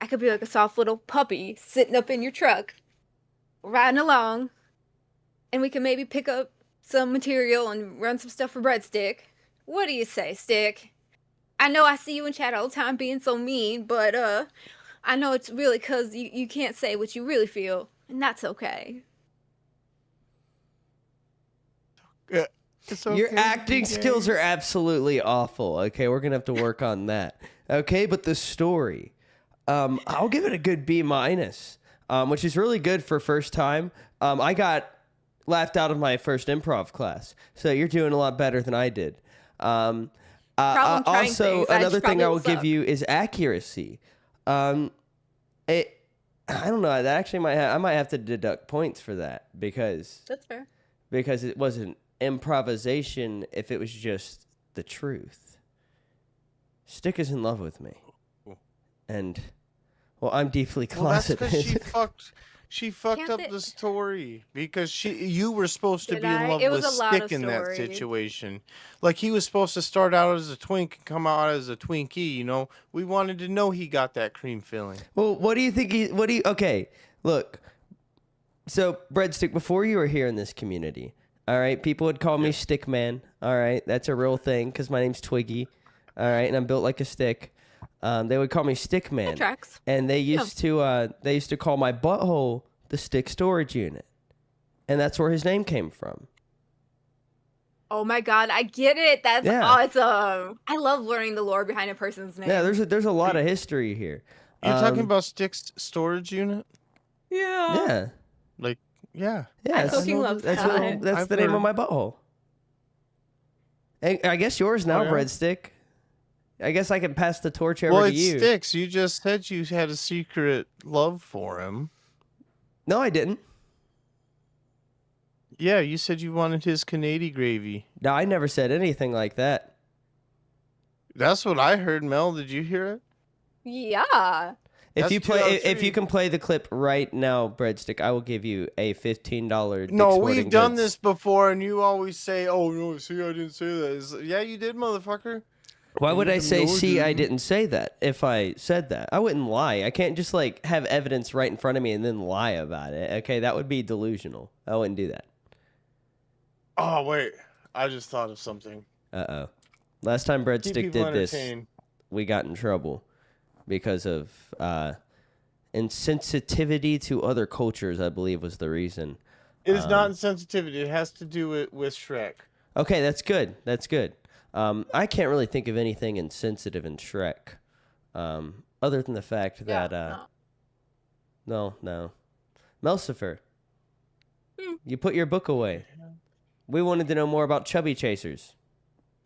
[SPEAKER 4] I could be like a soft little puppy sitting up in your truck, riding along, and we can maybe pick up some material and run some stuff for Breadstick. What do you say, Stick? I know I see you in chat all the time being so mean, but I know it's really because you can't say what you really feel, and that's okay.
[SPEAKER 3] Yeah. It's okay
[SPEAKER 1] Your
[SPEAKER 3] to be
[SPEAKER 1] acting
[SPEAKER 3] gay.
[SPEAKER 1] skills are absolutely awful. Okay, we're gonna have to work on that. Okay, but the story, I'll give it a good B minus, which is really good for first time. I got laughed out of my first improv class, so you're doing a lot better than I did.
[SPEAKER 4] Problem trying
[SPEAKER 1] Also,
[SPEAKER 4] things. I
[SPEAKER 1] another
[SPEAKER 4] just
[SPEAKER 1] thing I
[SPEAKER 4] probably
[SPEAKER 1] will
[SPEAKER 4] was
[SPEAKER 1] give
[SPEAKER 4] up.
[SPEAKER 1] you is accuracy. I don't know. That actually I might have to deduct points for that because
[SPEAKER 4] That's fair.
[SPEAKER 1] it wasn't improvisation if it was just the truth. Stick is in love with me. And, well, I'm deeply
[SPEAKER 3] Well, that's
[SPEAKER 1] closeted.
[SPEAKER 3] because she fucked
[SPEAKER 4] Can't
[SPEAKER 3] up
[SPEAKER 4] they-
[SPEAKER 3] the story because you were supposed to
[SPEAKER 4] Did
[SPEAKER 3] be in
[SPEAKER 4] I?
[SPEAKER 3] love
[SPEAKER 4] It
[SPEAKER 3] with
[SPEAKER 4] was a lot
[SPEAKER 3] Stick
[SPEAKER 4] of
[SPEAKER 3] in that
[SPEAKER 4] story.
[SPEAKER 3] situation. Like he was supposed to start out as a twink and come out as a Twinkie, you know? We wanted to know he got that cream filling.
[SPEAKER 1] Well, what do you think okay, look. So, Breadstick, before you were here in this community, all right, people would call me Stickman, all right? That's a real thing because my name's Twiggy, all right? And I'm built like a stick. They would call me Stickman.
[SPEAKER 4] That tracks.
[SPEAKER 1] And they used to call my butthole the Stick Storage Unit. And that's where his name came from.
[SPEAKER 4] Oh my god, I get it. That's
[SPEAKER 1] Yeah.
[SPEAKER 4] awesome. I love learning the lore behind a person's name.
[SPEAKER 1] Yeah, there's a lot of history here.
[SPEAKER 3] You're talking
[SPEAKER 1] Um,
[SPEAKER 3] about Stick's storage unit?
[SPEAKER 1] Yeah.
[SPEAKER 3] Like, yeah.
[SPEAKER 1] Yeah,
[SPEAKER 4] fucking love
[SPEAKER 1] that's
[SPEAKER 4] that.
[SPEAKER 1] that's
[SPEAKER 3] I've
[SPEAKER 1] the name
[SPEAKER 3] heard.
[SPEAKER 1] of my butthole. And I guess yours now,
[SPEAKER 3] yeah?
[SPEAKER 1] Breadstick. I guess I can pass the torch over
[SPEAKER 3] Well,
[SPEAKER 1] to
[SPEAKER 3] it's
[SPEAKER 1] you.
[SPEAKER 3] Sticks. You just said you had a secret love for him.
[SPEAKER 1] No, I didn't.
[SPEAKER 3] Yeah, you said you wanted his Canadian gravy.
[SPEAKER 1] No, I never said anything like that.
[SPEAKER 3] That's what I heard, Mel. Did you hear it?
[SPEAKER 4] Yeah.
[SPEAKER 1] If
[SPEAKER 3] That's
[SPEAKER 1] you
[SPEAKER 3] 2 out of
[SPEAKER 1] if you
[SPEAKER 3] 3.
[SPEAKER 1] can play the clip right now, Breadstick, I will give you a $15.
[SPEAKER 3] No,
[SPEAKER 1] Dick's
[SPEAKER 3] we've
[SPEAKER 1] Sporting
[SPEAKER 3] done
[SPEAKER 1] Goods.
[SPEAKER 3] this before, and you always say, "Oh no, see, I didn't say that." Yeah, you did, motherfucker.
[SPEAKER 1] Why would I say,
[SPEAKER 3] No,
[SPEAKER 1] see, I
[SPEAKER 3] dude.
[SPEAKER 1] didn't say that if I said that? I wouldn't lie. I can't just, like, have evidence right in front of me and then lie about it. Okay, that would be delusional. I wouldn't do that.
[SPEAKER 3] Oh wait, I just thought of something.
[SPEAKER 1] Uh-oh. Last time
[SPEAKER 3] Keep
[SPEAKER 1] Breadstick
[SPEAKER 3] people
[SPEAKER 1] did this,
[SPEAKER 3] entertained.
[SPEAKER 1] we got in trouble because of insensitivity to other cultures, I believe was the reason.
[SPEAKER 3] It is not insensitivity. It has to do with Shrek.
[SPEAKER 1] Okay, that's good. That's good. I can't really think of anything insensitive in Shrek, other than the fact that no, Melcifer, you put your book away. We wanted to know more about chubby chasers.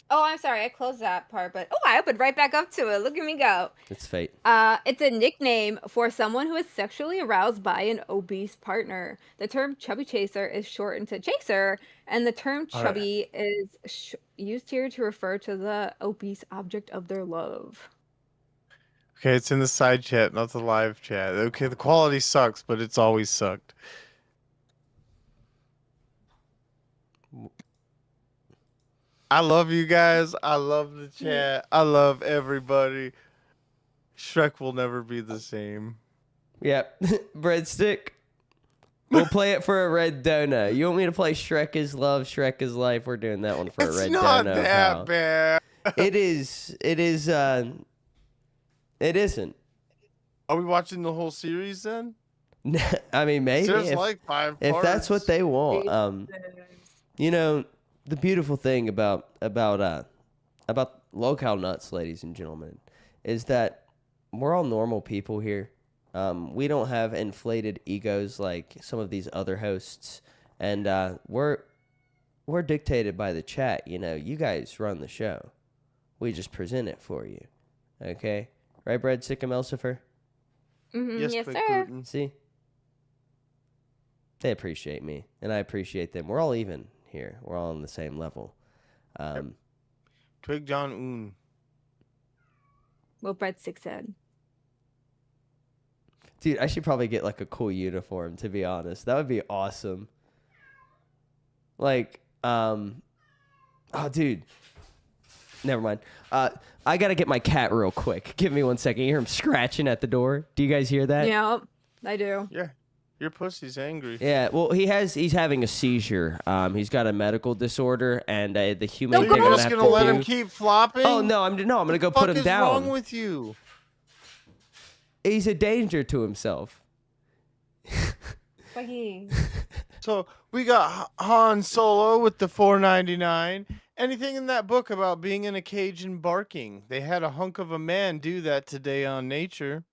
[SPEAKER 4] Oh, I'm sorry. I closed that part, but I opened right back up to it. Look at me go.
[SPEAKER 1] It's fate.
[SPEAKER 4] It's a nickname for someone who is sexually aroused by an obese partner. The term chubby chaser is shortened to chaser, and the term
[SPEAKER 3] All right.
[SPEAKER 4] chubby is used here to refer to the obese object of their love.
[SPEAKER 3] Okay, it's in the side chat, not the live chat. Okay, the quality sucks, but it's always sucked. I love you guys. I love the chat. I love everybody. Shrek will never be the same.
[SPEAKER 1] Yep. Breadstick. We'll play it for a red donut. You want me to play Shrek is Love, Shrek is Life? We're doing that one for a
[SPEAKER 3] It's
[SPEAKER 1] red
[SPEAKER 3] not
[SPEAKER 1] donut.
[SPEAKER 3] that
[SPEAKER 1] pal.
[SPEAKER 3] bad.
[SPEAKER 1] It is. It isn't.
[SPEAKER 3] Are we watching the whole series then?
[SPEAKER 1] I mean, maybe.
[SPEAKER 3] There's
[SPEAKER 1] If,
[SPEAKER 3] like 5
[SPEAKER 1] if
[SPEAKER 3] parts.
[SPEAKER 1] that's what they want. You know, the beautiful thing about Locale Nuts, ladies and gentlemen, is that we're all normal people here. We don't have inflated egos like some of these other hosts, and we're dictated by the chat. You know, you guys run the show. We just present it for you. Okay, right, Breadstick and Melcifer?
[SPEAKER 4] Yes,
[SPEAKER 3] Quick
[SPEAKER 4] sir.
[SPEAKER 3] Putin.
[SPEAKER 1] See, they appreciate me, and I appreciate them. We're all even here. We're all on the same level.
[SPEAKER 3] Twig John Un.
[SPEAKER 4] What Breadstick said.
[SPEAKER 1] Dude, I should probably get like a cool uniform, to be honest. That would be awesome. Like, oh, dude. Never mind. I got to get my cat real quick. Give me 1 second. You hear him scratching at the door? Do you guys hear that?
[SPEAKER 4] Yeah, I do.
[SPEAKER 3] Yeah, your pussy's angry.
[SPEAKER 1] Yeah, well, he's having a seizure. He's got a medical disorder, and the humane
[SPEAKER 3] You're
[SPEAKER 1] thing I'm
[SPEAKER 3] just
[SPEAKER 1] gonna have
[SPEAKER 3] gonna
[SPEAKER 1] to
[SPEAKER 3] let
[SPEAKER 1] do.
[SPEAKER 3] him keep flopping?
[SPEAKER 1] Oh no, I'm gonna go
[SPEAKER 3] What
[SPEAKER 1] put
[SPEAKER 3] the
[SPEAKER 1] him
[SPEAKER 3] fuck
[SPEAKER 1] down.
[SPEAKER 3] is wrong with you?
[SPEAKER 1] He's a danger to himself.
[SPEAKER 4] Fucking.
[SPEAKER 3] So we got Han Solo with the $4.99. Anything in that book about being in a cage and barking? They had a hunk of a man do that today on Nature.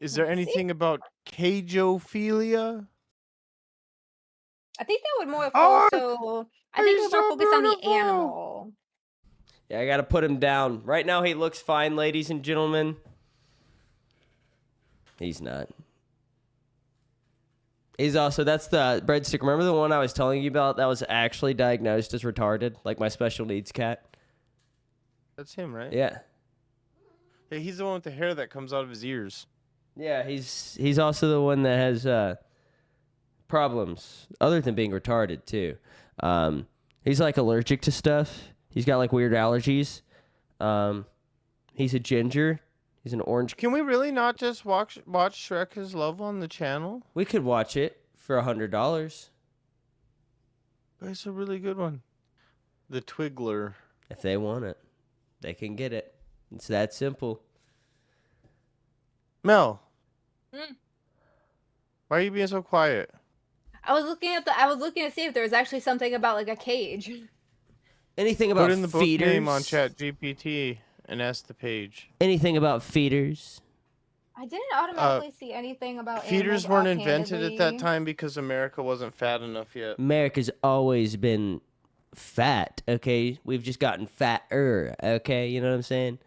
[SPEAKER 3] Is there
[SPEAKER 4] Let's see.
[SPEAKER 3] anything about cageophilia?
[SPEAKER 4] I think that would more
[SPEAKER 3] Oh,
[SPEAKER 4] also. I think it
[SPEAKER 3] he's
[SPEAKER 4] would more
[SPEAKER 3] so
[SPEAKER 4] focus on the
[SPEAKER 3] beautiful.
[SPEAKER 4] animal.
[SPEAKER 1] Yeah, I gotta put him down. Right now, he looks fine, ladies and gentlemen. He's not. He's also, that's the Breadstick. Remember the one I was telling you about that was actually diagnosed as retarded? Like my special needs cat?
[SPEAKER 3] That's him, right?
[SPEAKER 1] Yeah.
[SPEAKER 3] Yeah, he's the one with the hair that comes out of his ears.
[SPEAKER 1] Yeah, he's also the one that has problems other than being retarded too. He's like allergic to stuff. He's got like weird allergies. He's a ginger. He's an orange.
[SPEAKER 3] Can we really not just watch Shrek is Love on the channel?
[SPEAKER 1] We could watch it for $100
[SPEAKER 3] It's a really good one. The Twiggler.
[SPEAKER 1] if they want it. They can get it. It's that simple.
[SPEAKER 3] Mel.
[SPEAKER 4] Hmm?
[SPEAKER 3] Why are you being so quiet?
[SPEAKER 4] I was looking to see if there was actually something about like a cage.
[SPEAKER 1] Anything about
[SPEAKER 3] Put in the book
[SPEAKER 1] feeders?
[SPEAKER 3] name on ChatGPT and ask the page.
[SPEAKER 1] Anything about feeders?
[SPEAKER 4] I didn't automatically see anything about
[SPEAKER 3] Feeders
[SPEAKER 4] animals
[SPEAKER 3] weren't invented at that
[SPEAKER 4] offhandedly.
[SPEAKER 3] time because America wasn't fat enough yet.
[SPEAKER 1] America's always been fat, okay? We've just gotten fatter, okay? You know what I'm saying?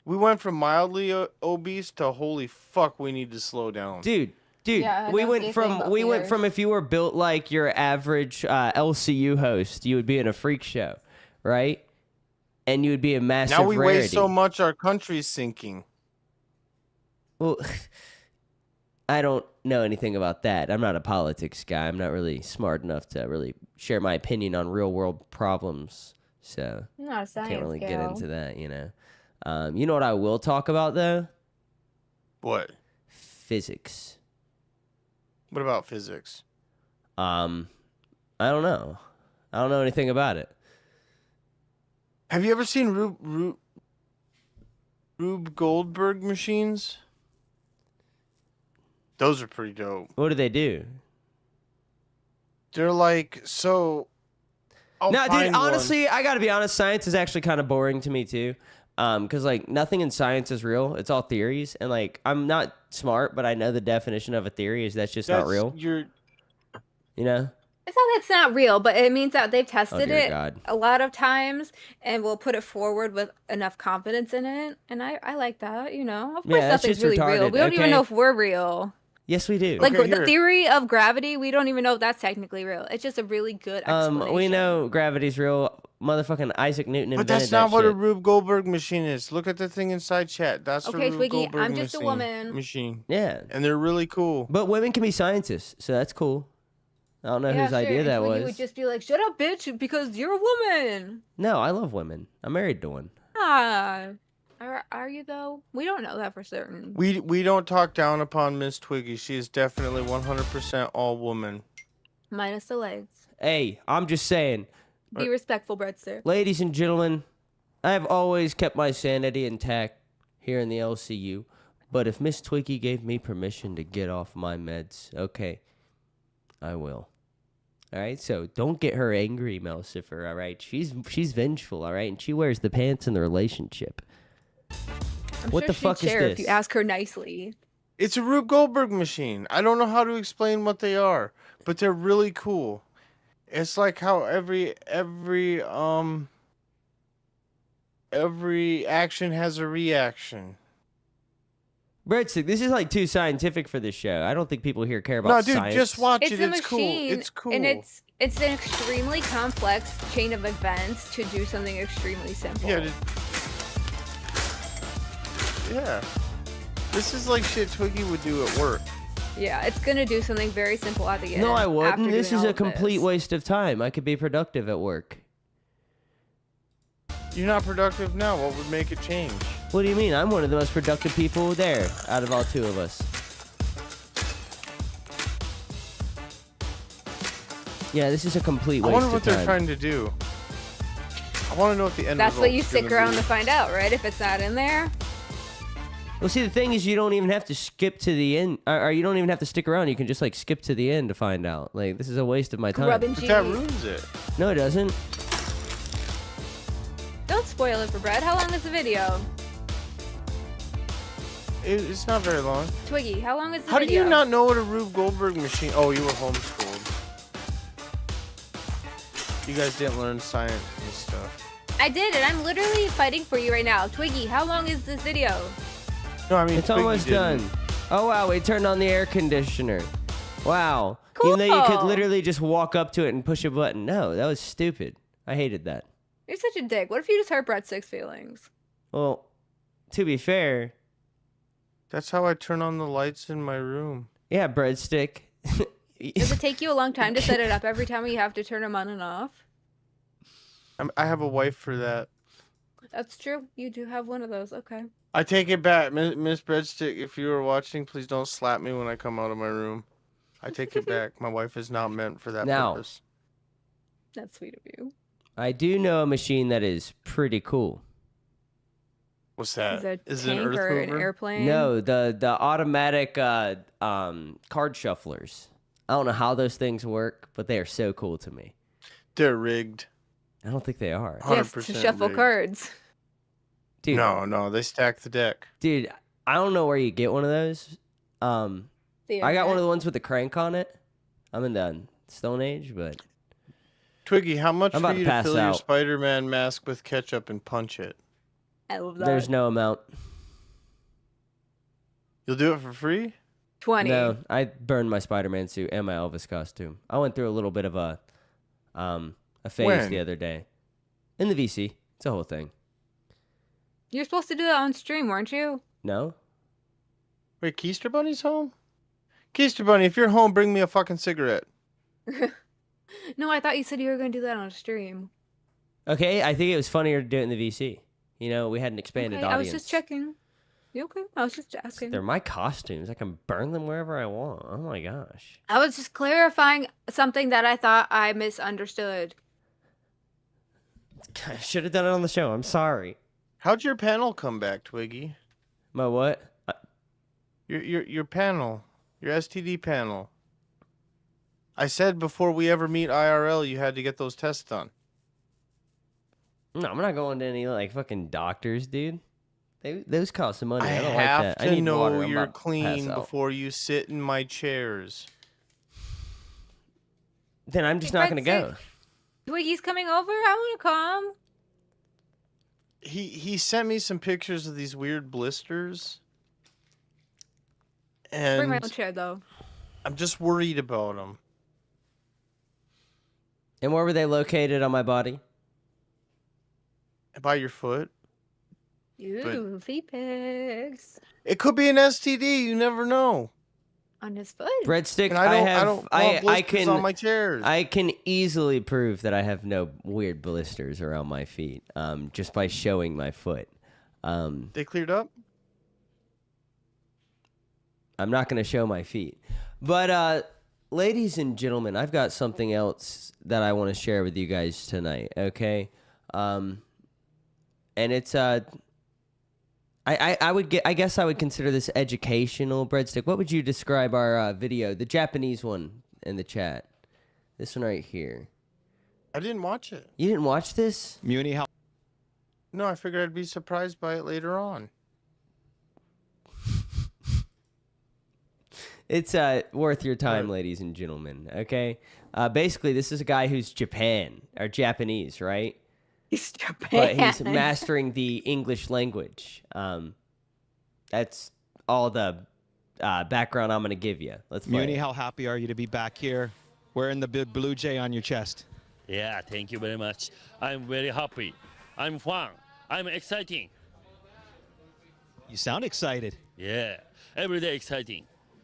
[SPEAKER 3] We went from mildly obese to holy fuck, we need to slow down.
[SPEAKER 1] Dude,
[SPEAKER 4] Yeah, I
[SPEAKER 1] we
[SPEAKER 4] don't see
[SPEAKER 1] went
[SPEAKER 4] a
[SPEAKER 1] from
[SPEAKER 4] thing about
[SPEAKER 1] we went
[SPEAKER 4] feeders.
[SPEAKER 1] from if you were built like your average LCU host, you would be in a freak show, right? And you would be a massive
[SPEAKER 3] Now we
[SPEAKER 1] rarity.
[SPEAKER 3] weigh so much, our country's sinking.
[SPEAKER 1] Well, I don't know anything about that. I'm not a politics guy. I'm not really smart enough to really share my opinion on real world problems. So
[SPEAKER 4] I'm not a science
[SPEAKER 1] can't really get
[SPEAKER 4] gal.
[SPEAKER 1] into that, you know. You know what I will talk about though?
[SPEAKER 3] What?
[SPEAKER 1] Physics.
[SPEAKER 3] What about physics?
[SPEAKER 1] I don't know. I don't know anything about it.
[SPEAKER 3] Have you ever seen Rube Goldberg machines? Those are pretty dope.
[SPEAKER 1] What do they do?
[SPEAKER 3] They're like, so I'll
[SPEAKER 1] No, dude,
[SPEAKER 3] find one.
[SPEAKER 1] honestly, I gotta be honest, science is actually kind of boring to me too. Because like nothing in science is real. It's all theories. And like I'm not smart, but I know the definition of a theory is that's just not real.
[SPEAKER 3] You're
[SPEAKER 1] You know?
[SPEAKER 4] It's not that it's not real, but it means that they've tested
[SPEAKER 1] dear
[SPEAKER 4] it
[SPEAKER 1] God.
[SPEAKER 4] a lot of times and will put it forward with enough confidence in it. And I like that, you know. Of course,
[SPEAKER 1] Yeah, that's
[SPEAKER 4] nothing's
[SPEAKER 1] just
[SPEAKER 4] really real.
[SPEAKER 1] retarded,
[SPEAKER 4] We don't even
[SPEAKER 1] okay?
[SPEAKER 4] know if we're real.
[SPEAKER 1] Yes, we do.
[SPEAKER 4] Like
[SPEAKER 3] Okay,
[SPEAKER 4] the
[SPEAKER 3] here.
[SPEAKER 4] theory of gravity, we don't even know if that's technically real. It's just a really good explanation.
[SPEAKER 1] We know gravity's real. Motherfucking Isaac Newton
[SPEAKER 3] But
[SPEAKER 1] invented
[SPEAKER 3] that's not
[SPEAKER 1] that
[SPEAKER 3] what a
[SPEAKER 1] shit.
[SPEAKER 3] Rube Goldberg machine is. Look at the thing inside chat. That's
[SPEAKER 4] Okay,
[SPEAKER 3] a Rube
[SPEAKER 4] Twiggy,
[SPEAKER 3] Goldberg
[SPEAKER 4] I'm just a woman.
[SPEAKER 3] machine.
[SPEAKER 1] Yeah.
[SPEAKER 3] And they're really cool.
[SPEAKER 1] But women can be scientists, so that's cool. I don't know
[SPEAKER 4] Yeah,
[SPEAKER 1] whose idea
[SPEAKER 4] and
[SPEAKER 1] that
[SPEAKER 4] Twiggy
[SPEAKER 1] was.
[SPEAKER 4] would just be like, "Shut up, bitch," because you're a woman.
[SPEAKER 1] No, I love women. I'm married to one.
[SPEAKER 4] Ah, are you though? We don't know that for certain.
[SPEAKER 3] We don't talk down upon Miss Twiggy. She is definitely 100% all woman.
[SPEAKER 4] Minus the legs.
[SPEAKER 1] Hey, I'm just saying,
[SPEAKER 4] Be respectful, Breadster.
[SPEAKER 1] ladies and gentlemen, I have always kept my sanity intact here in the LCU. But if Miss Twiggy gave me permission to get off my meds, okay, I will. All right, so don't get her angry, Melcifer. All right, she's vengeful. All right, and she wears the pants in the relationship.
[SPEAKER 4] I'm
[SPEAKER 1] What
[SPEAKER 4] sure
[SPEAKER 1] the
[SPEAKER 4] she'd
[SPEAKER 1] fuck is
[SPEAKER 4] share if
[SPEAKER 1] this?
[SPEAKER 4] you ask her nicely.
[SPEAKER 3] It's a Rube Goldberg machine. I don't know how to explain what they are, but they're really cool. It's like how every action has a reaction.
[SPEAKER 1] Breadstick, this is like too scientific for this show. I don't think people here care about
[SPEAKER 3] No, dude,
[SPEAKER 1] science.
[SPEAKER 3] just watch
[SPEAKER 4] It's
[SPEAKER 3] it.
[SPEAKER 4] a
[SPEAKER 3] It's cool.
[SPEAKER 4] machine,
[SPEAKER 3] It's cool.
[SPEAKER 4] and it's an extremely complex chain of events to do something extremely simple.
[SPEAKER 3] Yeah. This is like shit Twiggy would do at work.
[SPEAKER 4] Yeah, it's gonna do something very simple at the end.
[SPEAKER 1] No, I wouldn't.
[SPEAKER 4] after
[SPEAKER 1] This
[SPEAKER 4] doing
[SPEAKER 1] is
[SPEAKER 4] all
[SPEAKER 1] a
[SPEAKER 4] of
[SPEAKER 1] complete
[SPEAKER 4] this.
[SPEAKER 1] waste of time. I could be productive at work.
[SPEAKER 3] You're not productive now. What would make it change?
[SPEAKER 1] What do you mean? I'm one of the most productive people there out of all two of us. Yeah, this is a complete
[SPEAKER 3] I
[SPEAKER 1] waste
[SPEAKER 3] wonder
[SPEAKER 1] of
[SPEAKER 3] what
[SPEAKER 1] time.
[SPEAKER 3] they're trying to do. I want to know what the end
[SPEAKER 4] That's what you
[SPEAKER 3] result's
[SPEAKER 4] stick
[SPEAKER 3] gonna
[SPEAKER 4] around
[SPEAKER 3] be.
[SPEAKER 4] to find out, right? If it's not in there.
[SPEAKER 1] Well, see, the thing is, you don't even have to skip to the end, or you don't even have to stick around. You can just like skip to the end to find out. Like, this is a waste of my time.
[SPEAKER 4] Grubbin'
[SPEAKER 3] But
[SPEAKER 4] G.
[SPEAKER 3] that ruins it.
[SPEAKER 1] No, it doesn't.
[SPEAKER 4] Don't spoil it for Brad. How long is the video?
[SPEAKER 3] It's not very long.
[SPEAKER 4] Twiggy, how long is the
[SPEAKER 3] How do
[SPEAKER 4] video?
[SPEAKER 3] you not know what a Rube Goldberg machine? Oh, you were homeschooled. You guys didn't learn science and stuff.
[SPEAKER 4] I did, and I'm literally fighting for you right now. Twiggy, how long is this video?
[SPEAKER 3] No, I mean
[SPEAKER 1] It's
[SPEAKER 3] Twiggy
[SPEAKER 1] almost
[SPEAKER 3] didn't.
[SPEAKER 1] done. Oh, wow, we turned on the air conditioner. Wow. Even though you could
[SPEAKER 4] Cool.
[SPEAKER 1] literally just walk up to it and push a button. No, that was stupid. I hated that.
[SPEAKER 4] You're such a dick. What if you just hurt Breadstick's feelings?
[SPEAKER 1] Well, to be fair,
[SPEAKER 3] That's how I turn on the lights in my room.
[SPEAKER 1] yeah, breadstick.
[SPEAKER 4] Does it take you a long time to set it up every time you have to turn them on and off?
[SPEAKER 3] I have a wife for that.
[SPEAKER 4] That's true. You do have one of those. Okay.
[SPEAKER 3] I take it back, Miss Breadstick. If you are watching, please don't slap me when I come out of my room. I take it back. My wife is not meant for that
[SPEAKER 1] Now.
[SPEAKER 3] purpose.
[SPEAKER 4] That's sweet of you.
[SPEAKER 1] I do know a machine that is pretty cool.
[SPEAKER 3] What's
[SPEAKER 4] Is
[SPEAKER 3] that?
[SPEAKER 4] it a
[SPEAKER 3] Is it an
[SPEAKER 4] tank
[SPEAKER 3] earth
[SPEAKER 4] or an
[SPEAKER 3] mover?
[SPEAKER 4] airplane?
[SPEAKER 1] No, the automatic card shufflers. I don't know how those things work, but they are so cool to me.
[SPEAKER 3] They're rigged.
[SPEAKER 1] I don't think they are.
[SPEAKER 4] Yes, to
[SPEAKER 3] 100%
[SPEAKER 4] shuffle
[SPEAKER 3] rigged.
[SPEAKER 4] cards.
[SPEAKER 1] Dude,
[SPEAKER 3] No, they stack the deck.
[SPEAKER 1] dude, I don't know where you get one of those. I got one of the ones with the crank on it. I'm in the Stone Age, but
[SPEAKER 3] Twiggy, how much
[SPEAKER 1] I'm
[SPEAKER 3] for
[SPEAKER 1] about to
[SPEAKER 3] you to
[SPEAKER 1] pass
[SPEAKER 3] fill your
[SPEAKER 1] out.
[SPEAKER 3] Spider-Man mask with ketchup and punch it?
[SPEAKER 4] I love that.
[SPEAKER 1] there's no amount.
[SPEAKER 3] You'll do it for free?
[SPEAKER 4] 20.
[SPEAKER 1] No, I burned my Spider-Man suit and my Elvis costume. I went through a little bit of a phase
[SPEAKER 3] When?
[SPEAKER 1] the other day. In the VC. It's a whole thing.
[SPEAKER 4] You're supposed to do that on stream, weren't you?
[SPEAKER 1] No?
[SPEAKER 3] Wait, Keister Bunny's home? Keister Bunny, if you're home, bring me a fucking cigarette.
[SPEAKER 4] No, I thought you said you were going to do that on stream.
[SPEAKER 1] Okay, I think it was funnier to do it in the VC. You know, we had an expanded
[SPEAKER 4] Okay,
[SPEAKER 1] audience.
[SPEAKER 4] I was just checking. You okay? I was just asking.
[SPEAKER 1] They're my costumes. I can burn them wherever I want. Oh my gosh.
[SPEAKER 4] I was just clarifying something that I thought I misunderstood.
[SPEAKER 1] I should have done it on the show. I'm sorry.
[SPEAKER 3] How'd your panel come back, Twiggy?
[SPEAKER 1] My what?
[SPEAKER 3] Your panel. Your STD panel. I said before we ever meet IRL, you had to get those tests done.
[SPEAKER 1] No, I'm not going to any like fucking doctors, dude. Those cost some money.
[SPEAKER 3] I
[SPEAKER 1] I don't like
[SPEAKER 3] have
[SPEAKER 1] that. I
[SPEAKER 3] to
[SPEAKER 1] need
[SPEAKER 3] know
[SPEAKER 1] water. I'm
[SPEAKER 3] you're
[SPEAKER 1] about to pass
[SPEAKER 3] clean
[SPEAKER 1] out.
[SPEAKER 3] before you sit in my chairs.
[SPEAKER 1] Then I'm just
[SPEAKER 4] Hey,
[SPEAKER 1] not gonna go.
[SPEAKER 4] Twiggy's coming over. I want to come.
[SPEAKER 3] He sent me some pictures of these weird blisters,
[SPEAKER 4] Bring my
[SPEAKER 3] and
[SPEAKER 4] own chair though.
[SPEAKER 3] I'm just worried about them.
[SPEAKER 1] And where were they located on my body?
[SPEAKER 3] By your foot.
[SPEAKER 4] Ooh, feet pics
[SPEAKER 3] It could be an STD. You never know.
[SPEAKER 4] on his foot.
[SPEAKER 1] Breadstick.
[SPEAKER 3] And
[SPEAKER 1] I
[SPEAKER 3] don't
[SPEAKER 1] have.
[SPEAKER 3] want blisters
[SPEAKER 1] can.
[SPEAKER 3] on my chairs.
[SPEAKER 1] I can easily prove that I have no weird blisters around my feet. Just by showing my foot.
[SPEAKER 3] They cleared up.
[SPEAKER 1] I'm not gonna show my feet, but ladies and gentlemen, I've got something else that I want to share with you guys tonight. Okay. And it's I guess I would consider this educational. Breadstick. What would you describe our video, the Japanese one, in the chat? This one right here.
[SPEAKER 3] I didn't watch it.
[SPEAKER 1] You didn't watch this?
[SPEAKER 9] Muni, how
[SPEAKER 3] No, I figured I'd be surprised by it later on.
[SPEAKER 1] It's worth your time, ladies and gentlemen. Okay. Basically, this is a guy who's Japanese, right?
[SPEAKER 4] He's Japan.
[SPEAKER 1] But he's mastering the English language. That's all the background I'm going to give you. Let's play.
[SPEAKER 9] Muni,
[SPEAKER 1] it.
[SPEAKER 9] how happy are you to be back here wearing the big blue jay on your chest?
[SPEAKER 10] Yeah, thank you very much. I'm very happy. I'm fun. I'm exciting.
[SPEAKER 9] You sound excited.
[SPEAKER 10] Yeah, every day exciting.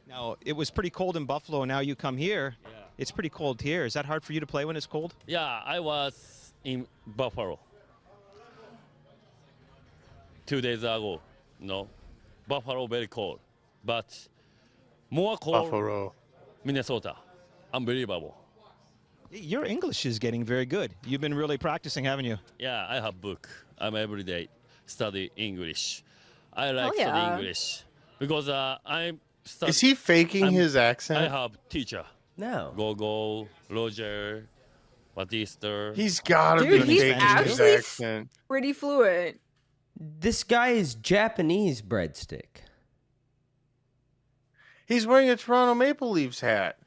[SPEAKER 9] Now, it was pretty cold in Buffalo. Now you come here.
[SPEAKER 10] Yeah.
[SPEAKER 9] It's pretty cold here. Is that hard for you to play when it's cold?
[SPEAKER 10] Yeah, I was in Buffalo 2 days ago. No, Buffalo very cold, but more cold.
[SPEAKER 3] Buffalo.
[SPEAKER 10] Minnesota, unbelievable.
[SPEAKER 9] Your English is getting very good. You've been really practicing, haven't you?
[SPEAKER 10] Yeah, I have book. I'm every day study English. I like
[SPEAKER 4] yeah.
[SPEAKER 10] study English because I'm.
[SPEAKER 3] Is he faking his accent?
[SPEAKER 10] I have teacher.
[SPEAKER 1] No.
[SPEAKER 10] Go, Roger, Batista.
[SPEAKER 3] He's gotta
[SPEAKER 4] Dude,
[SPEAKER 3] be
[SPEAKER 4] he's
[SPEAKER 3] faking his
[SPEAKER 4] actually
[SPEAKER 3] accent.
[SPEAKER 4] pretty fluent.
[SPEAKER 1] This guy is Japanese, Breadstick.
[SPEAKER 3] He's wearing a Toronto Maple Leafs hat.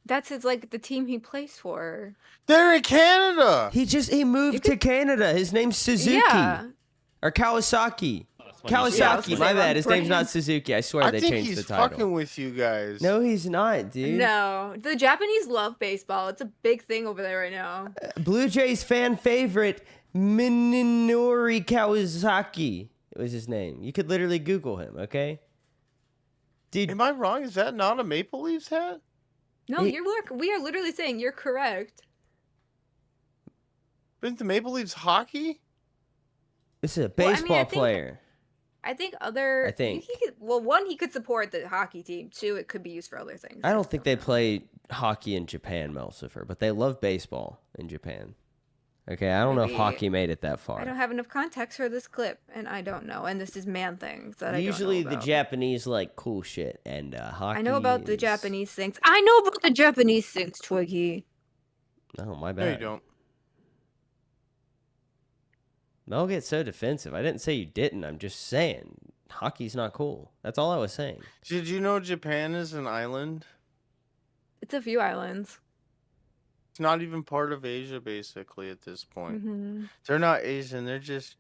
[SPEAKER 4] That's his like the team he plays for.
[SPEAKER 3] They're in Canada.
[SPEAKER 1] He moved to Canada. His name's Suzuki.
[SPEAKER 4] Yeah.
[SPEAKER 1] Or Kawasaki.
[SPEAKER 4] Yeah, I was
[SPEAKER 1] Kawasaki,
[SPEAKER 4] gonna
[SPEAKER 1] my
[SPEAKER 4] say,
[SPEAKER 1] bad. His name's not
[SPEAKER 4] brand.
[SPEAKER 1] Suzuki. I swear
[SPEAKER 3] I
[SPEAKER 1] they
[SPEAKER 3] think
[SPEAKER 1] changed
[SPEAKER 3] he's
[SPEAKER 1] the title.
[SPEAKER 3] fucking with you guys.
[SPEAKER 1] No, he's not, dude.
[SPEAKER 4] No, the Japanese love baseball. It's a big thing over there right now.
[SPEAKER 1] Blue Jays fan favorite Minori Kawasaki was his name. You could literally Google him, okay? Dude,
[SPEAKER 3] Am I wrong? Is that not a Maple Leafs hat?
[SPEAKER 4] No, we are literally saying you're correct.
[SPEAKER 3] Isn't the Maple Leafs hockey?
[SPEAKER 1] this is a
[SPEAKER 4] Well, I mean,
[SPEAKER 1] baseball
[SPEAKER 4] I think-
[SPEAKER 1] player.
[SPEAKER 4] I think one, he could support the hockey team. Two, it could be used for other things.
[SPEAKER 1] I don't think they play hockey in Japan, Melsifer, but they love baseball in Japan. Okay, I don't know if
[SPEAKER 4] Maybe.
[SPEAKER 1] hockey made it that far.
[SPEAKER 4] I don't have enough context for this clip, and I don't know. And this is man things that
[SPEAKER 1] Usually
[SPEAKER 4] I don't know
[SPEAKER 1] the
[SPEAKER 4] about.
[SPEAKER 1] Japanese like cool shit, and hockey.
[SPEAKER 4] I know about the
[SPEAKER 1] is-
[SPEAKER 4] Japanese things. I know about the Japanese things, Twiggy.
[SPEAKER 1] Oh, my
[SPEAKER 3] No, you
[SPEAKER 1] bad.
[SPEAKER 3] don't.
[SPEAKER 1] Mel gets so defensive. I didn't say you didn't. I'm just saying hockey's not cool. That's all I was saying.
[SPEAKER 3] Did you know Japan is an island?
[SPEAKER 4] It's a few islands.
[SPEAKER 3] It's not even part of Asia, basically, at this point.
[SPEAKER 4] Hmm.
[SPEAKER 3] They're not Asian. They're just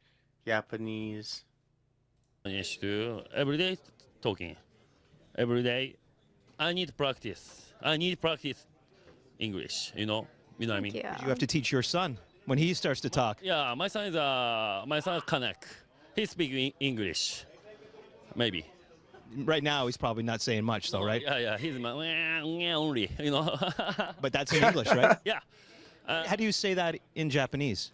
[SPEAKER 3] Japanese.
[SPEAKER 10] Spanish too. Every day talking. Every day. I need practice. I need practice English. You know what I mean?
[SPEAKER 4] Yeah.
[SPEAKER 9] You have to teach your son when he starts to talk.
[SPEAKER 10] Yeah, my son is Kanak. He speaks English. Maybe.
[SPEAKER 9] Right now, he's probably not saying much, though, right?
[SPEAKER 10] Yeah, he's my only. You know.
[SPEAKER 9] But that's in English, right?
[SPEAKER 10] Yeah.
[SPEAKER 9] How do you say that in Japanese?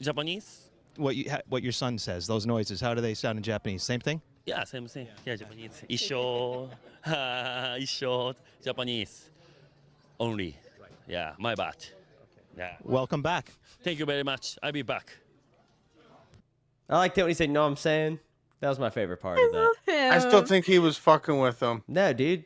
[SPEAKER 10] Japanese?
[SPEAKER 9] What your son says, those noises, how do they sound in Japanese? Same thing?
[SPEAKER 10] Yeah, same thing. Yeah, Japanese. 一緒。一緒。Japanese. Only. Yeah, my bad. Yeah.
[SPEAKER 9] Welcome back.
[SPEAKER 10] Thank you very much. I'll be back.
[SPEAKER 1] I liked it when he said, "No, I'm saying." That was my favorite part of that.
[SPEAKER 3] I still think he was fucking with them.
[SPEAKER 1] No, dude.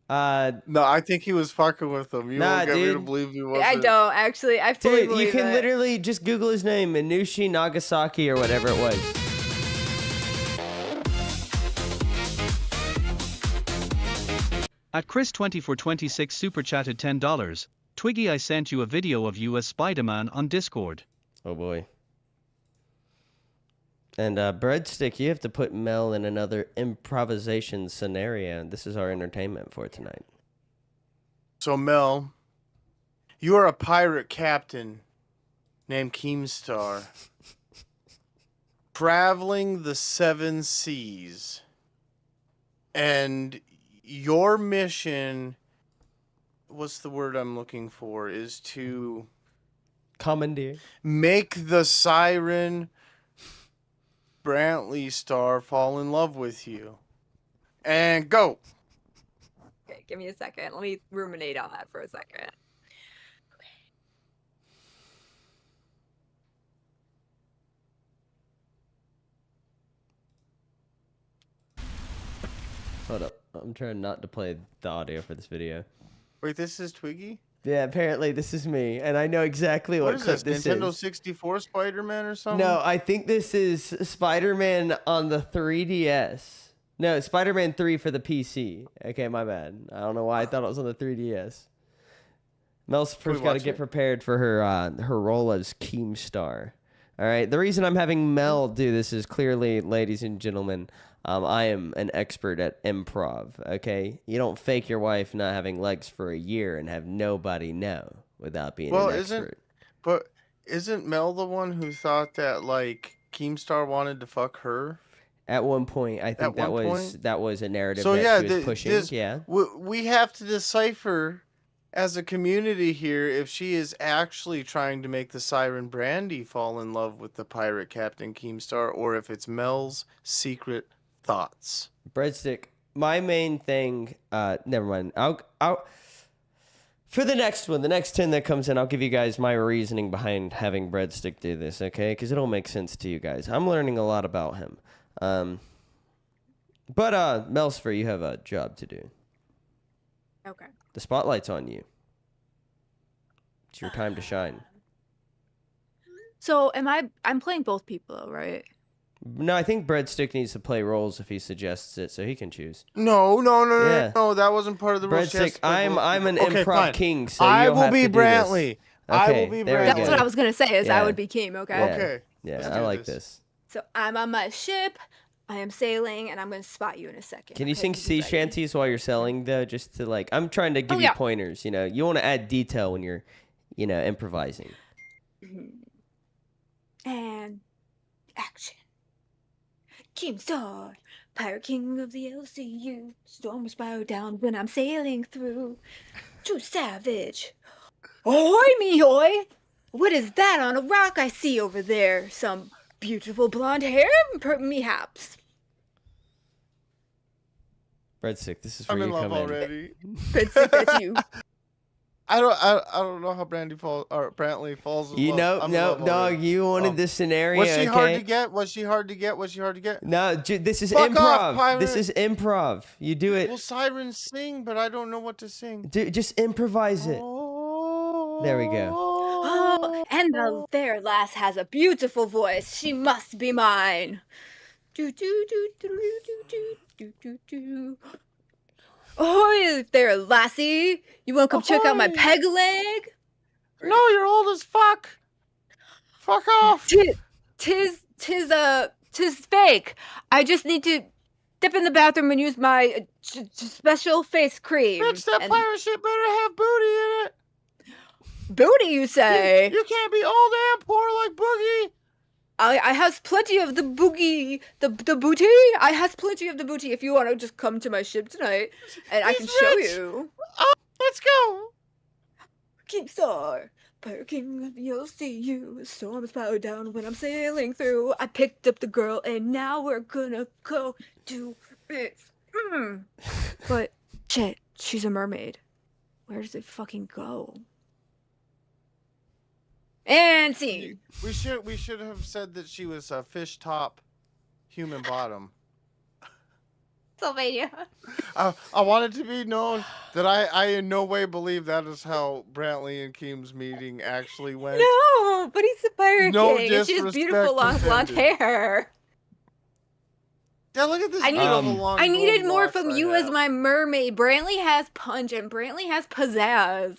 [SPEAKER 3] No, I think he was fucking with them. You
[SPEAKER 1] Nah,
[SPEAKER 3] won't get me to
[SPEAKER 1] dude.
[SPEAKER 3] believe he wasn't.
[SPEAKER 4] I don't actually. I fully
[SPEAKER 1] Dude,
[SPEAKER 4] believe
[SPEAKER 1] you can
[SPEAKER 4] it.
[SPEAKER 1] literally just Google his name, Minushi Nagasaki or whatever it was.
[SPEAKER 8] At Chris2426 super chatted $10. Twiggy, I sent you a video of you as Spider-Man on Discord.
[SPEAKER 1] Oh boy. And Breadstick, you have to put Mel in another improvisation scenario. This is our entertainment for tonight.
[SPEAKER 3] So, Mel, you are a pirate captain named Keemstar, traveling the 7 seas. And your mission, what's the word I'm looking for, is to
[SPEAKER 1] Commandeer.
[SPEAKER 3] make the siren Brantley star fall in love with you. And go.
[SPEAKER 4] Okay, give me a second. Let me ruminate on that for a second.
[SPEAKER 1] Hold up. I'm trying not to play the audio for this video.
[SPEAKER 3] Wait, this is Twiggy?
[SPEAKER 1] Yeah, apparently this is me, and I know exactly what
[SPEAKER 3] What is
[SPEAKER 1] clip
[SPEAKER 3] this?
[SPEAKER 1] this
[SPEAKER 3] Nintendo
[SPEAKER 1] is.
[SPEAKER 3] 64 Spider-Man or something?
[SPEAKER 1] No, I think this is Spider-Man on the 3DS. No, Spider-Man 3 for the PC. Okay, my bad. I don't know why I thought it was on the 3DS. Mel's first got to
[SPEAKER 3] watch
[SPEAKER 1] get
[SPEAKER 3] it?
[SPEAKER 1] prepared for her role as Keemstar. All right, the reason I'm having Mel do this is clearly, ladies and gentlemen, I am an expert at improv, okay? You don't fake your wife not having legs for a year and have nobody know without being an expert.
[SPEAKER 3] Isn't Mel the one who thought that, like, Keemstar wanted to fuck her?
[SPEAKER 1] At one point, I think
[SPEAKER 3] At one point?
[SPEAKER 1] that was a narrative
[SPEAKER 3] So,
[SPEAKER 1] that
[SPEAKER 3] yeah,
[SPEAKER 1] she was pushing. Yeah.
[SPEAKER 3] we have to decipher as a community here if she is actually trying to make the siren Brandy fall in love with the pirate Captain Keemstar, or if it's Mel's secret thoughts.
[SPEAKER 1] Breadstick, my main thing, never mind. I'll for the next one, the next 10 that comes in, I'll give you guys my reasoning behind having Breadstick do this, okay? Because it'll make sense to you guys. I'm learning a lot about him. But Melsfer, you have a job to do.
[SPEAKER 4] Okay.
[SPEAKER 1] The spotlight's on you. It's your time to shine.
[SPEAKER 4] So I'm playing both people though, right?
[SPEAKER 1] No, I think Breadstick needs to play roles if he suggests it, so he can choose.
[SPEAKER 3] No,
[SPEAKER 1] Yeah.
[SPEAKER 3] that wasn't part of the rules. She has
[SPEAKER 1] Breadstick,
[SPEAKER 3] to play both
[SPEAKER 1] I'm an
[SPEAKER 3] people. Okay,
[SPEAKER 1] improv
[SPEAKER 3] fine.
[SPEAKER 1] king, so
[SPEAKER 3] I
[SPEAKER 1] you'll
[SPEAKER 3] will
[SPEAKER 1] have
[SPEAKER 3] be
[SPEAKER 1] to do this.
[SPEAKER 3] Brantley. I will be
[SPEAKER 1] there we
[SPEAKER 3] Brantley.
[SPEAKER 4] That's
[SPEAKER 1] go.
[SPEAKER 4] what I was gonna say. Is I
[SPEAKER 1] Yeah.
[SPEAKER 4] would be Keem. Okay.
[SPEAKER 1] Yeah.
[SPEAKER 3] Okay.
[SPEAKER 1] Yeah,
[SPEAKER 3] Let's
[SPEAKER 1] I
[SPEAKER 3] do
[SPEAKER 1] like
[SPEAKER 3] this.
[SPEAKER 1] this.
[SPEAKER 4] So I'm on my ship. I am sailing, and I'm gonna spot you in a second.
[SPEAKER 1] Can you
[SPEAKER 4] okay?
[SPEAKER 1] sing
[SPEAKER 4] Be
[SPEAKER 1] sea
[SPEAKER 4] ready.
[SPEAKER 1] shanties while you're selling, though? Just to, like, I'm trying to give you
[SPEAKER 4] yeah.
[SPEAKER 1] pointers, you know? You want to add detail when you're, improvising.
[SPEAKER 4] And action. Keemstar, pirate king of the LCU. Storms bow down when I'm sailing through. Too savage. Ahoy, me hoy! What is that on a rock I see over there? Some beautiful blonde hair, perhaps.
[SPEAKER 1] Breadstick, this is
[SPEAKER 3] I'm
[SPEAKER 1] where
[SPEAKER 3] in
[SPEAKER 1] you
[SPEAKER 3] love
[SPEAKER 1] come in.
[SPEAKER 3] already.
[SPEAKER 4] That's you.
[SPEAKER 3] I don't know how Brantley falls in love. I'm in love
[SPEAKER 1] No,
[SPEAKER 3] already.
[SPEAKER 1] you wanted this scenario,
[SPEAKER 3] Was she hard
[SPEAKER 1] okay?
[SPEAKER 3] to get? Was she hard to get?
[SPEAKER 1] No, this is
[SPEAKER 3] Fuck
[SPEAKER 1] improv.
[SPEAKER 3] off, pirate.
[SPEAKER 1] This is improv. You do it.
[SPEAKER 3] Well, sirens sing, but I don't know what to sing.
[SPEAKER 1] Just improvise it. There we go.
[SPEAKER 4] Oh, and the fair lass has a beautiful voice. She must be mine. Do do do do do do do do do. Ahoy there, lassie! You wanna come check out my
[SPEAKER 3] Ahoy.
[SPEAKER 4] peg leg?
[SPEAKER 3] No, you're old as fuck. Fuck off.
[SPEAKER 4] Tis fake. I just need to dip in the bathroom and use my special face cream.
[SPEAKER 3] Bitch, that
[SPEAKER 4] and
[SPEAKER 3] pirate ship better have booty in it.
[SPEAKER 4] booty, you say?
[SPEAKER 3] You can't be old and poor like Boogie.
[SPEAKER 4] I has plenty of the boogie, the booty. I has plenty of the booty. If you want to just come to my ship tonight, and I can
[SPEAKER 3] He's
[SPEAKER 4] show
[SPEAKER 3] rich.
[SPEAKER 4] you.
[SPEAKER 3] Oh, let's go.
[SPEAKER 4] Keemstar, pirate king, you'll see you. Storms bow down when I'm sailing through. I picked up the girl, and now we're gonna go do it. But shit, she's a mermaid. Where does it fucking go? And scene.
[SPEAKER 3] We should have said that she was a fish top, human bottom.
[SPEAKER 4] Pennsylvania.
[SPEAKER 3] I want it to be known that I in no way believe that is how Brantley and Keem's meeting actually went.
[SPEAKER 4] No, but he's the Pirate
[SPEAKER 3] No
[SPEAKER 4] King, and she has
[SPEAKER 3] disrespect
[SPEAKER 4] beautiful long blonde
[SPEAKER 3] intended.
[SPEAKER 4] hair.
[SPEAKER 3] Yeah, look at this
[SPEAKER 4] I
[SPEAKER 3] beautiful
[SPEAKER 4] need,
[SPEAKER 3] long
[SPEAKER 4] I needed
[SPEAKER 3] gold
[SPEAKER 4] more
[SPEAKER 3] locks
[SPEAKER 4] from
[SPEAKER 3] I
[SPEAKER 4] you as
[SPEAKER 3] have.
[SPEAKER 4] my mermaid. Brantley has punch, and Brantley has pizzazz.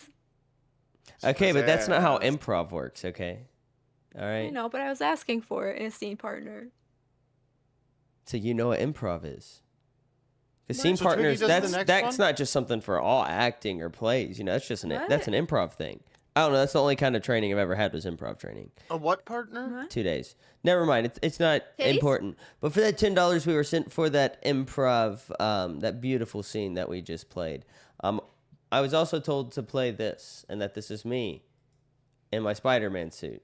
[SPEAKER 1] Okay, but that's not how
[SPEAKER 3] Pizzazz.
[SPEAKER 1] improv works, okay? All
[SPEAKER 4] I
[SPEAKER 1] right?
[SPEAKER 4] know, but I was asking for it in a scene partner.
[SPEAKER 1] So you know what improv is. Because
[SPEAKER 4] What?
[SPEAKER 1] scene
[SPEAKER 3] So Twiggy
[SPEAKER 1] partners,
[SPEAKER 3] does the
[SPEAKER 1] that's
[SPEAKER 3] next one?
[SPEAKER 1] not just something for all acting or plays. You know, that's just
[SPEAKER 4] What?
[SPEAKER 1] that's an improv thing. I don't know. That's the only kind of training I've ever had was improv training.
[SPEAKER 3] A what partner?
[SPEAKER 4] What?
[SPEAKER 1] 2 days. Never mind. It's not
[SPEAKER 4] Titties?
[SPEAKER 1] important. But for that $10 we were sent for that improv, that beautiful scene that we just played, I was also told to play this, and that this is me in my Spider-Man suit.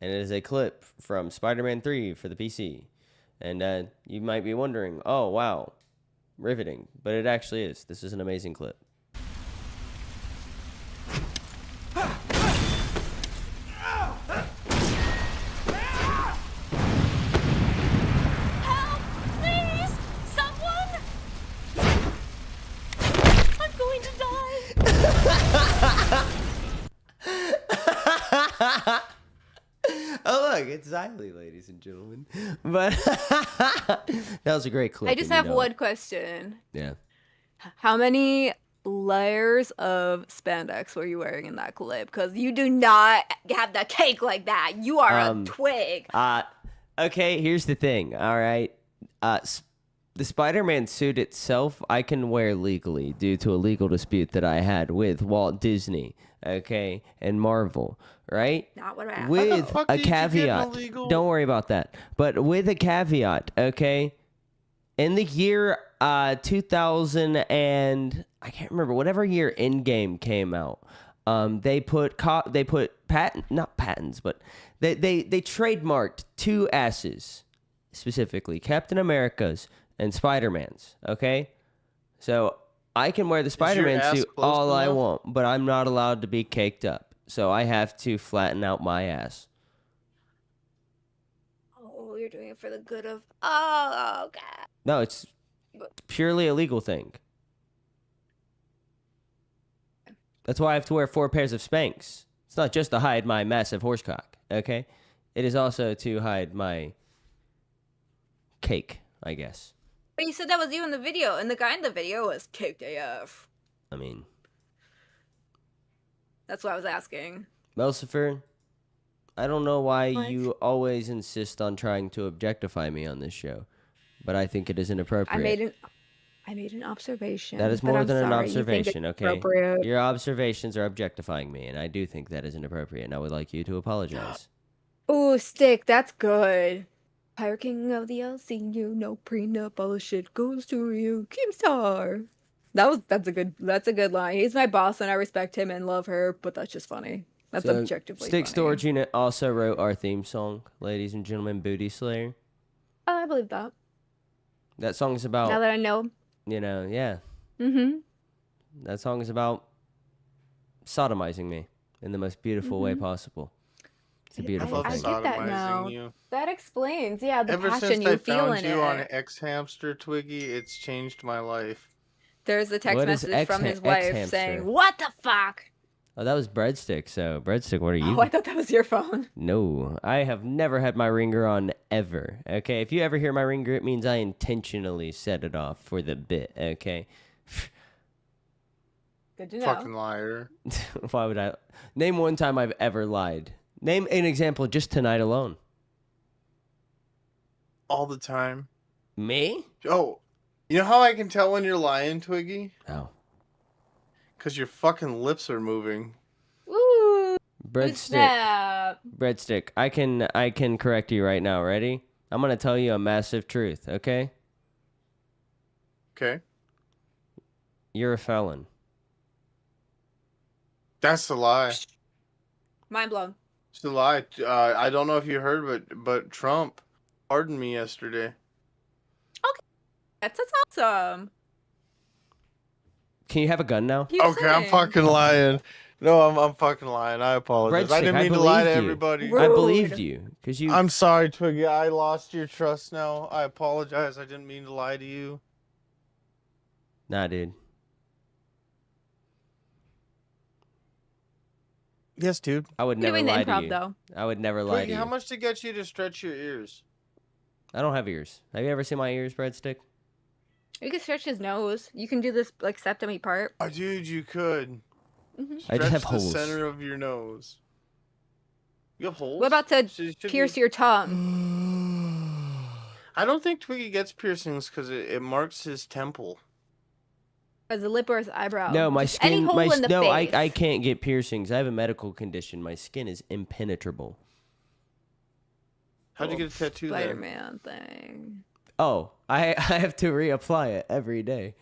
[SPEAKER 1] And it is a clip from Spider-Man 3 for the PC. And you might be wondering, oh, wow, riveting. But it actually is. This is an amazing clip.
[SPEAKER 11] Help! Please! Someone! I'm going to die!
[SPEAKER 1] Oh, look, it's Xylee, ladies and gentlemen. But that was a great clip.
[SPEAKER 4] I just
[SPEAKER 1] and you
[SPEAKER 4] have
[SPEAKER 1] know
[SPEAKER 4] one
[SPEAKER 1] it.
[SPEAKER 4] question.
[SPEAKER 1] Yeah.
[SPEAKER 4] How many layers of spandex were you wearing in that clip? Because you do not have the cake like that. You are a twig.
[SPEAKER 1] Okay, here's the thing, all right? The Spider-Man suit itself, I can wear legally due to a legal dispute that I had with Walt Disney, okay, and Marvel, right?
[SPEAKER 4] Not what I asked.
[SPEAKER 1] With
[SPEAKER 3] fuck
[SPEAKER 1] a
[SPEAKER 3] did you get an
[SPEAKER 1] caveat.
[SPEAKER 3] illegal-
[SPEAKER 1] Don't worry about that. But with a caveat, okay? In the year 2000 and I can't remember, whatever year Endgame came out, they put not patents, but they trademarked two asses specifically, Captain America's and Spider-Man's, okay? So I can wear the Spider-Man
[SPEAKER 3] ass
[SPEAKER 1] suit
[SPEAKER 3] close
[SPEAKER 1] all I
[SPEAKER 3] enough?
[SPEAKER 1] want, but I'm not allowed to be caked up. So I have to flatten out my ass.
[SPEAKER 4] Oh, you're doing it for the good of. Oh, God.
[SPEAKER 1] No, it's purely a legal thing. That's why I have to wear 4 pairs of Spanx. It's not just to hide my massive horsecock, okay? It is also to hide my cake, I guess.
[SPEAKER 4] But you said that was you in the video, and the guy in the video was caked AF.
[SPEAKER 1] I mean,
[SPEAKER 4] That's what I was asking.
[SPEAKER 1] Melcifer, I don't know why
[SPEAKER 4] What?
[SPEAKER 1] you always insist on trying to objectify me on this show, but I think it is inappropriate.
[SPEAKER 4] I made an observation.
[SPEAKER 1] That is
[SPEAKER 4] but
[SPEAKER 1] more
[SPEAKER 4] I'm
[SPEAKER 1] than an
[SPEAKER 4] sorry. You think it's
[SPEAKER 1] observation, okay?
[SPEAKER 4] appropriate.
[SPEAKER 1] Your observations are objectifying me, and I do think that is inappropriate, and I would like you to apologize.
[SPEAKER 4] Ooh, stick. That's good. Pirate King of the LCU, no prenup, all the shit goes to you. Keemstar. That's a good line. He's my boss and I respect him and love her, but that's just funny. That's
[SPEAKER 1] So,
[SPEAKER 4] objectively
[SPEAKER 1] Stick
[SPEAKER 4] funny.
[SPEAKER 1] Storage Unit also wrote our theme song, ladies and gentlemen, Booty Slayer.
[SPEAKER 4] Oh, I believe that.
[SPEAKER 1] That song is
[SPEAKER 4] Now
[SPEAKER 1] about,
[SPEAKER 4] that I know.
[SPEAKER 1] yeah.
[SPEAKER 4] Mm-hmm.
[SPEAKER 1] That song is about sodomizing me in the most beautiful way possible. It's a beautiful
[SPEAKER 3] love
[SPEAKER 4] I
[SPEAKER 1] thing.
[SPEAKER 4] get that now.
[SPEAKER 3] sodomizing you.
[SPEAKER 4] That explains, yeah, the
[SPEAKER 3] Ever
[SPEAKER 4] passion
[SPEAKER 3] since
[SPEAKER 4] you
[SPEAKER 3] I
[SPEAKER 4] feel
[SPEAKER 3] found
[SPEAKER 4] in
[SPEAKER 3] you on
[SPEAKER 4] it.
[SPEAKER 3] X Hamster, Twiggy, it's changed my life.
[SPEAKER 4] There's a text
[SPEAKER 1] What is
[SPEAKER 4] message from his
[SPEAKER 1] X
[SPEAKER 4] wife
[SPEAKER 1] hamster?
[SPEAKER 4] saying, "What the fuck?"
[SPEAKER 1] Oh, that was Breadstick. So, Breadstick, what are you?
[SPEAKER 4] Oh, I thought that was your phone.
[SPEAKER 1] No, I have never had my ringer on ever. Okay, if you ever hear my ringer, it means I intentionally set it off for the bit. Okay,
[SPEAKER 4] Good to know.
[SPEAKER 3] Fucking liar.
[SPEAKER 1] why would I? Name one time I've ever lied. Name an example just tonight alone.
[SPEAKER 3] All the time.
[SPEAKER 1] Me?
[SPEAKER 3] Oh, you know how I can tell when you're lying, Twiggy?
[SPEAKER 1] Oh,
[SPEAKER 3] Because your fucking lips are moving.
[SPEAKER 4] Ooh,
[SPEAKER 1] Breadstick.
[SPEAKER 4] snap.
[SPEAKER 1] Breadstick. I can correct you right now. Ready? I'm gonna tell you a massive truth. Okay?
[SPEAKER 3] Okay?
[SPEAKER 1] You're a felon.
[SPEAKER 3] That's the lie.
[SPEAKER 4] Mind blown.
[SPEAKER 3] It's the lie. I don't know if you heard, but Trump pardoned me yesterday.
[SPEAKER 4] That's awesome.
[SPEAKER 1] Can you have a gun now?
[SPEAKER 4] Keep
[SPEAKER 3] Okay, I'm
[SPEAKER 4] saying.
[SPEAKER 3] fucking lying. No, I'm fucking lying. I apologize. I
[SPEAKER 1] Breadstick,
[SPEAKER 3] didn't
[SPEAKER 1] I
[SPEAKER 3] mean to lie to
[SPEAKER 1] believed you.
[SPEAKER 3] everybody.
[SPEAKER 4] Rude.
[SPEAKER 1] I believed you because you.
[SPEAKER 3] I'm sorry, Twiggy. I lost your trust now. I apologize. I didn't mean to lie to you.
[SPEAKER 1] Nah, dude.
[SPEAKER 3] Yes, dude.
[SPEAKER 1] I would
[SPEAKER 4] You're
[SPEAKER 1] never
[SPEAKER 4] doing the
[SPEAKER 1] lie to
[SPEAKER 4] improv
[SPEAKER 1] you.
[SPEAKER 4] though.
[SPEAKER 1] I would never lie to
[SPEAKER 3] Twiggy,
[SPEAKER 1] you.
[SPEAKER 3] how much to get you to stretch your ears?
[SPEAKER 1] I don't have ears. Have you ever seen my ears, breadstick?
[SPEAKER 4] You can stretch his nose. You can do this like septomy part.
[SPEAKER 3] Oh, dude, you could.
[SPEAKER 1] I just have
[SPEAKER 3] Stretch the
[SPEAKER 1] holes.
[SPEAKER 3] center of your nose. You have holes?
[SPEAKER 4] What about to
[SPEAKER 3] Should
[SPEAKER 4] pierce
[SPEAKER 3] be-
[SPEAKER 4] your tongue?
[SPEAKER 3] I don't think Twiggy gets piercings because it marks his temple.
[SPEAKER 4] As a lip or his eyebrow?
[SPEAKER 1] No, my
[SPEAKER 4] Just any
[SPEAKER 1] skin.
[SPEAKER 4] hole in the
[SPEAKER 1] no,
[SPEAKER 4] face.
[SPEAKER 1] I can't get piercings. I have a medical condition. My skin is impenetrable.
[SPEAKER 3] How'd you get a tattoo then?
[SPEAKER 4] Spider-Man thing.
[SPEAKER 1] Oh, I have to reapply it every day.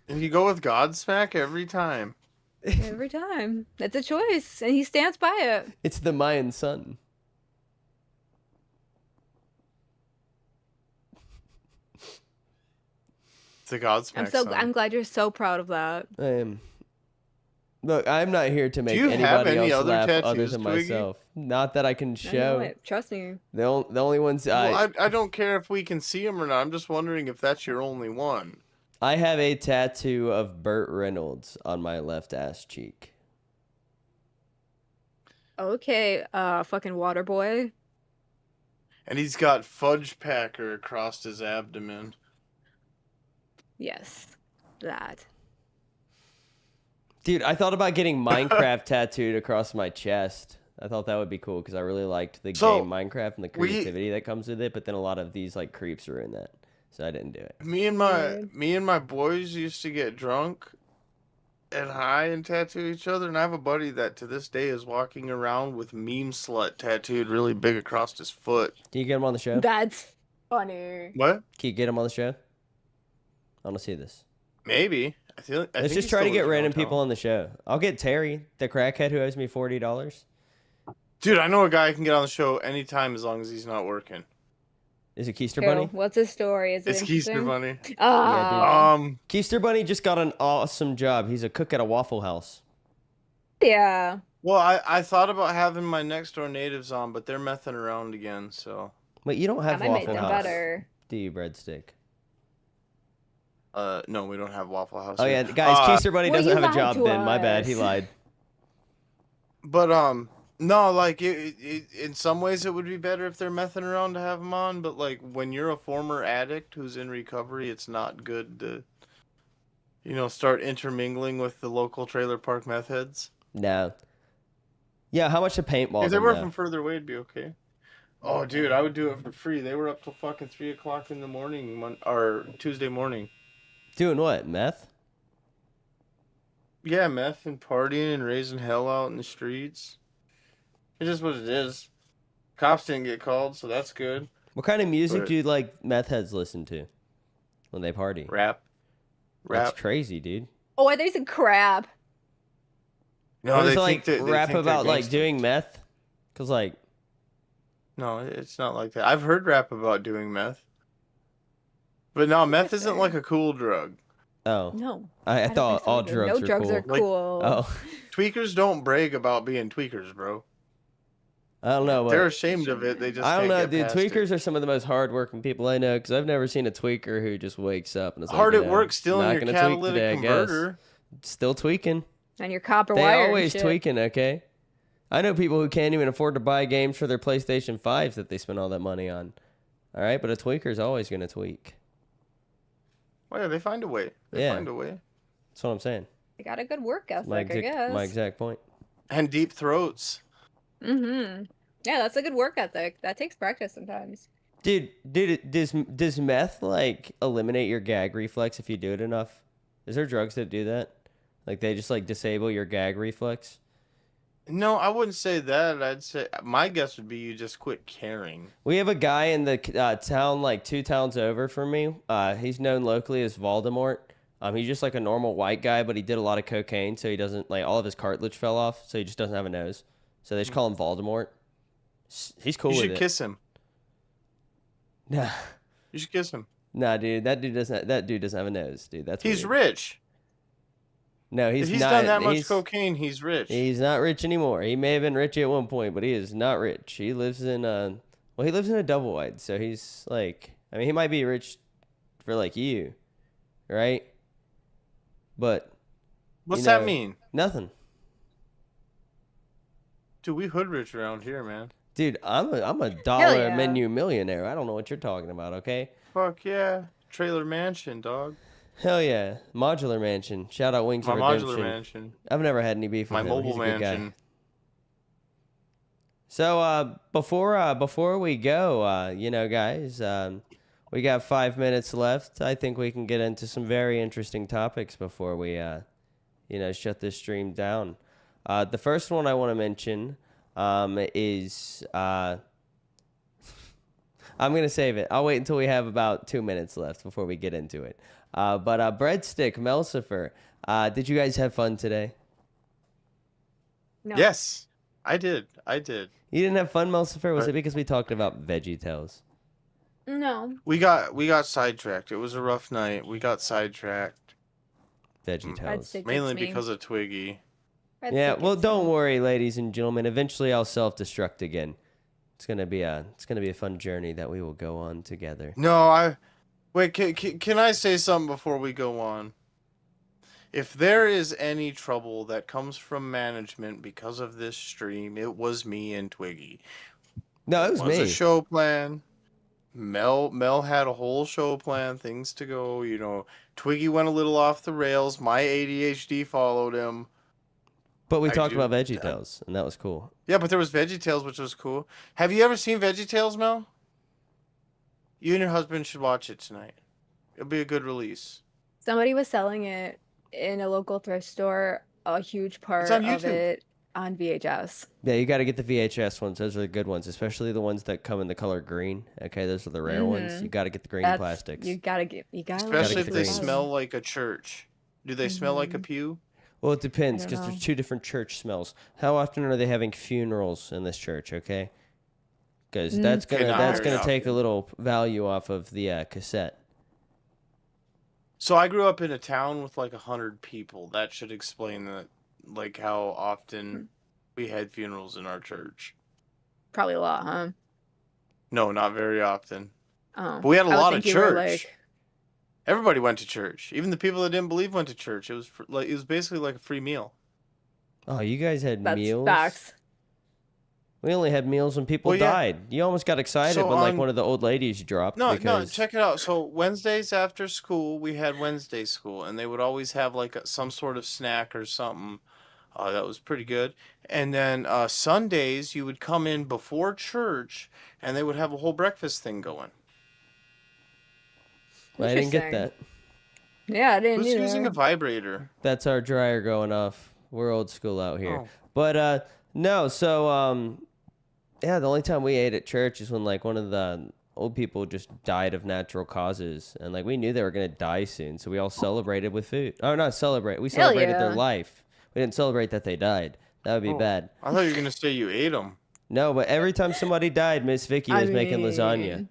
[SPEAKER 3] And you go with Godsmack every time.
[SPEAKER 4] Every time. It's a choice, and he stands by it.
[SPEAKER 1] It's the Mayan sun.
[SPEAKER 3] It's a Godsmack.
[SPEAKER 4] I'm glad you're so proud of that.
[SPEAKER 1] I am. Look, I'm not here to make
[SPEAKER 3] you have
[SPEAKER 1] anybody
[SPEAKER 3] any
[SPEAKER 1] else
[SPEAKER 3] other
[SPEAKER 1] laugh other
[SPEAKER 3] tattoos,
[SPEAKER 1] than
[SPEAKER 3] Twiggy?
[SPEAKER 1] myself. Not that I can
[SPEAKER 4] I know
[SPEAKER 1] show.
[SPEAKER 4] it. Trust me.
[SPEAKER 1] The only ones
[SPEAKER 3] Well, I don't care if we can see them or not. I'm just wondering if that's your only one.
[SPEAKER 1] I have a tattoo of Burt Reynolds on my left ass cheek.
[SPEAKER 4] Okay, fucking water boy.
[SPEAKER 3] And he's got Fudge Packer across his abdomen.
[SPEAKER 4] Yes, that.
[SPEAKER 1] Dude, I thought about getting Minecraft tattooed across my chest. I thought that would be cool because I really liked the
[SPEAKER 3] So,
[SPEAKER 1] game Minecraft and the creativity that comes with it. But then a lot of these like creeps are in that, so I didn't do it.
[SPEAKER 3] Me and my boys used to get drunk and high and tattoo each other, and I have a buddy that to this day is walking around with meme slut tattooed really big across his foot.
[SPEAKER 1] Can you get him on the show?
[SPEAKER 4] That's funny.
[SPEAKER 3] What?
[SPEAKER 1] Can you get him on the show? I want to see this.
[SPEAKER 3] Maybe.
[SPEAKER 1] Let's just try to get random people on the show. I'll get Terry, the crackhead who owes me $40.
[SPEAKER 3] Dude, I know a guy who can get on the show anytime as long as he's not working.
[SPEAKER 1] Is it Keister
[SPEAKER 4] Who?
[SPEAKER 1] Bunny?
[SPEAKER 4] What's his story? Is it
[SPEAKER 3] It's Keister
[SPEAKER 4] interesting?
[SPEAKER 3] Bunny.
[SPEAKER 4] Ah.
[SPEAKER 1] Keister Bunny just got an awesome job. He's a cook at a Waffle House.
[SPEAKER 4] Yeah.
[SPEAKER 3] Well, I thought about having my next door natives on, but they're messing around again, so.
[SPEAKER 1] Wait, you don't have
[SPEAKER 4] That might make
[SPEAKER 1] Waffle
[SPEAKER 4] them
[SPEAKER 1] House,
[SPEAKER 4] better.
[SPEAKER 1] do you, breadstick?
[SPEAKER 3] No, we don't have Waffle House.
[SPEAKER 1] Oh
[SPEAKER 3] here.
[SPEAKER 1] yeah, guys, Keister Bunny
[SPEAKER 4] Well,
[SPEAKER 1] doesn't
[SPEAKER 4] you
[SPEAKER 1] have a
[SPEAKER 4] lied
[SPEAKER 1] job
[SPEAKER 4] to
[SPEAKER 1] then. My bad, he
[SPEAKER 4] us.
[SPEAKER 1] lied.
[SPEAKER 3] But no, like in some ways it would be better if they're messing around to have them on. But like when you're a former addict who's in recovery, it's not good to, start intermingling with the local trailer park meth heads.
[SPEAKER 1] No. Yeah, how much to paintball?
[SPEAKER 3] If they
[SPEAKER 1] them,
[SPEAKER 3] were
[SPEAKER 1] though?
[SPEAKER 3] from further away, it'd be okay. Oh, dude, I would do it for free. They were up till fucking 3:00 in the morning, or Tuesday morning.
[SPEAKER 1] Doing what? Meth?
[SPEAKER 3] Yeah, meth and partying and raising hell out in the streets. It's just what it is. Cops didn't get called, so that's good.
[SPEAKER 1] What kind of music
[SPEAKER 3] But-
[SPEAKER 1] do like meth heads listen to when they party?
[SPEAKER 3] Rap.
[SPEAKER 1] That's crazy, dude.
[SPEAKER 4] Oh, I think it's a crab.
[SPEAKER 3] No,
[SPEAKER 1] What
[SPEAKER 3] they
[SPEAKER 1] is it, like
[SPEAKER 3] think they
[SPEAKER 1] rap
[SPEAKER 3] think they're
[SPEAKER 1] about like
[SPEAKER 3] gangsters.
[SPEAKER 1] doing meth? Cause like
[SPEAKER 3] No, it's not like that. I've heard rap about doing meth. But no, meth isn't like a cool drug.
[SPEAKER 1] oh
[SPEAKER 4] No.
[SPEAKER 1] I
[SPEAKER 4] don't
[SPEAKER 1] thought
[SPEAKER 4] think so
[SPEAKER 1] all
[SPEAKER 4] either.
[SPEAKER 1] drugs
[SPEAKER 4] No
[SPEAKER 1] are
[SPEAKER 4] drugs
[SPEAKER 1] cool.
[SPEAKER 4] are cool.
[SPEAKER 1] Oh,
[SPEAKER 3] Tweakers don't brag about being tweakers, bro.
[SPEAKER 1] I don't know.
[SPEAKER 3] They're
[SPEAKER 1] But
[SPEAKER 3] ashamed of it. They just
[SPEAKER 1] I don't
[SPEAKER 3] can't
[SPEAKER 1] know,
[SPEAKER 3] get
[SPEAKER 1] dude.
[SPEAKER 3] past it.
[SPEAKER 1] Tweakers are some of the most hardworking people I know because I've never seen a tweaker who just wakes up and is
[SPEAKER 3] Hard
[SPEAKER 1] like,
[SPEAKER 3] at work, stealing
[SPEAKER 1] not
[SPEAKER 3] your
[SPEAKER 1] gonna tweak
[SPEAKER 3] catalytic
[SPEAKER 1] today, I guess.
[SPEAKER 3] converter.
[SPEAKER 1] Still tweaking.
[SPEAKER 4] And your copper
[SPEAKER 1] They
[SPEAKER 4] wire. and
[SPEAKER 1] always
[SPEAKER 4] shit.
[SPEAKER 1] tweaking, okay? I know people who can't even afford to buy games for their PlayStation 5s that they spend all that money on. All right, but a tweaker's always going to tweak.
[SPEAKER 3] Well, yeah, they find a way. They
[SPEAKER 1] Yeah.
[SPEAKER 3] find a way.
[SPEAKER 1] That's what I'm saying.
[SPEAKER 4] They got a good work ethic,
[SPEAKER 1] My
[SPEAKER 4] I guess.
[SPEAKER 1] exact point.
[SPEAKER 3] And deep throats.
[SPEAKER 4] Mm-hmm. Yeah, that's a good work ethic. That takes practice sometimes.
[SPEAKER 1] Dude, does meth like eliminate your gag reflex if you do it enough? Is there drugs that do that? Like they just like disable your gag reflex?
[SPEAKER 3] No, I wouldn't say that. I'd say my guess would be you just quit caring.
[SPEAKER 1] We have a guy in the town like 2 towns over from me. He's known locally as Voldemort. He's just like a normal white guy, but he did a lot of cocaine, so he doesn't like all of his cartilage fell off, so he just doesn't have a nose. So they just call him Voldemort. He's cool
[SPEAKER 3] You
[SPEAKER 1] with
[SPEAKER 3] should
[SPEAKER 1] it.
[SPEAKER 3] kiss him.
[SPEAKER 1] Nah,
[SPEAKER 3] You should kiss him.
[SPEAKER 1] nah, dude. That dude doesn't have a nose, dude. That's
[SPEAKER 3] He's
[SPEAKER 1] weird.
[SPEAKER 3] rich.
[SPEAKER 1] No, he's
[SPEAKER 3] If he's
[SPEAKER 1] not.
[SPEAKER 3] done that much
[SPEAKER 1] he's-
[SPEAKER 3] cocaine, he's rich.
[SPEAKER 1] He's not rich anymore. He may have been rich at one point, but he is not rich. He lives in he lives in a double wide, so he's like, I mean, he might be rich for like you, right? But
[SPEAKER 3] What's
[SPEAKER 1] you
[SPEAKER 3] that
[SPEAKER 1] know,
[SPEAKER 3] mean?
[SPEAKER 1] Nothing.
[SPEAKER 3] Dude, we hood rich around here, man.
[SPEAKER 1] Dude, I'm a dollar menu millionaire. I don't know what you're talking about, okay?
[SPEAKER 3] Fuck yeah. Trailer mansion, dog.
[SPEAKER 1] Hell yeah. Modular mansion. Shout out Wings
[SPEAKER 3] My
[SPEAKER 1] of
[SPEAKER 3] modular
[SPEAKER 1] Redemption.
[SPEAKER 3] mansion.
[SPEAKER 1] I've never had any beef
[SPEAKER 3] My
[SPEAKER 1] with him.
[SPEAKER 3] mobile
[SPEAKER 1] He's a good guy.
[SPEAKER 3] mansion.
[SPEAKER 1] So before we go, guys, we got 5 minutes left. I think we can get into some very interesting topics before we shut this stream down. The first one I want to mention is I'm going to save it. I'll wait until we have about 2 minutes left before we get into it. But Breadstick, Melsifer, did you guys have fun today?
[SPEAKER 4] No.
[SPEAKER 3] Yes, I did.
[SPEAKER 1] You didn't have fun, Melsifer? Was it because we talked about VeggieTales?
[SPEAKER 4] No.
[SPEAKER 3] We got sidetracked. It was a rough night. We got sidetracked.
[SPEAKER 1] VeggieTales.
[SPEAKER 3] Mainly because of Twiggy.
[SPEAKER 1] Yeah, well, don't worry, ladies and gentlemen. Eventually, I'll self-destruct again. It's gonna be a fun journey that we will go on together.
[SPEAKER 3] No, wait. Can I say something before we go on? If there is any trouble that comes from management because of this stream, it was me and Twiggy.
[SPEAKER 1] No, it was me.
[SPEAKER 3] A show plan. Mel had a whole show plan, things to go. Twiggy went a little off the rails. My ADHD followed him.
[SPEAKER 1] But we talked about VeggieTales, and that was cool.
[SPEAKER 3] Yeah, but there was VeggieTales, which was cool. Have you ever seen VeggieTales, Mel? You and your husband should watch it tonight. It'll be a good release.
[SPEAKER 4] Somebody was selling it in a local thrift store, a huge part
[SPEAKER 3] on
[SPEAKER 4] of
[SPEAKER 3] YouTube.
[SPEAKER 4] it on VHS.
[SPEAKER 1] Yeah, you got to get the VHS ones. Those are the good ones, especially the ones that come in the color green. Okay, those are the rare ones. You got to get the green plastics.
[SPEAKER 4] You gotta
[SPEAKER 3] Especially if they smell like a church. Do they smell like a pew?
[SPEAKER 1] Well, it depends
[SPEAKER 4] I don't
[SPEAKER 1] because
[SPEAKER 4] know.
[SPEAKER 1] there's two different church smells. How often are they having funerals in this church? Okay, because that's gonna take a little value off of the cassette.
[SPEAKER 3] So I grew up in a town with like 100 people. That should explain that, like how often we had funerals in our church.
[SPEAKER 4] Probably a lot, huh?
[SPEAKER 3] No, not very often.
[SPEAKER 4] Oh,
[SPEAKER 3] But we had a
[SPEAKER 4] I would
[SPEAKER 3] lot of
[SPEAKER 4] think you were,
[SPEAKER 3] church. Everybody went to church. Even the people that didn't believe went to church. It was basically like a free meal.
[SPEAKER 1] Oh, you guys had
[SPEAKER 4] That's
[SPEAKER 1] meals?
[SPEAKER 4] facts.
[SPEAKER 1] We only had meals when people died. You almost got excited
[SPEAKER 3] So
[SPEAKER 1] when like
[SPEAKER 3] on-
[SPEAKER 1] one of the old ladies dropped.
[SPEAKER 3] No,
[SPEAKER 1] because...
[SPEAKER 3] check it out. So Wednesdays after school, we had Wednesday school, and they would always have like some sort of snack or something. That was pretty good. And then Sundays, you would come in before church, and they would have a whole breakfast thing going.
[SPEAKER 1] I didn't get that.
[SPEAKER 4] Yeah, I didn't
[SPEAKER 3] Who's
[SPEAKER 4] either.
[SPEAKER 3] using a vibrator?
[SPEAKER 1] That's our dryer going off. We're old school out here.
[SPEAKER 3] Oh.
[SPEAKER 1] But no, so yeah, the only time we ate at church is when like one of the old people just died of natural causes, and like we knew they were gonna die soon, so we all celebrated with food. Oh, not celebrate. We celebrated their
[SPEAKER 4] yeah.
[SPEAKER 1] life. We didn't celebrate that they died. That would be bad.
[SPEAKER 3] I thought you were gonna say you ate them.
[SPEAKER 1] No, but every time somebody died, Miss Vicky was making lasagna.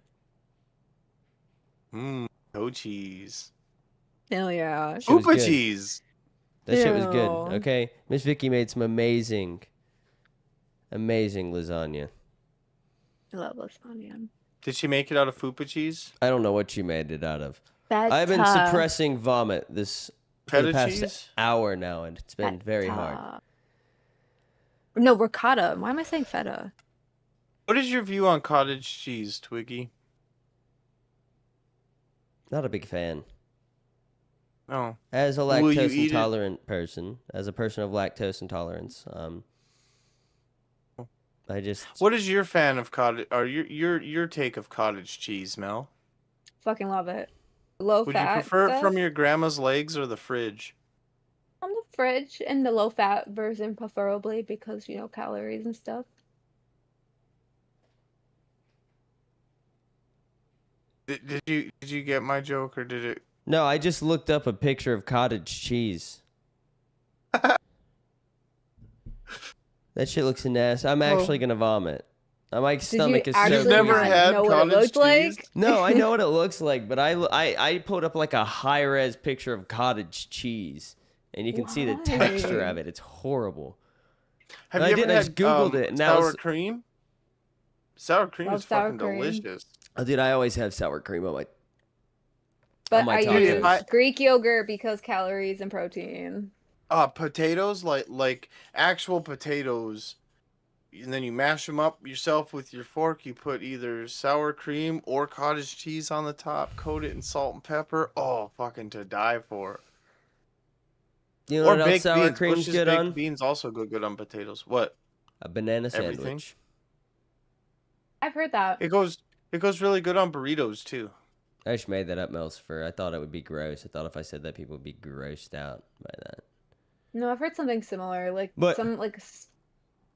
[SPEAKER 3] Oh cheese.
[SPEAKER 4] Hell yeah.
[SPEAKER 1] She was
[SPEAKER 3] Oopa
[SPEAKER 1] good.
[SPEAKER 3] cheese.
[SPEAKER 1] That shit was good.
[SPEAKER 4] Ew.
[SPEAKER 1] Okay, Miss Vicky made some amazing lasagna.
[SPEAKER 4] I love lasagna.
[SPEAKER 3] Did she make it out of fupa cheese?
[SPEAKER 1] I don't know what she made it out of.
[SPEAKER 4] Feta.
[SPEAKER 1] I've been suppressing vomit for
[SPEAKER 3] Feta
[SPEAKER 1] the past
[SPEAKER 3] cheese?
[SPEAKER 1] hour now, and it's been very hard.
[SPEAKER 4] No, ricotta. Why am I saying feta?
[SPEAKER 3] What is your view on cottage cheese, Twiggy?
[SPEAKER 1] Not a big fan.
[SPEAKER 3] No.
[SPEAKER 1] As a
[SPEAKER 3] Will you
[SPEAKER 1] lactose
[SPEAKER 3] eat it?
[SPEAKER 1] intolerant person, as a person of lactose intolerance, I just
[SPEAKER 3] What is your fan of cottage, or your take of cottage cheese, Mel?
[SPEAKER 4] Fucking love it. Low
[SPEAKER 3] Would
[SPEAKER 4] fat.
[SPEAKER 3] you prefer it
[SPEAKER 4] stuff
[SPEAKER 3] from your grandma's legs or the fridge?
[SPEAKER 4] from the fridge, and the low fat version preferably because calories and stuff.
[SPEAKER 3] Did you get my joke, or did it?
[SPEAKER 1] no. I just looked up a picture of cottage cheese. That shit looks nasty. I'm actually gonna vomit. My stomach is so
[SPEAKER 4] actually
[SPEAKER 3] You've never
[SPEAKER 4] not
[SPEAKER 3] had
[SPEAKER 4] know what it
[SPEAKER 3] cottage
[SPEAKER 4] looked
[SPEAKER 3] cheese?
[SPEAKER 4] like?
[SPEAKER 1] No, I know what it looks like, but I pulled up like a high res picture of cottage cheese, and you can see the texture of it. It's horrible.
[SPEAKER 3] Have
[SPEAKER 1] I
[SPEAKER 3] you ever
[SPEAKER 1] didn't. I just
[SPEAKER 3] had
[SPEAKER 1] Googled it, and that
[SPEAKER 3] sour
[SPEAKER 1] was.
[SPEAKER 3] cream? Sour cream
[SPEAKER 4] Love
[SPEAKER 3] is
[SPEAKER 4] sour
[SPEAKER 3] fucking
[SPEAKER 4] cream.
[SPEAKER 3] delicious.
[SPEAKER 1] Oh, dude, I always have sour cream on my.
[SPEAKER 4] But
[SPEAKER 1] my
[SPEAKER 4] I
[SPEAKER 1] tacos.
[SPEAKER 4] use
[SPEAKER 3] If I-
[SPEAKER 4] Greek yogurt because calories and protein.
[SPEAKER 3] Potatoes, like actual potatoes, and then you mash them up yourself with your fork. You put either sour cream or cottage cheese on the top, coat it in salt and pepper. Oh, fucking to die for.
[SPEAKER 1] You know
[SPEAKER 3] Or
[SPEAKER 1] what else
[SPEAKER 3] baked
[SPEAKER 1] sour
[SPEAKER 3] beans.
[SPEAKER 1] cream's
[SPEAKER 3] Bush's
[SPEAKER 1] good
[SPEAKER 3] baked
[SPEAKER 1] on?
[SPEAKER 3] beans also go good on potatoes. What?
[SPEAKER 1] A banana
[SPEAKER 3] Everything?
[SPEAKER 1] sandwich.
[SPEAKER 4] I've heard that.
[SPEAKER 3] It goes really good on burritos too.
[SPEAKER 1] I just made that up, Melsifer. I thought it would be gross. I thought if I said that, people would be grossed out by that.
[SPEAKER 4] No, I've heard something similar. Like
[SPEAKER 1] But-
[SPEAKER 4] some like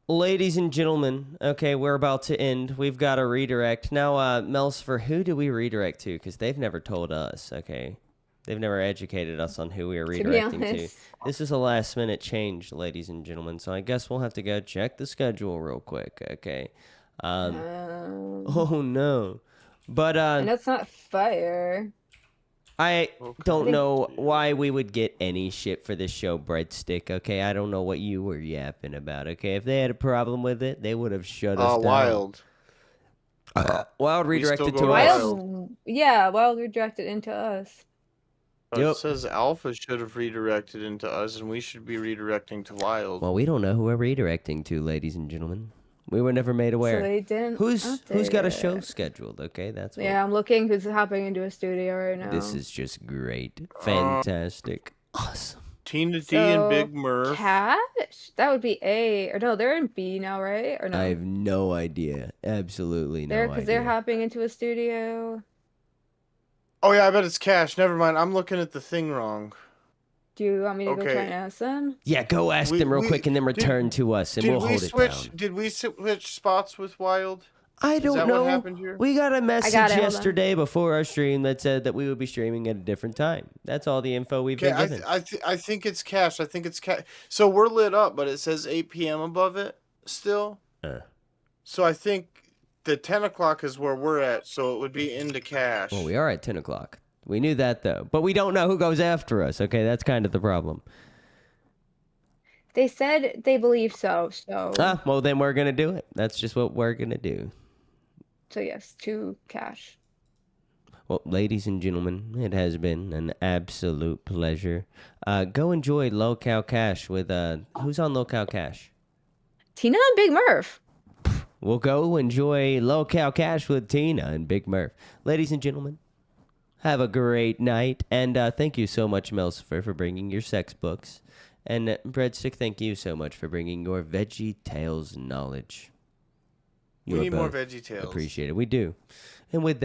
[SPEAKER 1] Ladies and gentlemen, okay, we're about to end. We've got a redirect. Now, Melsifer, who do we redirect to? Because they've never told us, okay? They've never educated us on who we are
[SPEAKER 4] to be
[SPEAKER 1] redirecting to.
[SPEAKER 4] honest.
[SPEAKER 1] This is a last minute change, ladies and gentlemen, so I guess we'll have to go check the schedule real quick, okay? Oh no. But
[SPEAKER 4] I know it's not fire.
[SPEAKER 1] I
[SPEAKER 3] Okay.
[SPEAKER 1] don't know why we would get any shit for this show, Breadstick, okay? I don't know what you were yapping about, okay? If they had a problem with it, they would have shut us down.
[SPEAKER 3] Wild.
[SPEAKER 1] Wild
[SPEAKER 3] We still
[SPEAKER 1] redirected
[SPEAKER 3] go
[SPEAKER 1] to
[SPEAKER 3] to
[SPEAKER 1] us.
[SPEAKER 3] Wild.
[SPEAKER 4] Wild redirected into us.
[SPEAKER 3] It
[SPEAKER 1] Yep.
[SPEAKER 3] says Alpha should have redirected into us, and we should be redirecting to Wild.
[SPEAKER 1] Well, we don't know who we're redirecting to, ladies and gentlemen. We were never made aware.
[SPEAKER 4] So they didn't.
[SPEAKER 1] Who's got a
[SPEAKER 4] update
[SPEAKER 1] show
[SPEAKER 4] it.
[SPEAKER 1] scheduled? Okay, that's what.
[SPEAKER 4] Yeah, I'm looking who's hopping into a studio right now.
[SPEAKER 1] This is just great, fantastic, awesome.
[SPEAKER 3] Tina D and Big Murph.
[SPEAKER 4] Cash? That would be A. Or no, they're in B now, right? Or no?
[SPEAKER 1] I have no idea. Absolutely no
[SPEAKER 4] Because
[SPEAKER 1] idea.
[SPEAKER 4] they're hopping into a studio.
[SPEAKER 3] Oh yeah, I bet it's Cash. Never mind. I'm looking at the thing wrong.
[SPEAKER 4] Do you want me to go try
[SPEAKER 3] Okay.
[SPEAKER 4] and ask them?
[SPEAKER 1] Yeah, go ask them real quick and then return to us, and we'll hold it down.
[SPEAKER 3] Did we switch spots with Wild?
[SPEAKER 1] I
[SPEAKER 3] Is
[SPEAKER 1] don't
[SPEAKER 3] that
[SPEAKER 1] know.
[SPEAKER 3] what happened here?
[SPEAKER 1] We got a message
[SPEAKER 4] got it, hold on.
[SPEAKER 1] yesterday before our stream that said that we would be streaming at a different time. That's all the info we've
[SPEAKER 3] Okay,
[SPEAKER 1] been given.
[SPEAKER 3] I think it's Cash. I think it's Cash. So we're lit up, but it says 8 p.m. above it still. So I think the 10 o'clock is where we're at. So it would be into Cash.
[SPEAKER 1] Well, we are at 10 o'clock. We knew that, though. But we don't know who goes after us, okay? That's kind of the problem.
[SPEAKER 4] They said they believe so. So,
[SPEAKER 1] Well, then we're going to do it. That's just what we're going to do.
[SPEAKER 4] so yes, to Cash.
[SPEAKER 1] Well, ladies and gentlemen, it has been an absolute pleasure. Go enjoy Low-Cal Cash with, who's on Low-Cal Cash?
[SPEAKER 4] Tina and Big Murph.
[SPEAKER 1] We'll go enjoy Low-Cal Cash with Tina and Big Murph. Ladies and gentlemen, have a great night. And thank you so much, Melsifer, for bringing your sex books. And Breadstick, thank you so much for bringing your Veggie Tales knowledge.
[SPEAKER 3] We
[SPEAKER 1] You are
[SPEAKER 3] need more
[SPEAKER 1] both
[SPEAKER 3] Veggie Tales.
[SPEAKER 1] appreciated. We do. And with that,